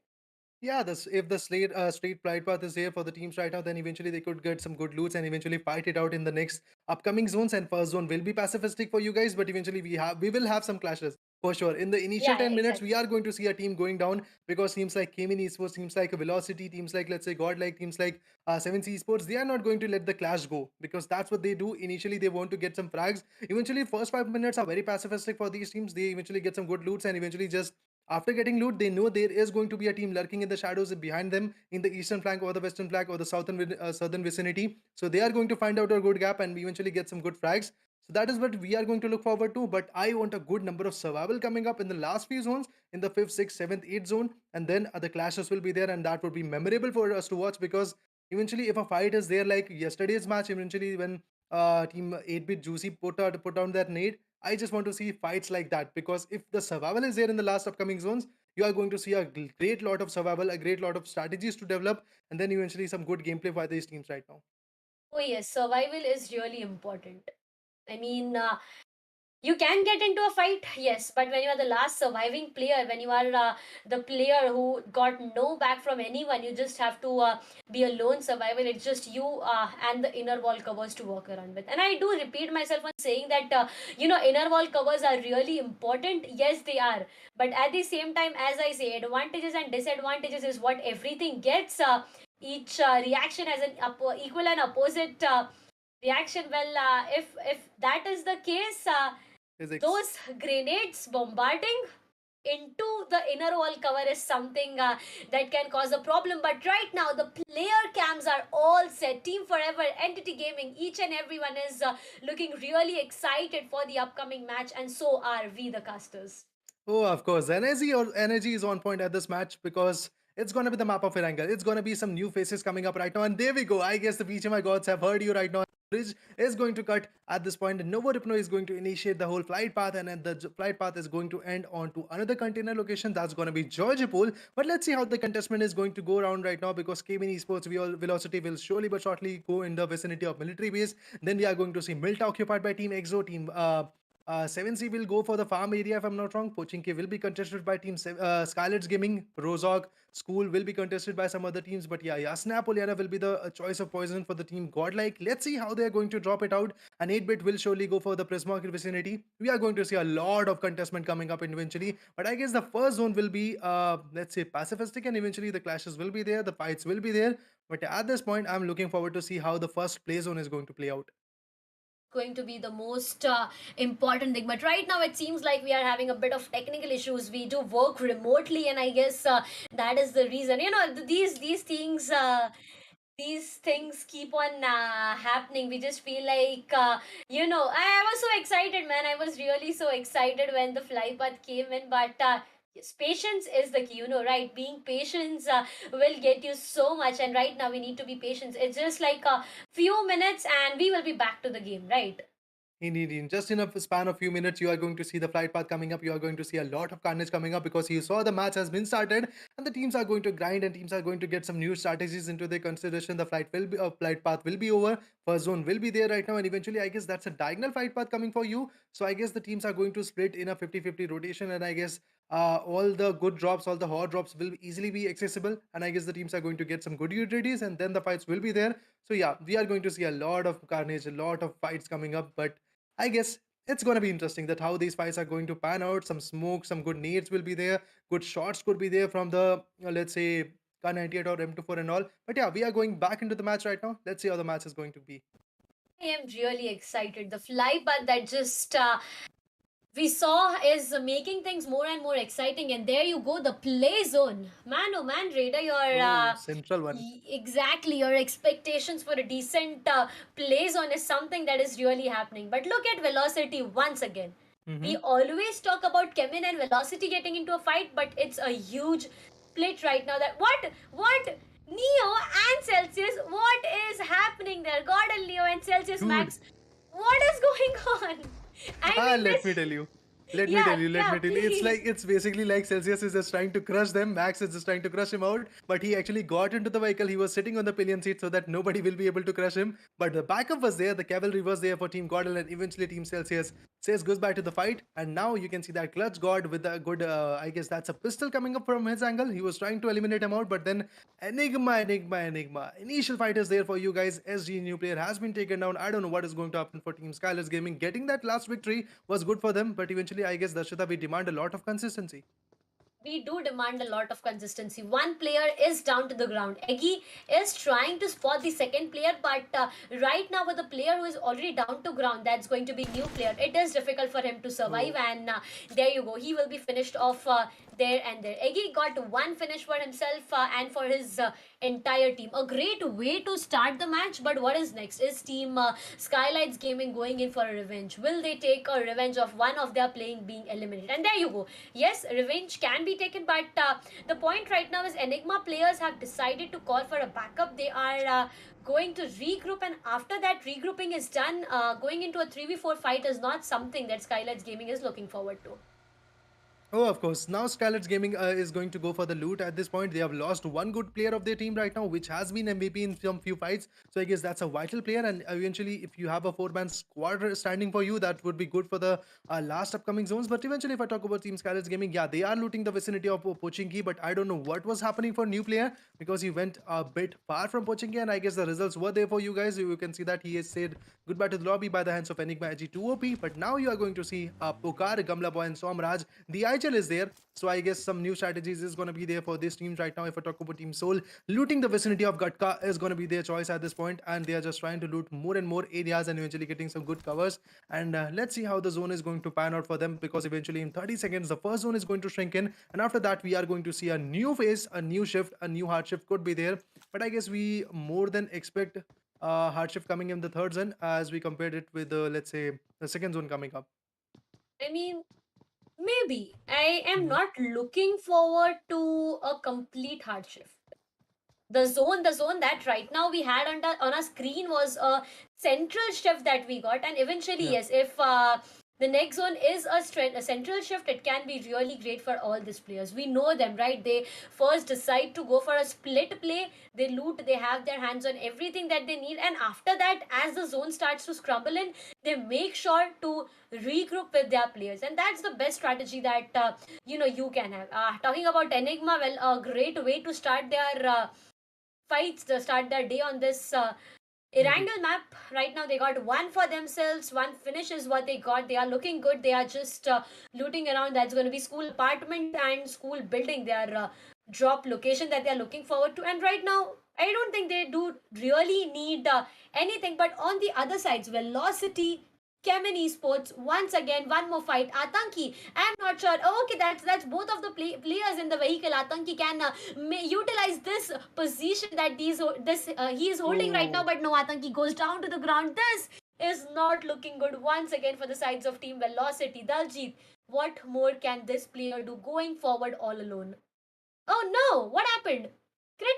Yeah, this if the straight flight path is here for the teams right now, then eventually they could get some good loots and eventually fight it out in the next upcoming zones. And first zone will be pacifistic for you guys, but eventually we will have some clashes for sure. In the initial Yeah, 10 minutes, we exactly. are going to see a team going down because teams like Chemin Esports, teams like Velocity, teams like let's say GodL, teams like 7C Esports, they are not going to let the clash go because that's what they do. Initially, they want to get some frags. Eventually, first 5 minutes are very pacifistic for these teams. They eventually get some good loots and eventually just after getting loot, they know there is going to be a team lurking in the shadows behind them in the eastern flank or the western flank or the southern vicinity. So they are going to find out a good gap and eventually get some good frags. So that is what we are going to look forward to. But I want a good number of survival coming up in the last few zones, in the fifth, sixth, seventh, eighth zone, and then the clashes will be there, and that would be memorable for us to watch because eventually, if a fight is there like yesterday's match, eventually when team 8-bit Juicy put down that nade, I just want to see fights like that because if the survival is there in the last upcoming zones, you are going to see a great lot of survival, a great lot of strategies to develop, and then eventually some good gameplay by these teams right now. Oh yes, survival is really important. I mean, you can get into a fight, yes, but when you are the last surviving player, when you are the player who got no back from anyone, you just have to be a lone survivor. It's just you and the inner wall covers to walk around with. And I do repeat myself on saying that inner wall covers are really important. Yes, they are, but at the same time, as I say, advantages and disadvantages is what everything gets. Each reaction has an equal and opposite reaction. Well, if that is the case, Physics. those grenades bombarding into the inner wall cover is something that can cause a problem. But right now the player cams are all set. Team Forever, Entity Gaming, each and everyone is looking really excited for the upcoming match, and so are we, the casters. Oh, of course. Energy is on point at this match because it's gonna be the map of Erangel. It's gonna be some new faces coming up right now. And there we go. I guess the BGMI gods have heard you right now. Bridge is going to cut at this point. Novo Ripno is going to initiate the whole flight path, and then the flight path is going to end on to another container location. That's going to be Georgipol. But let's see how the contestment is going to go around right now because Chemin Esports Velocity will surely but shortly go in the vicinity of military base. Then we are going to see Milta occupied by Team Exo, Team 7C will go for the farm area if I'm not wrong. Pochinki will be contested by Team Skylightz Gaming. Rozog School will be contested by some other teams. But yeah, Yasna Poliana will be the choice of poison for the team Godlike. Let's see how they're going to drop it out. And 8-bit will surely go for the Prismarket vicinity. We are going to see a lot of contestment coming up eventually. But I guess the first zone will be, let's say, pacifistic, and eventually the clashes will be there, the fights will be there. But at this point, I'm looking forward to see how the first play zone is going to play out. Going to be the most important thing. But right now it seems like we are having a bit of technical issues. We do work remotely, and I guess that is the reason. These things keep on happening. We just feel like I was so excited, man. I was really so excited when the fly path came in. But yes, patience is the key, right? Being patient will get you so much. And right now we need to be patient. It's just like a few minutes and we will be back to the game, right? Indeed. Just in a span of few minutes, you are going to see the flight path coming up. You are going to see a lot of carnage coming up because you saw the match has been started, and the teams are going to grind, and teams are going to get some new strategies into their consideration. The flight path will be over. First zone will be there right now, and eventually, I guess that's a diagonal flight path coming for you. So I guess the teams are going to split in a 50-50 rotation, and I guess all the good drops, all the hot drops will easily be accessible, and I guess the teams are going to get some good utilities, and then the fights will be there. So yeah, we are going to see a lot of carnage, a lot of fights coming up, but I guess it's going to be interesting that how these fights are going to pan out. Some smoke, some good nades will be there. Good shots could be there from the, let's say, K98 or M24 and all. But yeah, we are going back into the match right now. Let's see how the match is going to be. I am really excited. The fly path that just we saw is making things more and more exciting. And there you go, the play zone. Man, oh man, Raider, your Oh, central one. exactly your expectations for a decent play zone is something that is really happening. But look at velocity once again. We Mm-hmm. always talk about Chemin and velocity getting into a fight, but it's a huge split right now. That what Neo and Celsius, what is happening there? GodL Neo and Celsius Dude, Max, what is going on? I mean let this. me tell you. Let me tell Yeah, you, let yeah, me tell you. It's like please. it's basically like Celsius is just trying to crush them. Max is just trying to crush him out, but he actually got into the vehicle. He was sitting on the pillion seat so that nobody will be able to crush him. But the backup was there, the cavalry was there for Team Godel, and eventually Team Celsius says goodbye to the fight. And now you can see that Clutch God with a good, I guess that's a pistol coming up from his angle. He was trying to eliminate him out, but then Enigma. Initial fight is there for you guys. SG new player has been taken down. I don't know what is going to happen for Team Skylightz Gaming. Getting that last victory was good for them, but eventually, I guess Darshita, we demand a lot of consistency. We do demand a lot of consistency. One player is down to the ground. Eggy is trying to spot the second player, but right now with the player who is already down to ground, that's going to be new player. It is difficult for him to survive, Oh, and there you go. He will be finished off there and there. Eggy got one finish for himself and for his entire team. A great way to start the match, but what is next? Is team Skylightz Gaming going in for a revenge? Will they take a revenge of one of their playing being eliminated? And there you go. Yes, revenge can be taken, but the point right now is Enigma players have decided to call for a backup. They are going to regroup, and after that regrouping is done, going into a 3v4 fight is not something that Skylightz Gaming is looking forward to. Oh, of course. Now Skylightz Gaming is going to go for the loot at this point. They have lost one good player of their team right now, which has been MVP in some few fights. So I guess that's a vital player. And eventually, if you have a four-man squad standing for you, that would be good for the last upcoming zones. But eventually, if I talk about Team Skylightz Gaming, yeah, they are looting the vicinity of Pochinki. But I don't know what was happening for new player because he went a bit far from Pochinki. And I guess the results were there for you guys. You can see that he has said goodbye to the lobby by the hands of Enigma G2OP. But now you are going to see Pokar, Gamla Boy, and Somraj. The IHL is there. So I guess some new strategies is going to be there for these teams right now. If I talk about Team Soul, looting the vicinity of Gatka is going to be their choice at this point, and they are just trying to loot more and more areas and eventually getting some good covers. And let's see how the zone is going to pan out for them, because eventually in 30 seconds the first zone is going to shrink in, and after that we are going to see a new phase, a new shift, a new hard shift could be there. But I guess we more than expect hard shift coming in the third zone as we compared it with let's say the second zone coming up. I mean, maybe. I am Mhm. not looking forward to a complete hard shift. The zone that right now we had on our screen was a central shift that we got, and eventually, Yeah. yes, if the next zone is a central shift, it can be really great for all these players. We know them, right? They first decide to go for a split play, they loot, they have their hands on everything that they need, and after that, as the zone starts to scramble in, they make sure to regroup with their players, and that's the best strategy that you can have. Talking about Enigma, well, a great way to start their fights to start their day on this Indeed. Erangel map. Right now they got one for themselves, one finish is what they got. They are looking good. They are just looting around. That's going to be school apartment and school building, their drop location that they are looking forward to. And right now I don't think they do really need anything, but on the other sides, velocity, Chemin Esports, once again, one more fight. Atanki, I'm not sure. Oh, okay, that's both of the players in the vehicle. Atanki can utilize this position that he is holding right now, Oh. but no, Atanki goes down to the ground. This is not looking good once again for the sides of Team Velocity. Daljit, what more can this player do going forward all alone? Oh no, what happened?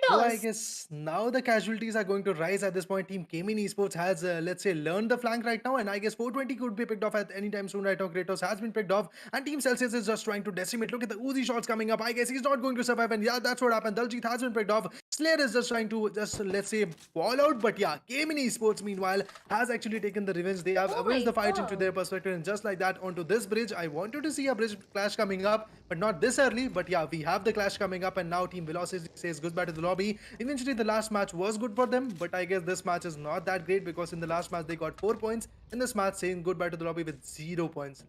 Oh, I Kratos. guess now the casualties are going to rise at this point. Team Chemin Esports has, let's say, learned the flank right now, and I guess 420 could be picked off at any time soon right now. Kratos has been picked off, and Team Celsius is just trying to decimate. Look at the Uzi shots coming up. I guess he's not going to survive, and yeah, that's what happened. Daljit has been picked off. Slayer is just trying to just, let's say, fall out, but yeah, Chemin Esports, meanwhile, has actually taken the revenge. They have Oh avenged my the fight into god. their perspective, and just like that, onto this bridge. I wanted to see a bridge clash coming up, but not this early. But yeah, we have the clash coming up, and now Team Velocity says goodbye to the lobby. Eventually, the last match was good for them, but I guess this match is not that great because in the last match they got 4 points. In this match, saying goodbye to the lobby with 0 points.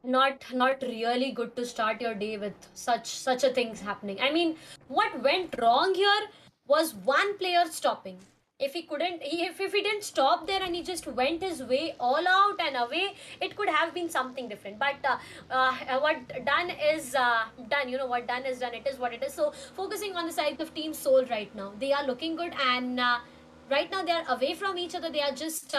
Not really good to start your day with such a things happening. I mean, what went wrong here was one player stopping. If he couldn't, if he didn't stop there and he just went his way all out and away, it could have been something different. But what done is done. You know what done is done. It is what it is. So focusing on the side of Team Soul right now, they are looking good, and right now they are away from each other. They are just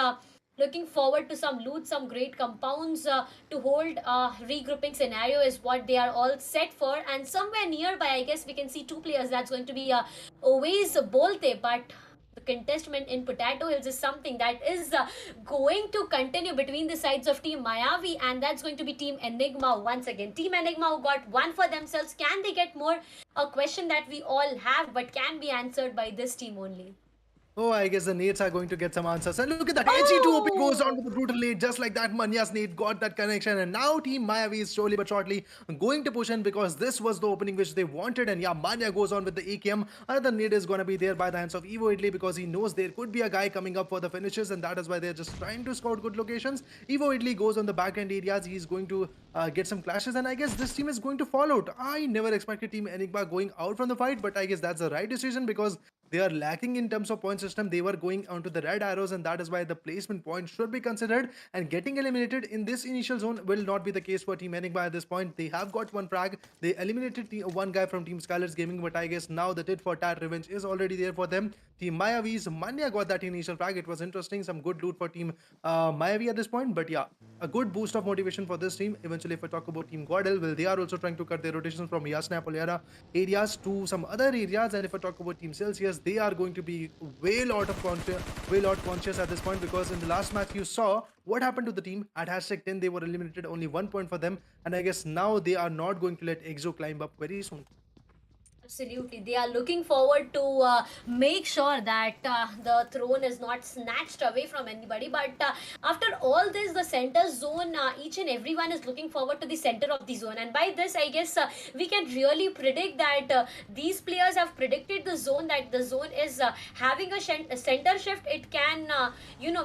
looking forward to some loot, some great compounds to hold. Regrouping scenario is what they are all set for, and somewhere nearby, I guess we can see two players. That's going to be always Bolte, but the contestment in Potato Hills is something that is going to continue between the sides of Team Mayavi, and that's going to be Team Enigma once again. Team Enigma who got one for themselves. Can they get more? A question that we all have, but can be answered by this team only. Oh, I guess the nades are going to get some answers. And look at that. HE2OP goes on Oh! with the brutal nade just like that. Manya's nade got that connection. And now Team Mayavi is slowly but shortly going to push in because this was the opening which they wanted. And yeah, Manya goes on with the AKM. Another nade is going to be there by the hands of Evo Italy because he knows there could be a guy coming up for the finishes. And that is why they're just trying to scout good locations. Evo Italy goes on the back end areas. He's going to get some clashes. And I guess this team is going to fall out. I never expected Team Enigma going out from the fight. But I guess that's the right decision because they are lacking in terms of point system. They were going onto the red arrows, and that is why the placement point should be considered. And getting eliminated in this initial zone will not be the case for Team Enigma at this point. They have got one frag. They eliminated one guy from Team Skylightz Gaming, but I guess now the tit for tat revenge is already there for them. Team Mayavi's Manya got that initial frag. It was interesting. Some good loot for Team Mayavi at this point, but yeah, a good boost of motivation for this team. Eventually, if I talk about Team GodL, well, they are also trying to cut their rotations from Yasna Poliara areas to some other areas. And if I talk about Team Celsius, they are going to be way lot conscious at this point because in the last match you saw what happened to the team at hashtag 10. They were eliminated, only 1 point for them, and I guess now they are not going to let Exo climb up very soon. Absolutely. They are looking forward to make sure that the throne is not snatched away from anybody. But after all this, the center zone, each and everyone is looking forward to the center of the zone. And by this, I guess we can really predict that these players have predicted the zone, that the zone is having a center shift. It can,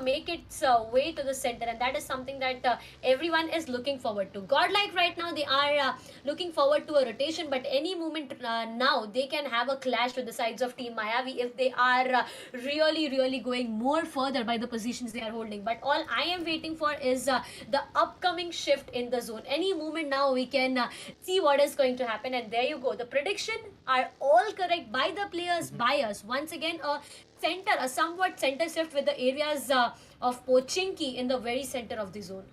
make its way to the center. And that is something that everyone is looking forward to. Godlike right now, they are looking forward to a rotation, but any moment now, they can have a clash with the sides of Team Mayavi if they are really going more further by the positions they are holding. But all I am waiting for is the upcoming shift in the zone. Any moment now, we can see what is going to happen. And there you go. The prediction are all correct by the players, by us. Once again, a somewhat center shift with the areas of Pochinki in the very center of the zone.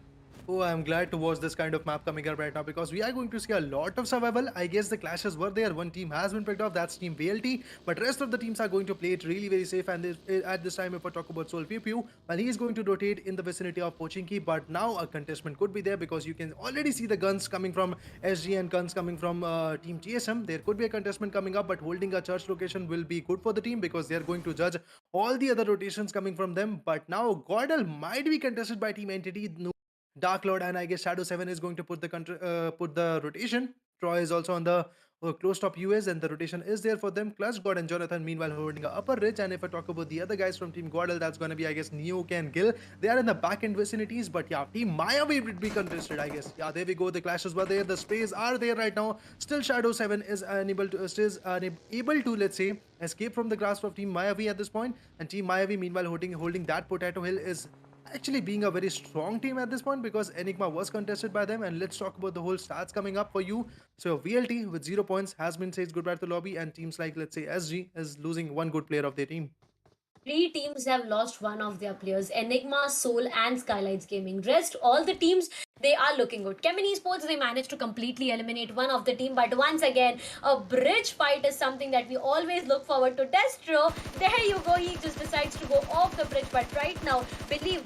Oh, I'm glad to watch this kind of map coming up right now because we are going to see a lot of survival. I guess the clashes were there. One team has been picked off, that's Team VLT, but rest of the teams are going to play it really very safe. And at this time, if I talk about Soul Pew Pew, well, he is going to rotate in the vicinity of Pochinki, but now a contestment could be there because you can already see the guns coming from SG and guns coming from Team TSM. There could be a contestment coming up, but holding a church location will be good for the team because they are going to judge all the other rotations coming from them. But now GodL might be contested by Team Entity, Dark Lord, and I guess Shadow 7 is going to put the rotation. Troy is also on the close top US, and the rotation is there for them. Clutch God and Jonathan, meanwhile, holding a upper ridge. And if I talk about the other guys from Team GodL, that's going to be, I guess, Neok and Gil. They are in the back end vicinities, but yeah, Team Mayavi would be contested, I guess. Yeah, there we go. The clashes were there. The sprays are there right now. Still, Shadow 7 is able to, let's say, escape from the grasp of Team Mayavi at this point. And Team Mayavi, meanwhile, holding that potato hill is actually being a very strong team at this point because Enigma was contested by them. And let's talk about the whole stats coming up for you. So VLT with 0 points has been said goodbye to the lobby, and teams like, let's say, SG is losing one good player of their team. Three teams have lost one of their players: Enigma, Soul, and Skylightz Gaming. Rest, all the teams They are looking good. Chemin Esports, they managed to completely eliminate one of the team, but once again, a bridge fight is something that we always look forward to. Destro, there you go, he just decides to go off the bridge, but right now,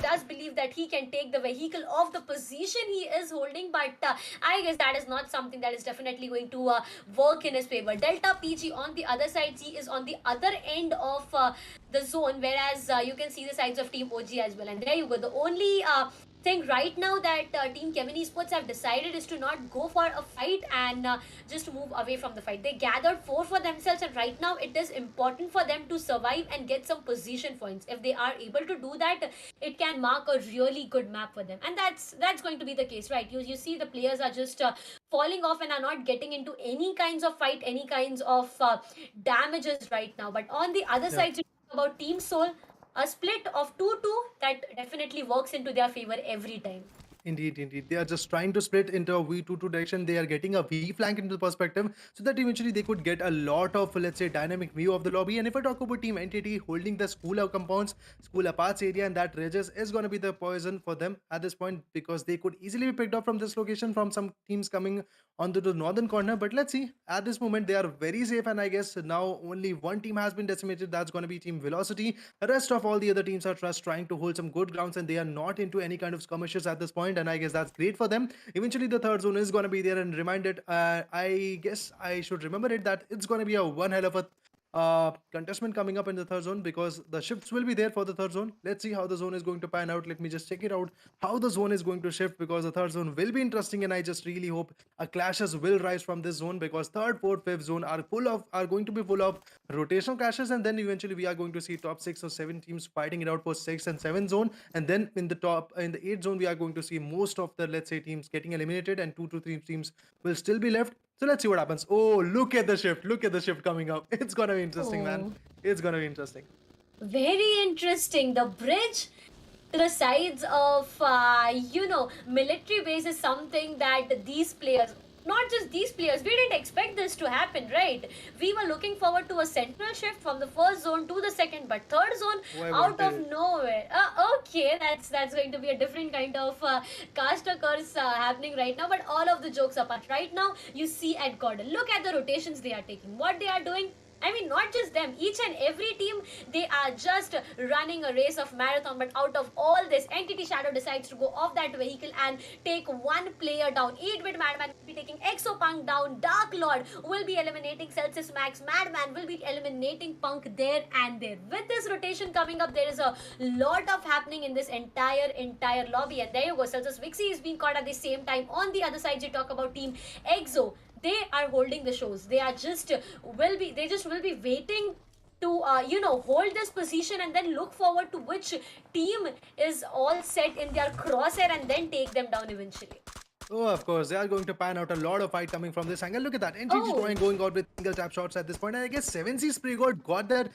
does believe that he can take the vehicle of the position he is holding, but I guess that is not something that is definitely going to work in his favor. Delta PG on the other side, he is on the other end of the zone, whereas you can see the sides of Team OG as well, and there you go. The only thing right now that Team Chemin Esports have decided is to not go for a fight and just move away from the fight. They gathered 4 for themselves, and right now it is important for them to survive and get some position points. If they are able to do that, it can mark a really good map for them, and that's going to be the case, right? You see the players are just falling off and are not getting into any kinds of fight, any kinds of damages right now. But on the other Yeah. side, you talk about Team Soul, a split of 2-2 that definitely works into their favor every time. Indeed, indeed. They are just trying to split into a V2-2 direction. They are getting a V flank into the perspective so that eventually they could get a lot of, let's say, dynamic view of the lobby. And if I talk about Team Entity holding the school of compounds, school aparts area, and that ridges is going to be the poison for them at this point because they could easily be picked up from this location from some teams coming onto the northern corner. But let's see. At this moment, they are very safe. And I guess now only one team has been decimated. That's going to be Team Velocity. The rest of all the other teams are just trying to hold some good grounds and they are not into any kind of skirmishes at this point, and I guess that's great for them. Eventually the third zone is going to be there, and reminded, I guess I should remember it, that it's going to be a one hell of a contestment coming up in the third zone because the shifts will be there for the third zone. Let's see how the zone is going to pan out. Let me just check it out how the zone is going to shift because the third zone will be interesting, and I just really hope a clashes will rise from this zone because third, fourth, fifth zone are going to be full of rotational clashes, and then eventually we are going to see top 6 or 7 teams fighting it out for 6 and 7 zone, and then in the 8th zone we are going to see most of the, let's say, teams getting eliminated and 2 to 3 teams will still be left. So let's see what happens. Oh, look at the shift. Look at the shift coming up. It's gonna be interesting, man. It's gonna be interesting. Very interesting. The bridge to the sides of, military base is something that these players, not just these players, we didn't expect this to happen, right? We were looking forward to a central shift from the first zone to the second, but third zone Why out won't of it? nowhere. Okay, that's going to be a different kind of caster curse happening right now. But all of the jokes apart, right now you see at GodL, look at the rotations they are taking. What they are doing, I mean, not just them, each and every team, they are just running a race of marathon. But out of all this, Entity Shadow decides to go off that vehicle and take one player down. 8-bit Madman will be taking Exopunk down. Dark Lord will be eliminating Celsius Max. Madman will be eliminating Punk there and there. With this rotation coming up, there is a lot of happening in this entire lobby. And there you go, Celsius Vixie is being caught at the same time. On the other side, you talk about Team Exo, they are holding the shows. They just will be waiting to hold this position and then look forward to which team is all set in their crosshair and then take them down eventually. Oh, of course, they are going to pan out a lot of fight coming from this angle. Look at that. NTG Oh. going out with single tap shots at this point. And I guess 7C Spray God got that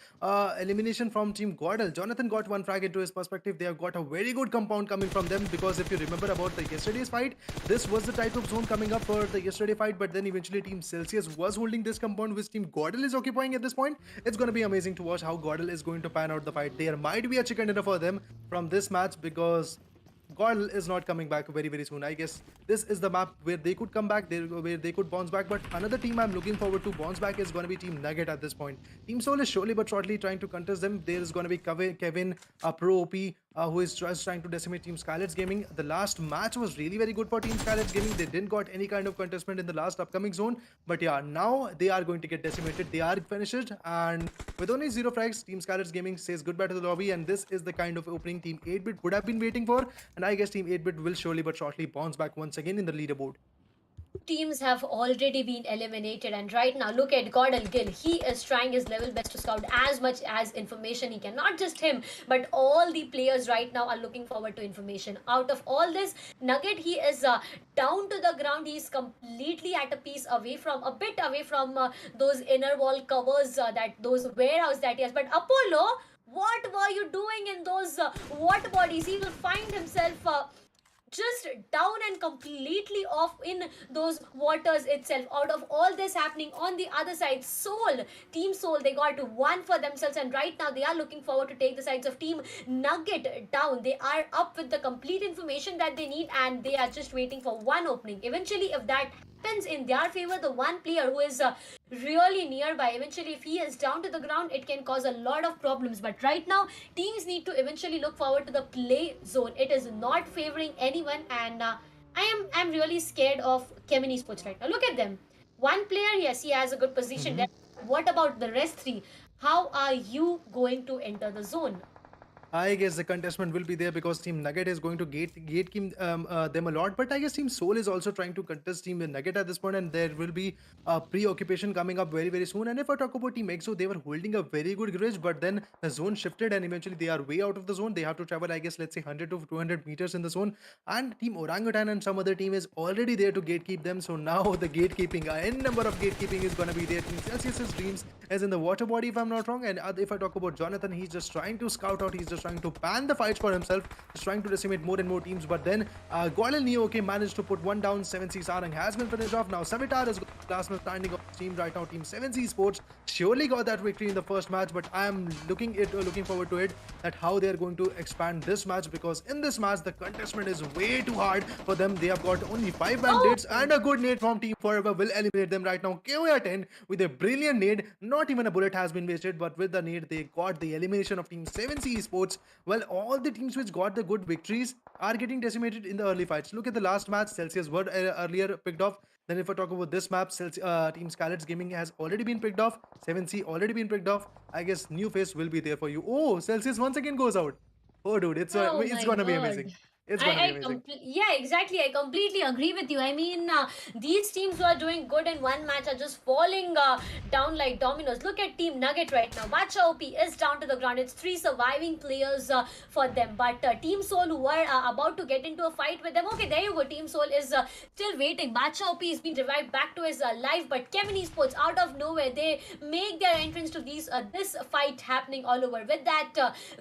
elimination from Team GodL. Jonathan got one frag into his perspective. They have got a very good compound coming from them because if you remember about the yesterday's fight, this was the type of zone coming up for the yesterday fight. But then eventually Team Celsius was holding this compound which Team GodL is occupying at this point. It's going to be amazing to watch how GodL is going to pan out the fight. There might be a chicken dinner for them from this match because GodL is not coming back very soon. I guess this is the map where they could come back, where they could bounce back. But another team I'm looking forward to bounce back is going to be Team Nugget at this point. Team Soul is surely but shortly trying to contest them. There is going to be Kevin, a pro OP, who is just trying to decimate Team Skylightz Gaming. The last match was really very good for Team Skylightz Gaming. They didn't got any kind of contestment in the last upcoming zone. But yeah, now they are going to get decimated. They are finished. And with only 0 frags, Team Skylightz Gaming says goodbye to the lobby. And this is the kind of opening Team 8-bit would have been waiting for. And I guess Team 8-bit will surely but shortly bounce back once again in the leaderboard. Teams have already been eliminated, and right now look at GodL Gill. He is trying his level best to scout as much as information he can. Not just him, but all the players right now are looking forward to information. Out of all this, Nugget, he is down to the ground. He is completely at a piece away from, a bit away from those inner wall covers, that those warehouse that he has. But Apollo, what were you doing in those water bodies? He will find himself just down and completely off in those waters itself. Out of all this happening on the other side, Team Soul, they got one for themselves, and right now they are looking forward to take the sides of Team Nugget down. They are up with the complete information that they need, and they are just waiting for one opening. Eventually, if that happens in their favor, the one player who is really nearby, eventually if he is down to the ground, it can cause a lot of problems. But right now, teams need to eventually look forward to the play zone. It is not favoring anyone, and I'm really scared of Chemin Esports right now. Look at them. One player, yes, he has a good position there. What about the rest three? How are you going to enter the zone? I guess the contestment will be there because Team Nugget is going to gatekeep them a lot. But I guess Team Soul is also trying to contest Team Nugget at this point, and there will be a preoccupation coming up very, very soon. And if I talk about Team EXO, they were holding a very good grudge, but then the zone shifted, and eventually they are way out of the zone. They have to travel, I guess, let's say 100 to 200 meters in the zone. And Team Orangutan and some other team is already there to gatekeep them. So now the gatekeeping, n number of gatekeeping is going to be there. Team Celsius's dreams is in the water body, if I'm not wrong. And if I talk about Jonathan, he's just trying to scout out. He's just trying to ban the fights for himself. He's trying to decimate more and more teams. But then GodL Neo managed to put one down. 7C Sarang has been finished off. Now Savitar is last man standing on team right now. Team 7C Sports surely got that victory in the first match. But I am looking forward to it, that how they are going to expand this match, because in this match the contestment is way too hard for them. They have got only 5 bandits and a good nade from Team Forever will eliminate them right now. KOR 10 with a brilliant nade. Not even a bullet has been wasted, but with the nade they got the elimination of Team 7C Esports. Well, all the teams which got the good victories are getting decimated in the early fights. Look at the last match. Celsius were earlier picked off. Then if I talk about this map, Team Skylightz Gaming has already been picked off. 7C already been picked off. I guess new face will be there for you. Oh, Celsius once again goes out. Oh, dude, it's gonna be amazing. It's gonna be amazing. Yeah, exactly. I completely agree with you. I mean, these teams who are doing good in one match are just falling down like dominoes. Look at Team Nugget right now. Bacha OP is down to the ground. It's 3 surviving players for them. But Team Soul, who are about to get into a fight with them. Okay, there you go. Team Soul is still waiting. Bacha OP is being revived back to his life. But Chemin Esports, out of nowhere, they make their entrance to this fight happening all over. With that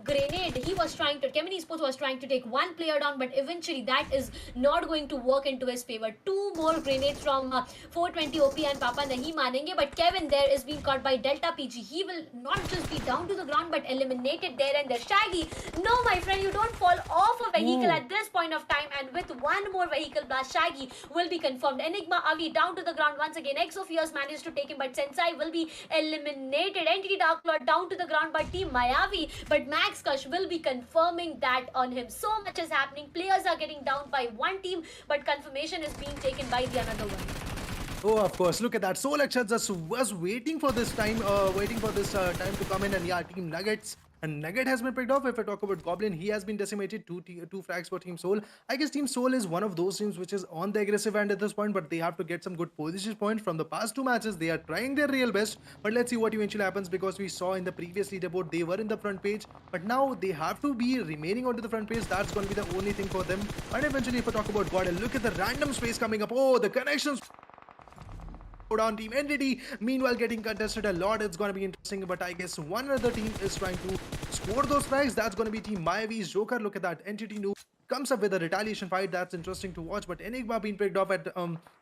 grenade, Chemin Esports was trying to take one player down, but eventually that is not going to work into his favor. 2 more grenades from 420 OP and Papa nahi manenge, but Kevin there is being caught by Delta PG. He will not just be down to the ground but eliminated there and there. Shaggy, no my friend, you don't fall off a vehicle at this point of time, and with one more vehicle blast, Shaggy will be confirmed. Enigma Avi down to the ground once again. Exophios managed to take him, but Sensei will be eliminated. Entity Dark Lord down to the ground by Team Mayavi, but Max Kush will be confirming that on him. So much is happening. Players are getting down by one team, but confirmation is being taken by the another one. Oh, of course. Look at that. Soul Akshat just was waiting for this time, time to come in, and yeah, Team Nuggets. And Nugget has been picked off. If I talk about Goblin, he has been decimated. Two frags for Team Soul. I guess Team Soul is one of those teams which is on the aggressive end at this point, but they have to get some good position points from the past 2 matches. They are trying their real best, but let's see what eventually happens, because we saw in the previous leaderboard they were in the front page, but now they have to be remaining onto the front page. That's going to be the only thing for them. And eventually, if I talk about GodL, look at the random space coming up. Oh, the connections on Team Entity, meanwhile getting contested a lot. It's going to be interesting, but I guess one other team is trying to score those frags. That's going to be Team Mayavi's Joker. Look at that. Entity Noob comes up with a retaliation fight. That's interesting to watch, but Enigma being picked off at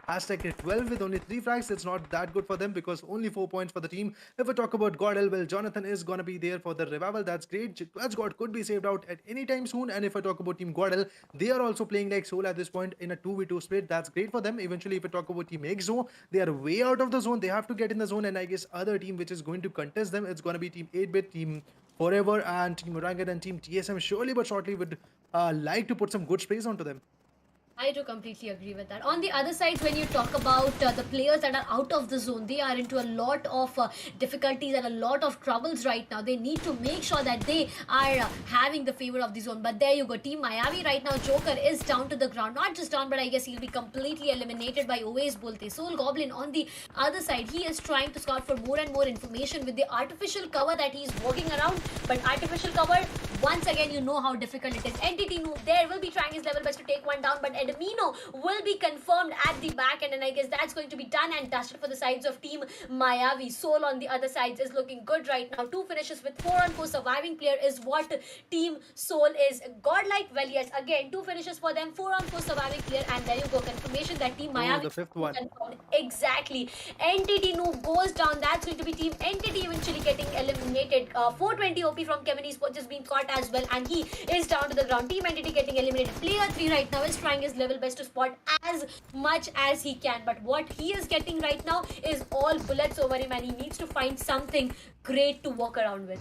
hashtag 12 with only 3 frags. It's not that good for them, because only 4 points for the team. If I talk about GodL, well, Jonathan is going to be there for the revival. That's great. Clutch God could be saved out at any time soon. And if I talk about Team GodL, they are also playing like Soul at this point in a 2v2 split. That's great for them. Eventually, if I talk about Team EXO, they are way out of the zone. They have to get in the zone, and I guess other team which is going to contest them, it's going to be Team 8-bit, Team Forever, and Team Orangutan and Team TSM surely but shortly would like to put some good sprays onto them. I do completely agree with that. On the other side, when you talk about the players that are out of the zone, they are into a lot of difficulties and a lot of troubles right now. They need to make sure that they are having the favor of the zone. But there you go. Team Mayavi right now, Joker is down to the ground. Not just down, but I guess he'll be completely eliminated by Always Bolte. Soul Goblin on the other side, he is trying to scout for more and more information with the artificial cover that he's walking around. But artificial cover, once again, you know how difficult it is. Entity Noob there will be trying his level best to take one down, but and Mino will be confirmed at the back end, and I guess that's going to be done and dusted for the sides of team Mayavi. Soul on the other side is looking good right now. 2 finishes with 4-on-4 surviving player is what team Soul is. Godlike, well, yes, again, 2 finishes for them, 4-on-4 surviving player, and there you go, confirmation that team Mayavi the fifth one. confirmed. Exactly. Entity Noob goes down. That's going to be team Entity eventually getting eliminated. 420 OP from Chemin Esports is being caught as well, and he is down to the ground. Team Entity getting eliminated. Player 3 right now is trying his level best to spot as much as he can, but what he is getting right now is all bullets over him, and he needs to find something great to walk around with.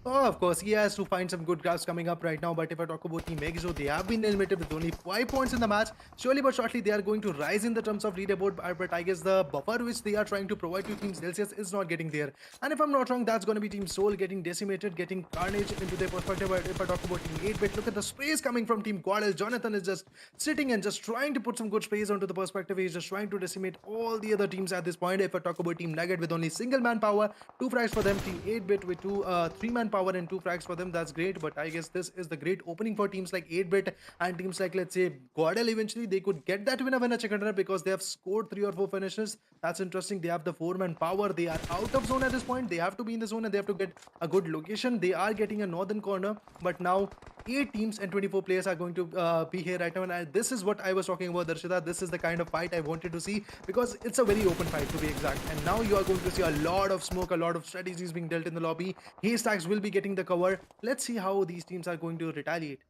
Oh, of course, he has to find some good graphs coming up right now. But if I talk about Team Exo, they have been eliminated with only 5 points in the match. Surely but shortly, they are going to rise in the terms of leaderboard. But I guess the buffer which they are trying to provide to Team Celsius is not getting there. And if I'm not wrong, that's going to be Team Soul getting decimated, getting carnage into their perspective. But if I talk about Team 8-bit, look at the sprays coming from Team GodL. Jonathan is just sitting and just trying to put some good sprays onto the perspective. He's just trying to decimate all the other teams at this point. If I talk about Team Nugget with only single manpower, 2 frags for them. Team 8-bit with 3 manpower and 2 frags for them. That's great, but I guess this is the great opening for teams like 8-bit and teams like, let's say, GodL. Eventually they could get that winner chicken dinner because they have scored 3 or 4 finishes. That's interesting. They have the 4-man power. They are out of zone at this point. They have to be in the zone and they have to get a good location. They are getting a northern corner, but now 8 teams and 24 players are going to be here right now, and this is what I was talking about, Darshita. This is the kind of fight I wanted to see because it's a very open fight, to be exact. And now you are going to see a lot of smoke, a lot of strategies being dealt in the lobby. Haystacks will be getting the cover. Let's see how these teams are going to retaliate.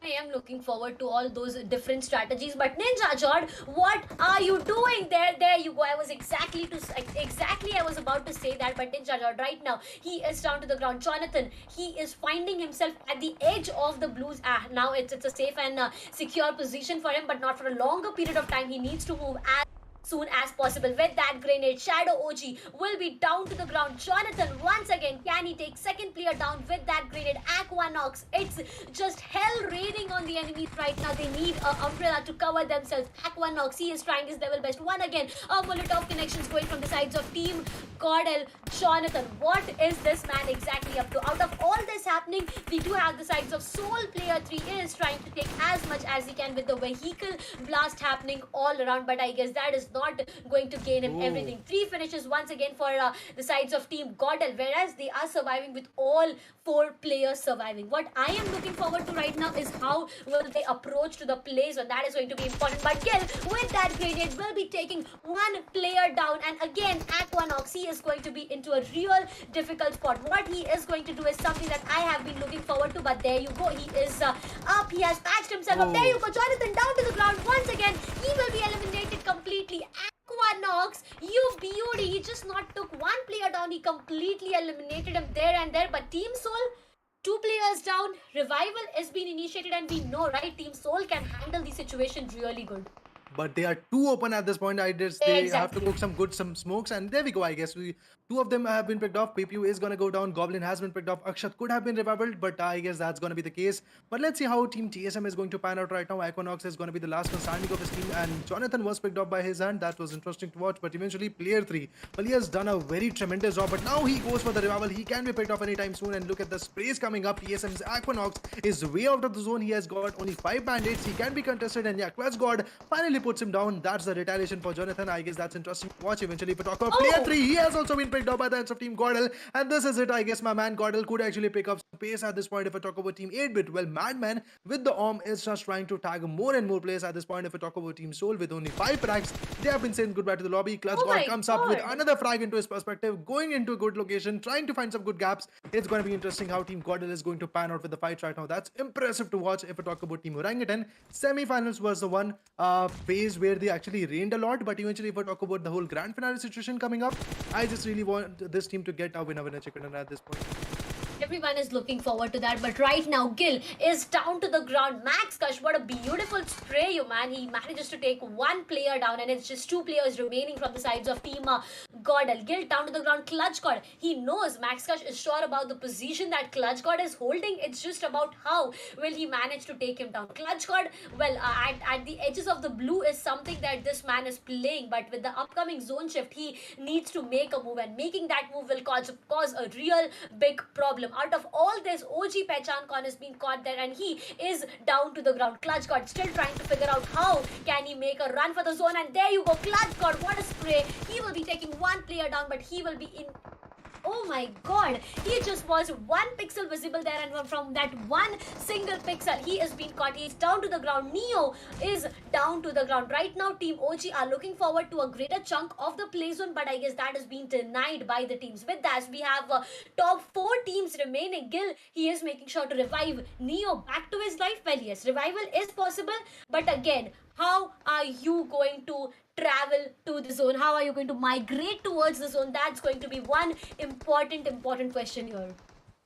I am looking forward to all those different strategies. But Ninja Jord, what are you doing there? There you go. I was I was about to say that, but Ninja Jord right now, he is down to the ground. Jonathan, he is finding himself at the edge of the blues. Now it's a safe and secure position for him, but not for a longer period of time. He needs to move as soon as possible with that grenade. Shadow OG will be down to the ground. Jonathan once again, can he take second player down with that grenade? Aquanox, it's just hell raining on the enemies right now. They need an umbrella to cover themselves. Aquanox, he is trying his level best. One again, a Molotov connections going from the sides of team GodL. Jonathan, what is this man exactly up to? Out of all this happening, we do have the sides of Soul. Player 3 is trying to take as much as he can with the vehicle blast happening all around, but I guess that is not going to gain him everything. 3 finishes once again for the sides of team GodL, whereas they are surviving with all 4 players surviving. What I am looking forward to right now is how will they approach to the plays, and that is going to be important. But Gil, with that grenade, will be taking 1 player down, and again Aquanox, he is going to be into a real difficult spot. What he is going to do is something that I have been looking forward to, but there you go, he is up, he has patched himself up. There you go, Jonathan down to the ground once again. He will be eliminated completely. Aquanox, you beauty, he just not took 1 player down, he completely eliminated him there and there. But Team Soul, 2 players down, revival is being initiated, and we know, right, Team Soul can handle the situation really good. But they are too open at this point. I guess they have to cook some smokes, and there we go. I guess 2 of them have been picked off. PPU is gonna go down. Goblin has been picked off. Akshat could have been revived, but I guess that's gonna be the case. But let's see how Team TSM is going to pan out right now. Aquanox is gonna be the last one standing of his team, and Jonathan was picked off by his hand. That was interesting to watch. But eventually, player 3, well, he has done a very tremendous job. But now he goes for the revival. He can be picked off anytime soon. And look at the sprays coming up. TSM's Aquanox is way out of the zone. He has got only 5 bandits. He can be contested, and yeah, Clutch God finally puts him down. That's the retaliation for Jonathan. I guess that's interesting to watch. Eventually, if we talk about player 3, he has also been picked up by the hands of Team GodL, and this is it. I guess my man GodL could actually pick up some pace at this point. If I talk about Team 8-bit, well, Madman with the arm is just trying to tag more and more players at this point. If we talk about Team Soul with only 5 frags, they have been saying goodbye to the lobby. Clutch God comes up with another frag into his perspective, going into a good location, trying to find some good gaps. It's going to be interesting how Team GodL is going to pan out with the fight right now. That's impressive to watch. If we talk about Team Orangutan, semi-finals was the one phase where they actually reigned a lot, but eventually if I talk about the whole grand finale situation coming up, I just really want this team to get a winner chicken dinner at this point. Everyone is looking forward to that, but right now Gil is down to the ground. Max Kush, what a beautiful spray, you man. He manages to take 1 player down, and it's just 2 players remaining from the sides of team GodL. Gil down to the ground. Clutch God, he knows Max Kush is sure about the position that Clutch God is holding. It's just about how will he manage to take him down. Clutch God, well, at the edges of the blue is something that this man is playing, but with the upcoming zone shift, he needs to make a move, and making that move will cause a real big problem. problem. Out of all this, OG Pehchan Khan has been caught there and he is down to the ground. Clutch God still trying to figure out how can he make a run for the zone, and there you go. Clutch God, what a spray. He will be taking one player down, but he will be in. Oh my god, he just was 1 pixel visible there, and from that one single pixel, he is being caught. He is down to the ground. Neo is down to the ground. Right now, Team OG are looking forward to a greater chunk of the play zone, but I guess that has been denied by the teams. With that, we have top 4 teams remaining. Gil, he is making sure to revive Neo back to his life. Well, yes, revival is possible, but again, how are you going to travel to the zone? How are you going to migrate towards the zone? That's going to be one important question here.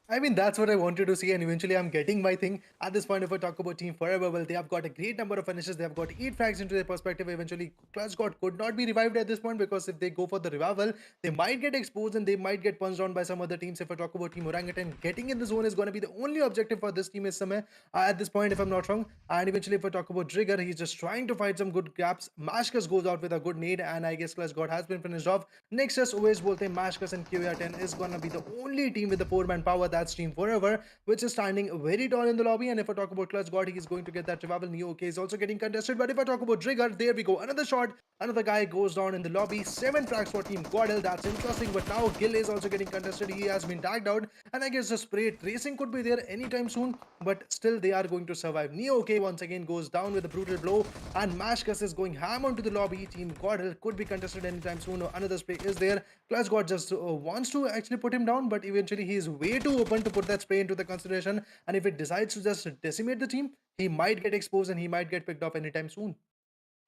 I mean, that's what I wanted to see, and eventually I'm getting my thing. At this point, if I talk about Team Forever, well, they have got a great number of finishes. They have got 8 frags into their perspective. Eventually, Clutch God could not be revived at this point, because if they go for the revival, they might get exposed and they might get punched on by some other teams. If I talk about Team Orangutan, getting in the zone is going to be the only objective for this team is Samay at this point, if I'm not wrong. And eventually, if I talk about Trigger, he's just trying to fight some good gaps. Mashkas goes out with a good nade, and I guess Clutch God has been finished off. Next, just always bolte Mashkas and QA10 is going to be the only team with the 4-man power. That's Team Forever, which is standing very tall in the lobby. And if I talk about Clutch God, he is going to get that revival. Neo OK is also getting contested. But if I talk about Trigger, there we go. Another shot. Another guy goes down in the lobby. 7 frags for Team GodL. That's interesting. But now Gil is also getting contested. He has been tagged out. And I guess the spray tracing could be there anytime soon. But still, they are going to survive. Neo OK once again goes down with a brutal blow. And Mashkas is going ham onto the lobby. Team GodL could be contested anytime soon. Another spray is there. Clutch God just wants to actually put him down. But eventually, he is way too open to put that spray into the consideration, and if it decides to just decimate the team, he might get exposed and he might get picked off anytime soon.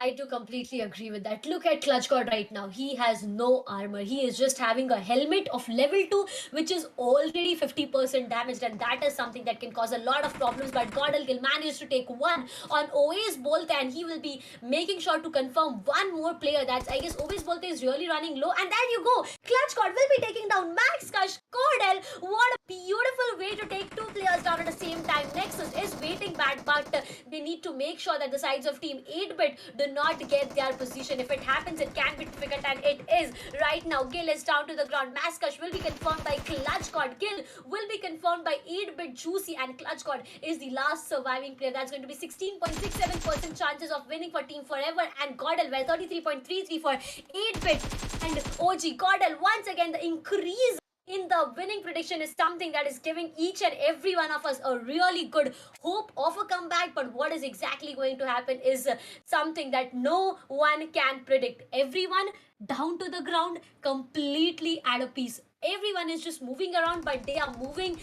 I do completely agree with that. Look at Clutch God right now. He has no armor. He is just having a helmet of level 2, which is already 50% damaged, and that is something that can cause a lot of problems. But GodL will manage to take one on Oasis Bolte, and he will be making sure to confirm one more player. That's, I guess, Oasis Bolte is really running low. And there you go. Clutch God will be taking down Max Kush. GodL, what a beautiful way to take 2 players down at the same time. Nexus is waiting back, but they need to make sure that the sides of Team 8-bit do not get their position. If it happens, it can be difficult, and it is right now. Gil is down to the ground. Maskash will be confirmed by Clutch God. Gil will be confirmed by 8-bit Juicy, and Clutch God is the last surviving player. That's going to be 16.67% chances of winning for Team Forever and GodL, where 33.33 for 8-bit and OG. GodL, once again, the increase in the winning prediction is something that is giving each and every one of us a really good hope of a comeback. But what is exactly going to happen is something that no one can predict. Everyone down to the ground, completely at a piece. Everyone is just moving around, but they are moving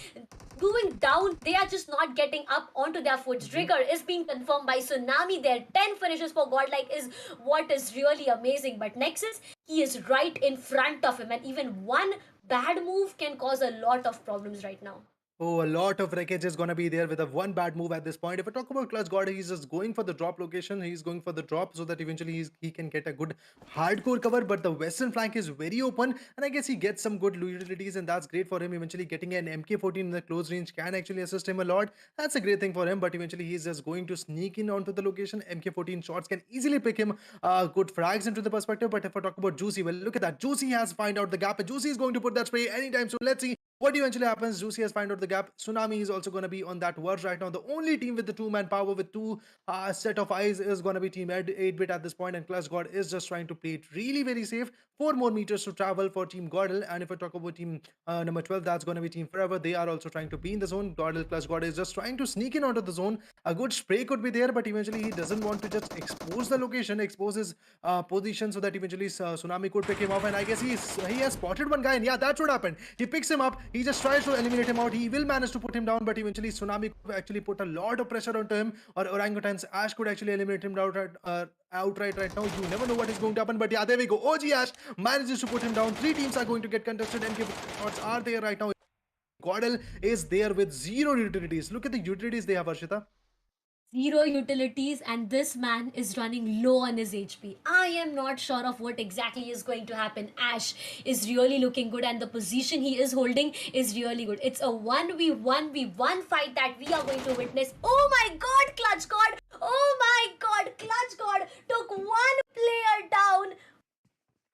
down. They are just not getting up onto their foot. Trigger is being confirmed by Tsunami. Their 10 finishes for Godlike is what is really amazing. But Nexus, he is right in front of him, and even one bad move can cause a lot of problems right now. Oh, a lot of wreckage is going to be there with a one bad move at this point. If I talk about Clutch God, he's just going for the drop location. He's going for the drop so that eventually he can get a good hardcore cover. But the western flank is very open, and I guess he gets some good utilities, and that's great for him. Eventually getting an MK14 in the close range can actually assist him a lot. That's a great thing for him, but eventually he's just going to sneak in onto the location. MK14 shots can easily pick him good frags into the perspective. But if I talk about Juicy, well, look at that. Juicy has find out the gap, and Juicy is going to put that spray anytime soon. Let's see what eventually happens. Juicy has found out the gap. Tsunami is also going to be on that verge right now. The only team with the 2-man power with 2 set of eyes is going to be Team 8-bit at this point, and Clutch God is just trying to play it really very safe. 4 more meters to travel for Team GodL, and if I talk about Team number 12, that's going to be Team Forever. They are also trying to be in the zone. GodL Clutch God is just trying to sneak in onto the zone. A good spray could be there, but eventually he doesn't want to just expose the location, expose his position, so that eventually Tsunami could pick him up. And I guess he has spotted one guy, and yeah, that's what happened. He picks him up. He just tries to eliminate him out. He will manage to put him down, but eventually Tsunami could actually put a lot of pressure onto him, or Orangutan's Ash could actually eliminate him outright right now. You never know what is going to happen, but yeah, there we go. OG Ash manages to put him down. 3 teams are going to get contested. MK shots are there right now. GodL is there with 0 utilities. Look at the utilities they have, Arshita. 0 utilities, and this man is running low on his HP. I am not sure of what exactly is going to happen. Ash is really looking good, and the position he is holding is really good. It's a 1v1 fight that we are going to witness. Oh my god, Clutch God! Oh my god, Clutch God took one player down.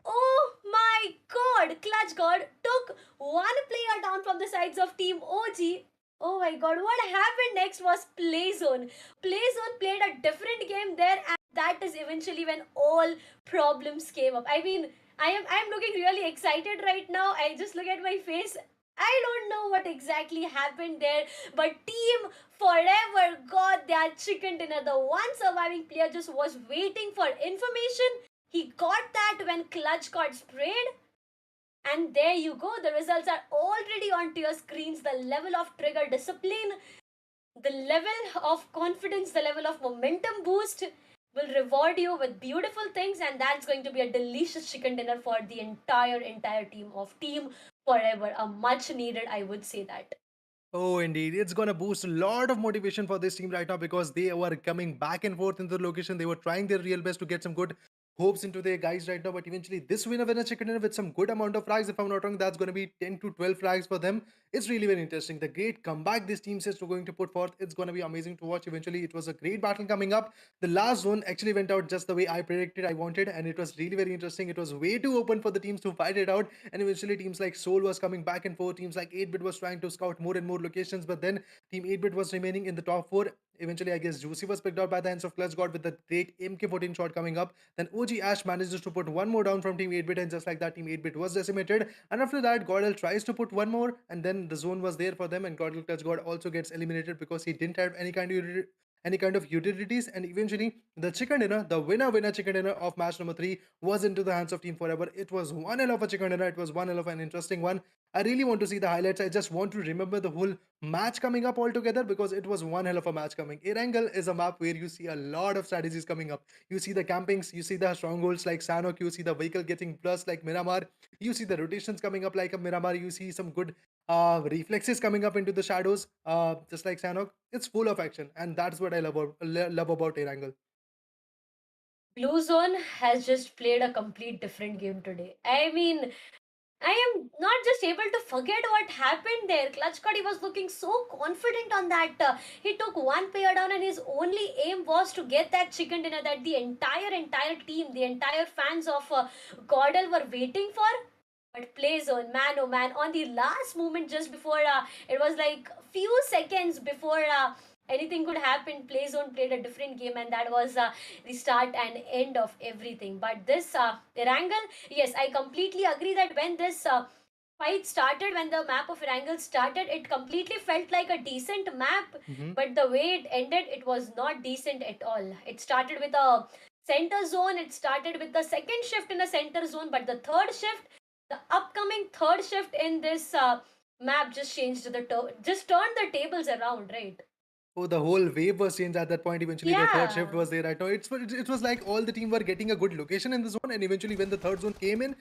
Oh my god! Clutch God took one player down from the sides of Team OG. Oh my god, what happened next was Playzone. Playzone played a different game there, and that is eventually when all problems came up. I mean, I am looking really excited right now. I just look at my face. I don't know what exactly happened there, but Team Forever got their chicken dinner. The one surviving player just was waiting for information. He got that when Clutch got sprayed. And there you go. The results are already onto your screens. The level of trigger discipline, the level of confidence, the level of momentum boost will reward you with beautiful things, and that's going to be a delicious chicken dinner for the entire team of Team Forever. A much needed, I would say that. Oh, indeed. It's going to boost a lot of motivation for this team right now because they were coming back and forth into the location. They were trying their real best to get some good hopes into their guys right now. But eventually, this winner chicken dinner with some good amount of frags, if I'm not wrong, that's going to be 10 to 12 frags for them. It's really very interesting. The great comeback this team says we're going to put forth, it's going to be amazing to watch. Eventually, it was a great battle coming up. The last zone actually went out just the way I predicted I wanted, and it was really very interesting. It was way too open for the teams to fight it out, and eventually teams like Soul was coming back and forth. Teams like 8-bit was trying to scout more and more locations, but then Team 8-bit was remaining in the top 4. Eventually, I guess Juicy was picked out by the hands of Clutch God with the great MK14 shot coming up. Then OG Ash manages to put one more down from Team 8-bit, and just like that, Team 8-bit was decimated. And after that, GodL tries to put one more, and then the zone was there for them, and GodL Clutch God also gets eliminated because he didn't have any kind of utilities. And eventually the chicken dinner, the winner chicken dinner of match number 3, was into the hands of Team Forever. It was one hell of a chicken dinner. It was one hell of an interesting one. I really want to see the highlights. I just want to remember the whole match coming up all together because it was one hell of a match coming. Erangel is a map where you see a lot of strategies coming up. You see the campings, you see the strongholds like Sanok, you see the vehicle getting plus like Miramar, you see the rotations coming up like a Miramar, you see some good reflexes coming up into the shadows, just like Sanok. It's full of action, and that's what I love about Erangel. Blue Zone has just played a complete different game today. I mean, I am not just able to forget what happened there. Clutch Cuddy was looking so confident on that. He took one player down, and his only aim was to get that chicken dinner that the entire team, the entire fans of GodL were waiting for. But Play Zone, man oh man, on the last moment, just before it was like few seconds before anything could happen, Play Zone played a different game, and that was the start and end of everything. But this Erangel, yes, I completely agree that when this fight started, when the map of Erangel started, it completely felt like a decent map, Mhm. but the way it ended, it was not decent at all. It started with a center zone, it started with the second shift in a center zone, but the third shift, the upcoming third shift in this map just changed just turned the tables around, right? Oh, the whole wave was changed at that point. Eventually, the third shift Yeah. was there. Right now, it was like all the team were getting a good location in the zone, and eventually, when the third zone came in,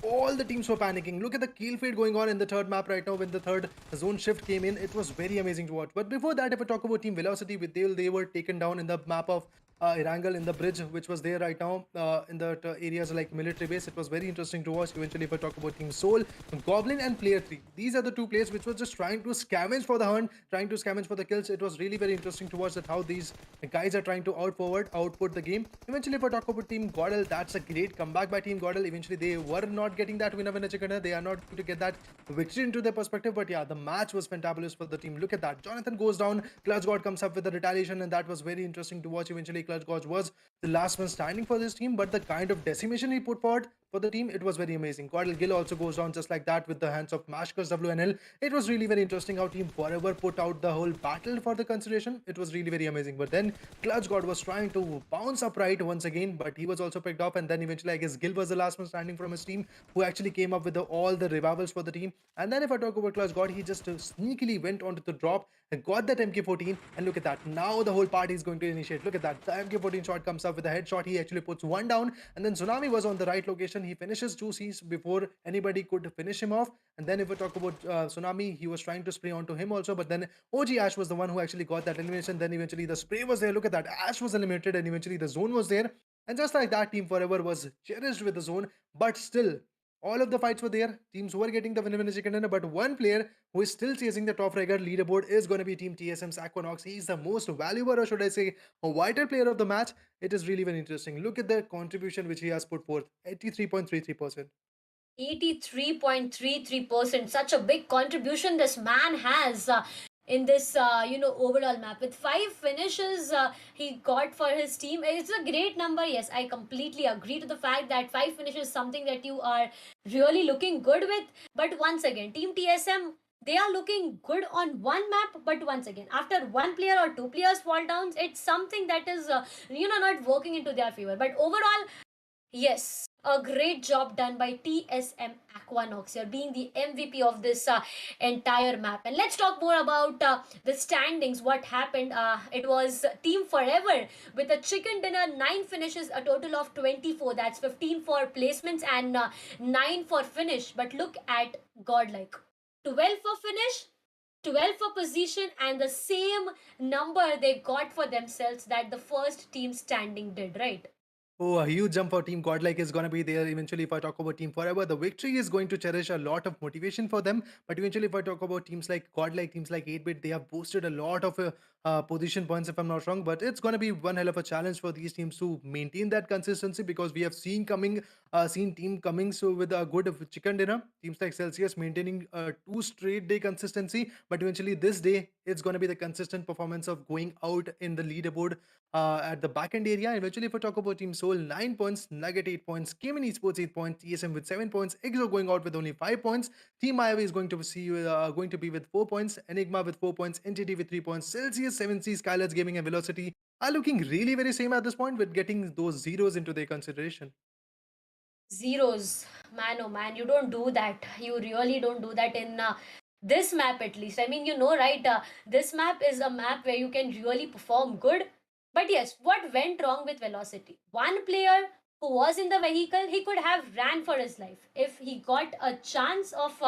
all the teams were panicking. Look at the kill feed going on in the third map right now. When the third zone shift came in, it was very amazing to watch. But before that, if I talk about Team Velocity, with they were taken down in the map of Erangel in the bridge, which was there right now in the areas like military base. It was very interesting to watch. Eventually, if I talk about Team Soul, Goblin, and Player 3, these are the two players which were just trying to scavenge for the hunt, trying to scavenge for the kills. It was really very interesting to watch that how these guys are trying to output the game. Eventually, if I talk about Team GodL, that's a great comeback by Team GodL. Eventually, they were not getting that winner chicken dinner. They are not going to get that victory into their perspective. But yeah, the match was fantabulous for the team. Look at that. Jonathan goes down. Clutch God comes up with the retaliation, and that was very interesting to watch. Eventually, Clutch God was the last one standing for this team, but the kind of decimation he put forward for the team, it was very amazing. GodL Gill also goes down just like that with the hands of Mashkers WNL. It was really very interesting how Team Forever put out the whole battle for the consideration. It was really very amazing. But then Clutch God was trying to bounce upright once again, but he was also picked up. And then eventually, I guess Gill was the last one standing from his team who actually came up with all the revivals for the team. And then if I talk about Clutch God, he just sneakily went onto the drop and got that MK14. And look at that. Now the whole party is going to initiate. Look at that. The MK14 shot comes up with a headshot. He actually puts one down. And then Tsunami was on the right location. He finishes two C's before anybody could finish him off. And then if we talk about Tsunami, he was trying to spray onto him also. But then OG Ash was the one who actually got that elimination. Then eventually the spray was there. Look at that. Ash was eliminated, and eventually the zone was there. And just like that, Team Forever was cherished with the zone. But still, All of the fights were there. Teams were getting the winner chicken dinner, but one player who is still chasing the top fragger leaderboard is going to be Team TSM's Aquanox. He's the most valuable, or should I say, a vital player of the match. It is really very interesting. Look at the contribution which he has put forth, 83.33%. 83.33%. Such a big contribution this man has in this, overall map. With 5 finishes he got for his team. It's a great number. Yes, I completely agree to the fact that 5 finishes is something that you are really looking good with. But once again, Team TSM, they are looking good on one map, but once again, after one player or two players fall down, it's something that is, not working into their favor. But overall, yes, a great job done by TSM Aquanox. You're being the MVP of this entire map. And let's talk more about the standings. What happened? It was Team Forever with a chicken dinner, 9 finishes, a total of 24. That's 15 for placements and 9 for finish. But look at Godlike, 12 for finish, 12 for position, and the same number they got for themselves that the first team standing did, right? Oh, a huge jump for Team Godlike is going to be there eventually. If I talk about Team Forever, the victory is going to cherish a lot of motivation for them. But eventually, if I talk about teams like Godlike, teams like 8-Bit, they have boosted a lot of position points, if I'm not wrong. But it's going to be one hell of a challenge for these teams to maintain that consistency, because we have seen team coming so with a good chicken dinner. Teams like Celsius maintaining a 2 straight day consistency. But eventually, this day, it's going to be the consistent performance of going out in the leaderboard at the back end area. Eventually, if I talk about Team Soul, 9 points, Nugget 8 points, Chemin Esports 8 points, TSM with 7 points, EXO going out with only 5 points, Team Mayavi is going to be with 4 points, Enigma with 4 points, NTT with 3 points, Celsius, 7C, Skylightz Gaming, and Velocity are looking really very same at this point, with getting those zeros into their consideration. Zeros, man, oh man, you don't do that. You really don't do that in this map, at least. I mean, right? This map is a map where you can really perform good. But yes, what went wrong with Velocity? One player who was in the vehicle, he could have ran for his life. If he got a chance of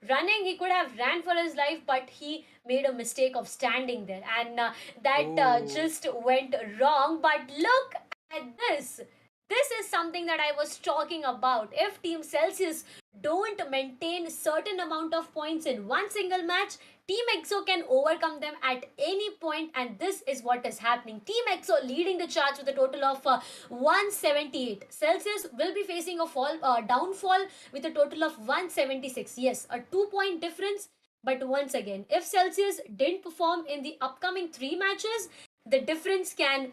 running, he could have ran for his life, but he made a mistake of standing there, and that Oh. just went wrong. But look at this. This is something that I was talking about. If Team Celsius don't maintain certain amount of points in one single match, Team EXO can overcome them at any point, and this is what is happening. Team EXO leading the charge with a total of 178. Celsius will be facing a downfall with a total of 176. Yes, a 2 point difference. But once again, if Celsius didn't perform in the upcoming 3 matches, the difference can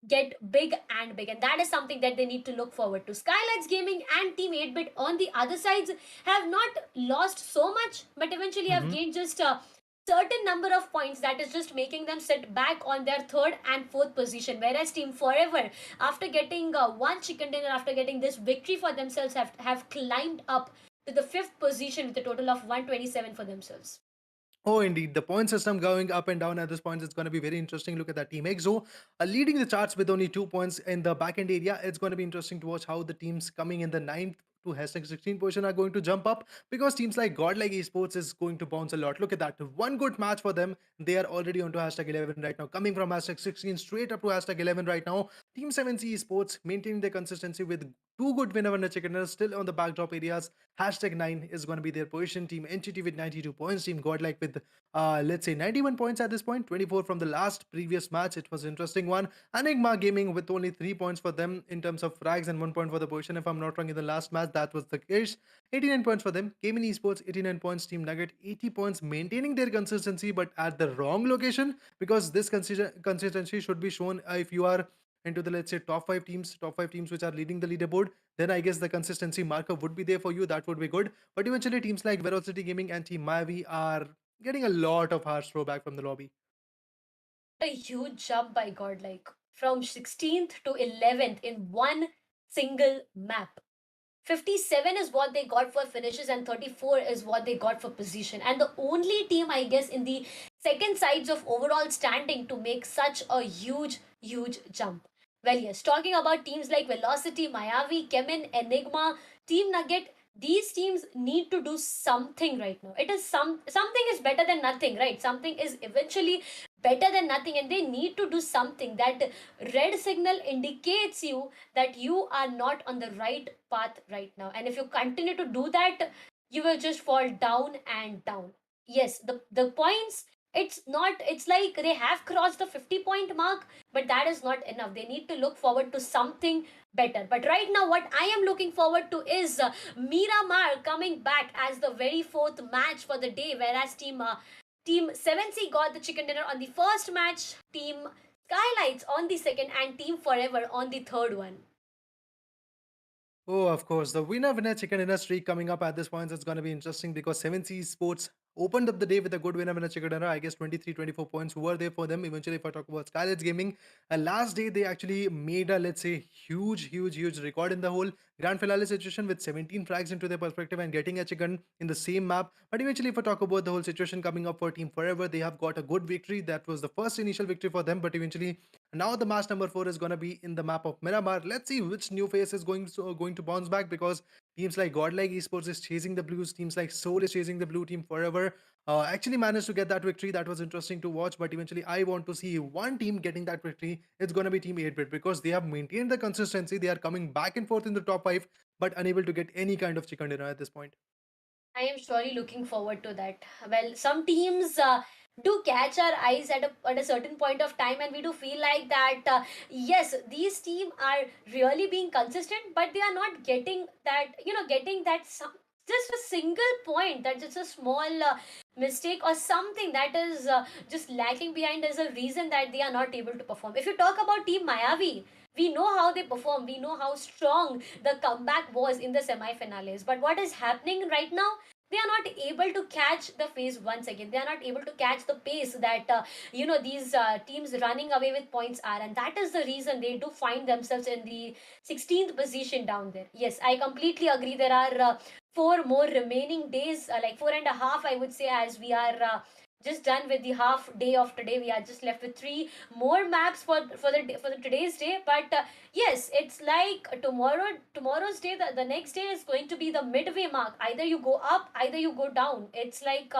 get big and big, and that is something that they need to look forward to. Skylightz Gaming and Team 8-Bit on the other sides have not lost so much, but eventually have gained just a certain number of points that is just making them sit back on their third and fourth position, whereas Team Forever, after getting one chicken dinner, after getting this victory for themselves, have climbed up to the fifth position with a total of 127 for themselves. Oh, indeed. The point system going up and down at this point is going to be very interesting. Look at that Team EXO leading the charts with only 2 points in the back end area. It's going to be interesting to watch how the teams coming in the ninth to hashtag 16 position are going to jump up, because teams like GodLike Esports is going to bounce a lot. Look at that. One good match for them. They are already onto hashtag 11 right now. Coming from hashtag 16 straight up to hashtag 11 right now. Team 7C Esports maintaining their consistency with two good winner chickeners still on the backdrop areas. Hashtag 9 is going to be their position. Team NTT with 92 points. Team Godlike with let's say 91 points at this point, 24 from the last previous match. It was an interesting one. Enigma Gaming with only 3 points for them in terms of frags and 1 point for the position. If I'm not wrong, in the last match, that was the case. 89 points for them. Chemin Esports, 89 points. Team Nugget, 80 points, maintaining their consistency, but at the wrong location, because this consistency should be shown if you are into the, let's say, top 5 teams which are leading the leaderboard. Then I guess the consistency marker would be there for you. That would be good. But eventually, teams like Velocity Gaming and Team Mayavi are getting a lot of harsh throwback from the lobby. A huge jump by Godlike from 16th to 11th in one single map. 57 is what they got for finishes, and 34 is what they got for position. And the only team, I guess, in the second sides of overall standing to make such a huge jump. Well, yes, talking about teams like Velocity, Mayavi, Chemin, Enigma, Team Nugget, these teams need to do something right now. It is something is better than nothing, right? Something is eventually better than nothing, and they need to do something. That red signal indicates you that you are not on the right path right now, and if you continue to do that, you will just fall down and down. Yes, the points, it's like they have crossed the 50-point mark, but that is not enough. They need to look forward to something better. But right now, what I am looking forward to is Miramar coming back as the very fourth match for the day, whereas Team 7C got the chicken dinner on the first match, Team Skylightz on the second, and Team Forever on the third one. Oh, of course. The winner chicken dinner streak coming up at this point is going to be interesting because 7C Sports opened up the day with a good winner chicken dinner. I guess 23, 24 points were there for them. Eventually, if I talk about Skylightz Gaming, last day they actually made a, let's say, huge record in the whole grand finale situation with 17 frags into their perspective and getting a chicken in the same map. But eventually, if I talk about the whole situation coming up for Team Forever, they have got a good victory. That was the first initial victory for them. But eventually, now the match number 4 is going to be in the map of Miramar. Let's see which new face is going to bounce back because teams like GodL Esports is chasing the blues. Teams like Soul is chasing the blue team forever. Actually managed to get that victory. That was interesting to watch. But eventually, I want to see one team getting that victory. It's going to be Team 8-Bit because they have maintained the consistency. They are coming back and forth in the top 5 but unable to get any kind of chicken dinner at this point. I am surely looking forward to that. Well, some teams do catch our eyes at a certain point of time, and we do feel like that. Yes, these teams are really being consistent, but they are not getting that. Getting that just a single point, that just a small mistake or something that is just lacking behind is a reason that they are not able to perform. If you talk about Team Mayavi, we know how they perform. We know how strong the comeback was in the semi-finales. But what is happening right now? They are not able to catch the phase once again. They are not able to catch the pace that these teams running away with points are, and that is the reason they do find themselves in the 16th position down there. Yes, I completely agree. There are four more remaining days, like 4.5, I would say, as we are. Just done with the half day of today. We are just left with three more maps for the today's day. But yes, it's like tomorrow's day. The next day is going to be the midway mark. Either you go up, either you go down. It's like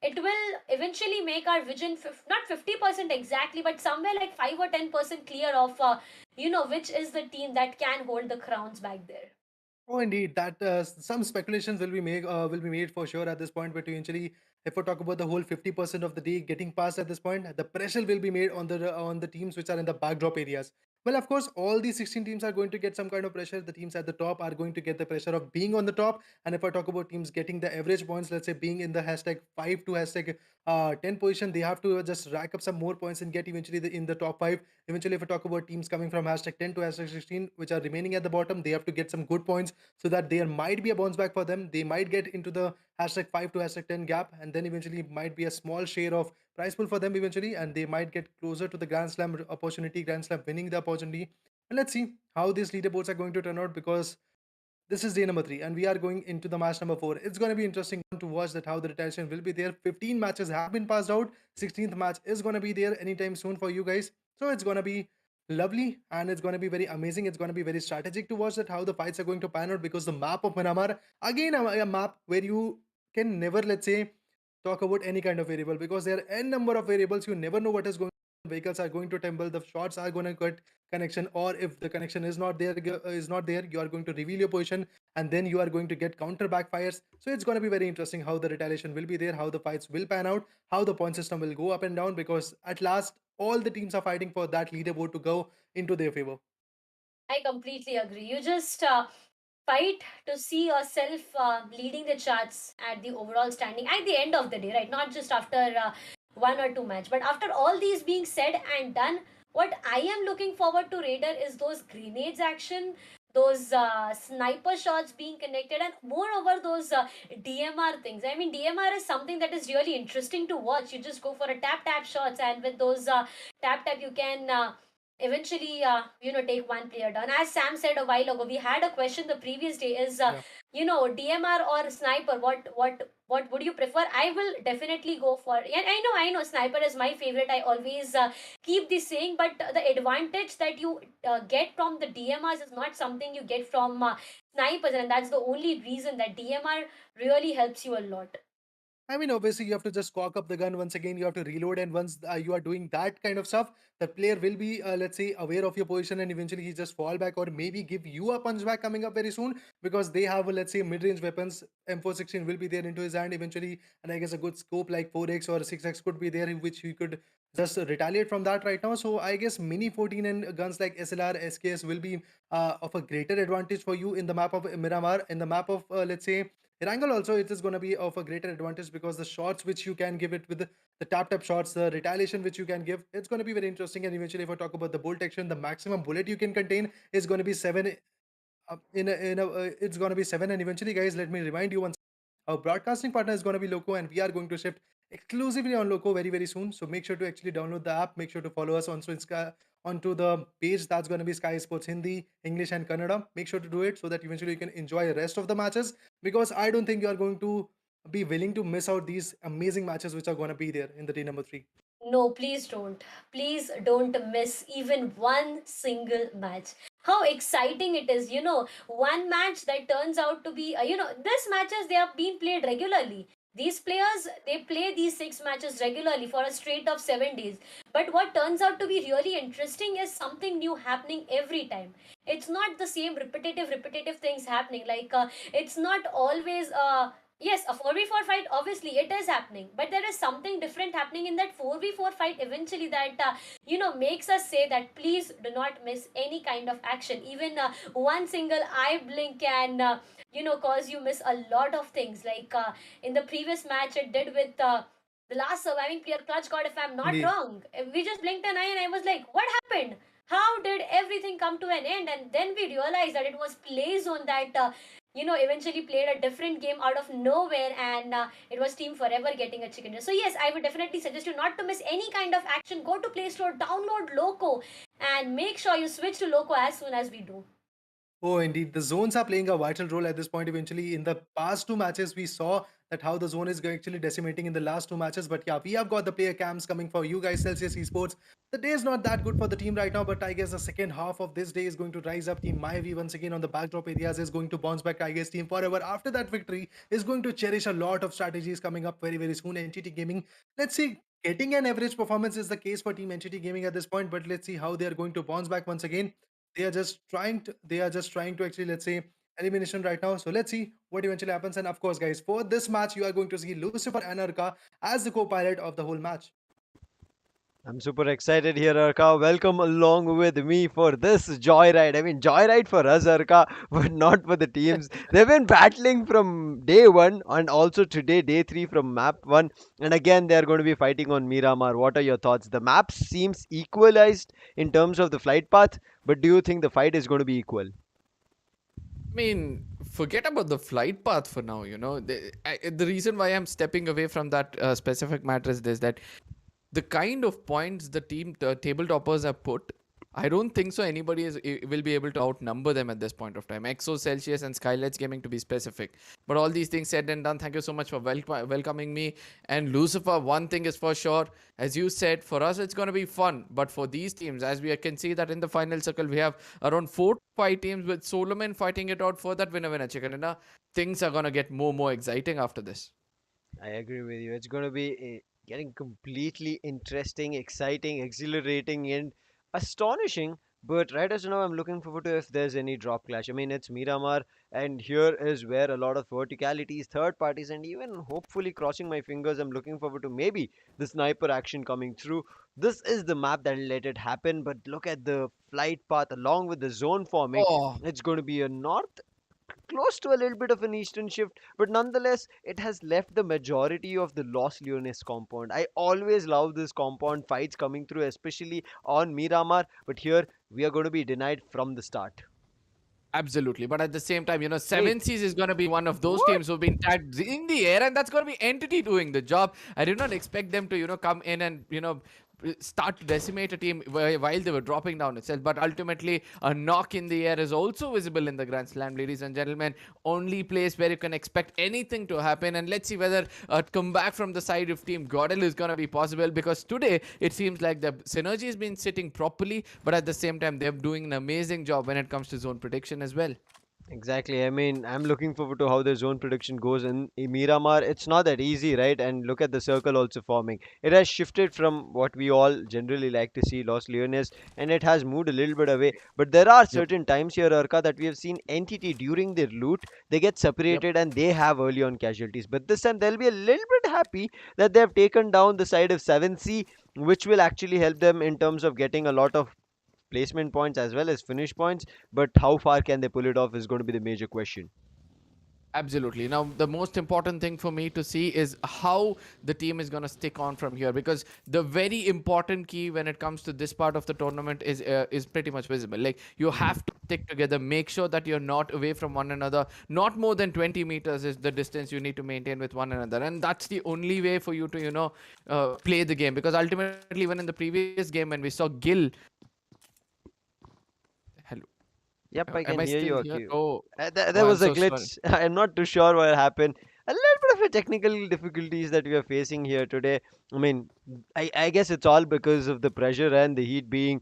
it will eventually make our vision not 50% exactly, but somewhere like 5 or 10% clear of which is the team that can hold the crowns back there. Oh, indeed. That some speculations will be made for sure at this point. But eventually, if we talk about the whole 50% of the day getting past at this point, the pressure will be made on the teams which are in the backdrop areas. Well, of course, all these 16 teams are going to get some kind of pressure. The teams at the top are going to get the pressure of being on the top. And if I talk about teams getting the average points, let's say being in the hashtag 5 to hashtag 10 position, they have to just rack up some more points and get eventually in the top 5. Eventually, if I talk about teams coming from hashtag 10 to hashtag 16, which are remaining at the bottom, they have to get some good points so that there might be a bounce back for them. They might get into the hashtag 5 to hashtag 10 gap, and then eventually might be a small share of prize pool for them eventually, and they might get closer to the Grand Slam opportunity, Grand Slam winning the opportunity. And let's see how these leaderboards are going to turn out because this is day number 3, and we are going into the match number 4. It's going to be interesting to watch that how the rotation will be there. 15 matches have been passed out. 16th match is going to be there anytime soon for you guys. So it's going to be lovely and it's going to be very amazing. It's going to be very strategic to watch that how the fights are going to pan out because the map of Miramar, again, a map where you can never, let's say, talk about any kind of variable because there are n number of variables. You never know what is going. Vehicles are going to tumble, the shots are going to get connection, or if the connection is not there, you are going to reveal your position and then you are going to get counter backfires. So it's going to be very interesting how the retaliation will be there, how the fights will pan out, how the point system will go up and down because at last all the teams are fighting for that leaderboard to go into their favor. I completely agree. You just fight to see yourself leading the charts at the overall standing at the end of the day, right? Not just after one or two match, but after all these being said and done, what I am looking forward to, Raider, is those grenades action, those sniper shots being connected, and moreover those DMR things. I mean, DMR is something that is really interesting to watch. You just go for a tap shots, and with those tap you can eventually take one player down. As Sam said a while ago, we had a question the previous day, is Yeah. DMR or sniper, what would you prefer? I will definitely go for, and I know sniper is my favorite. I always keep this saying, but the advantage that you get from the DMRs is not something you get from snipers, and that's the only reason that DMR really helps you a lot. I mean, obviously, you have to just cock up the gun once again. You have to reload, and once you are doing that kind of stuff, the player will be, let's say, aware of your position, and eventually he just fall back or maybe give you a punch back coming up very soon because they have, let's say, mid-range weapons. M416 will be there into his hand eventually, and I guess a good scope like 4x or 6x could be there, in which he could just retaliate from that right now. So I guess Mini 14 and guns like SLR, SKS will be of a greater advantage for you in the map of Miramar, in the map of, let's say, Wrangle also, it is going to be of a greater advantage because the shots which you can give it with the tap shots, the retaliation which you can give, it's going to be very interesting. And eventually, if I talk about the bolt action, the maximum bullet you can contain is going to be 7. It's going to be 7. And eventually, guys, let me remind you once, our broadcasting partner is going to be Loco, and we are going to shift exclusively on Loco very, very soon. So make sure to actually download the app. Make sure to follow us onto the page that's going to be Sky Sports Hindi, English, and Kannada. Make sure to do it so that eventually you can enjoy the rest of the matches, because I don't think you are going to be willing to miss out these amazing matches which are going to be there in the day number 3. No, please don't. Please don't miss even one single match. How exciting it is, one match that turns out to be, these matches, they have been played regularly. These players, they play these 6 matches regularly for a straight of 7 days. But what turns out to be really interesting is something new happening every time. It's not the same repetitive things happening. Like, it's not always, yes, a 4v4 fight, obviously, it is happening. But there is something different happening in that 4v4 fight eventually that, makes us say that please do not miss any kind of action. Even one single eye blink can, cause you miss a lot of things. Like in the previous match, it did with. The last surviving player, Clutch God, if I'm not Indeed. wrong, we just blinked an eye and I was like, what happened? How did everything come to an end? And then we realized that it was play zone that eventually played a different game out of nowhere, and it was Team Forever getting a chicken dinner. So yes, I would definitely suggest you not to miss any kind of action. Go to Play Store, download Loco, and make sure you switch to Loco as soon as we do. Oh, indeed. The zones are playing a vital role at this point. Eventually, in the past 2 matches, we saw that how the zone is actually decimating in the last 2 matches. But yeah, we have got the player cams coming for you guys, Celsius Esports. The day is not that good for the team right now, but I guess the second half of this day is going to rise up. Team Mayavi once again on the backdrop areas is going to bounce back. I guess Team Forever after that victory is going to cherish a lot of strategies coming up very, very soon. NTT Gaming, let's see. Getting an average performance is the case for Team NTT Gaming at this point, but let's see how they are going to bounce back once again. They are just trying to actually, let's say, elimination right now. So let's see what eventually happens. And of course, guys, for this match, you are going to see Lucifer and Arka as the co-pilot of the whole match. I'm super excited here, Arka. Welcome along with me for this joyride. I mean, joyride for us, Arka, but not for the teams. They've been battling from day one and also today, day three from map one. And again, they're going to be fighting on Miramar. What are your thoughts? The map seems equalized in terms of the flight path, but do you think the fight is going to be equal? I mean, forget about the flight path for now. The reason why I'm stepping away from that specific matter is this: that the kind of points the table toppers have put, I don't think so anybody will be able to outnumber them at this point of time. Exo, Celsius, and Skylightz Gaming, to be specific. But all these things said and done, thank you so much for welcoming me. And Lucifer, one thing is for sure, as you said, for us it's going to be fun. But for these teams, as we can see that in the final circle, we have around 4 to 5 teams with Solomon fighting it out for that winner chicken dinner. Things are going to get more exciting after this. I agree with you. It's going to be getting completely interesting, exciting, exhilarating, and astonishing. But right as now, I'm looking forward to if there's any drop clash. I mean, it's Miramar, and here is where a lot of verticalities, third parties, and even hopefully crossing my fingers, I'm looking forward to maybe the sniper action coming through. This is the map that let it happen, but look at the flight path along with the zone forming. Oh, It's going to be a north close to a little bit of an eastern shift, but nonetheless, it has left the majority of the Los Leones compound. I always love this compound fights coming through, especially on Miramar, but here we are going to be denied from the start. absolutely. But at the same time, Wait, Seven Seas is going to be one of those what? teams who've been tagged in the air, and that's going to be Entity doing the job. I did not expect them to, come in and, start to decimate a team while they were dropping down itself. But ultimately, a knock in the air is also visible in the Grand Slam, ladies and gentlemen. Only place where you can expect anything to happen. And let's see whether a comeback from the side of Team GodL is going to be possible, because today it seems like the synergy has been sitting properly, but at the same time, they're doing an amazing job when it comes to zone prediction as well. Exactly. I mean, I'm looking forward to how the zone prediction goes in Miramar. It's not that easy, right? And look at the circle also forming. It has shifted from what we all generally like to see, Los Leones, and it has moved a little bit away. But there are Yep. certain times here, Arka, that we have seen entity during their loot, they get Yep. separated and they have early on casualties. But this time they'll be a little bit happy that they have taken down the side of 7C, which will actually help them in terms of getting a lot of placement points as well as finish points. But how far can they pull it off is going to be the major question. Absolutely. Now, the most important thing for me to see is how the team is going to stick on from here, because the very important key when it comes to this part of the tournament is pretty much visible. Like, you have to stick together, make sure that you're not away from one another. Not more than 20 meters is the distance you need to maintain with one another, and that's the only way for you to play the game. Because ultimately, even in the previous game when we saw Gil, hello, Yep, I am can I hear still you, here? Aki. Oh, There I'm was a so sorry. glitch. I'm not too sure what happened. A little bit of a technical difficulties that we are facing here today. I mean, I guess it's all because of the pressure and the heat being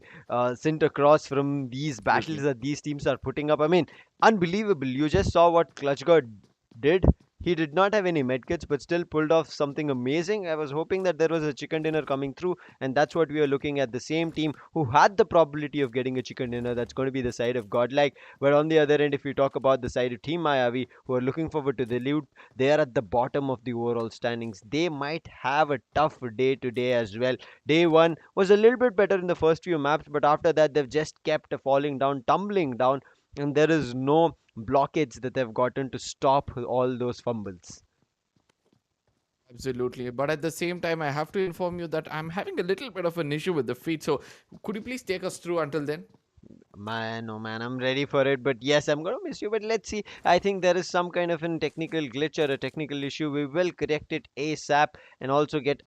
sent across from these battles Absolutely. that these teams are putting up. I mean, unbelievable. You just saw what ClutchGod did. He did not have any medkits, but still pulled off something amazing. I was hoping that there was a chicken dinner coming through, and that's what we are looking at. The same team who had the probability of getting a chicken dinner, that's going to be the side of Godlike. But on the other end, if you talk about the side of Team Mayavi, who are looking forward to the lead, they are at the bottom of the overall standings. They might have a tough day today as well. Day one was a little bit better in the first few maps, but after that, they've just kept falling down, tumbling down, and there is no blockage that they've gotten to stop all those fumbles. Absolutely. But at the same time, I have to inform you that I'm having a little bit of an issue with the feed. So could you please take us through until then? Man, oh man, I'm ready for it. But yes, I'm gonna miss you. But let's see. I think there is some kind of a technical glitch or a technical issue. We will correct it ASAP and also get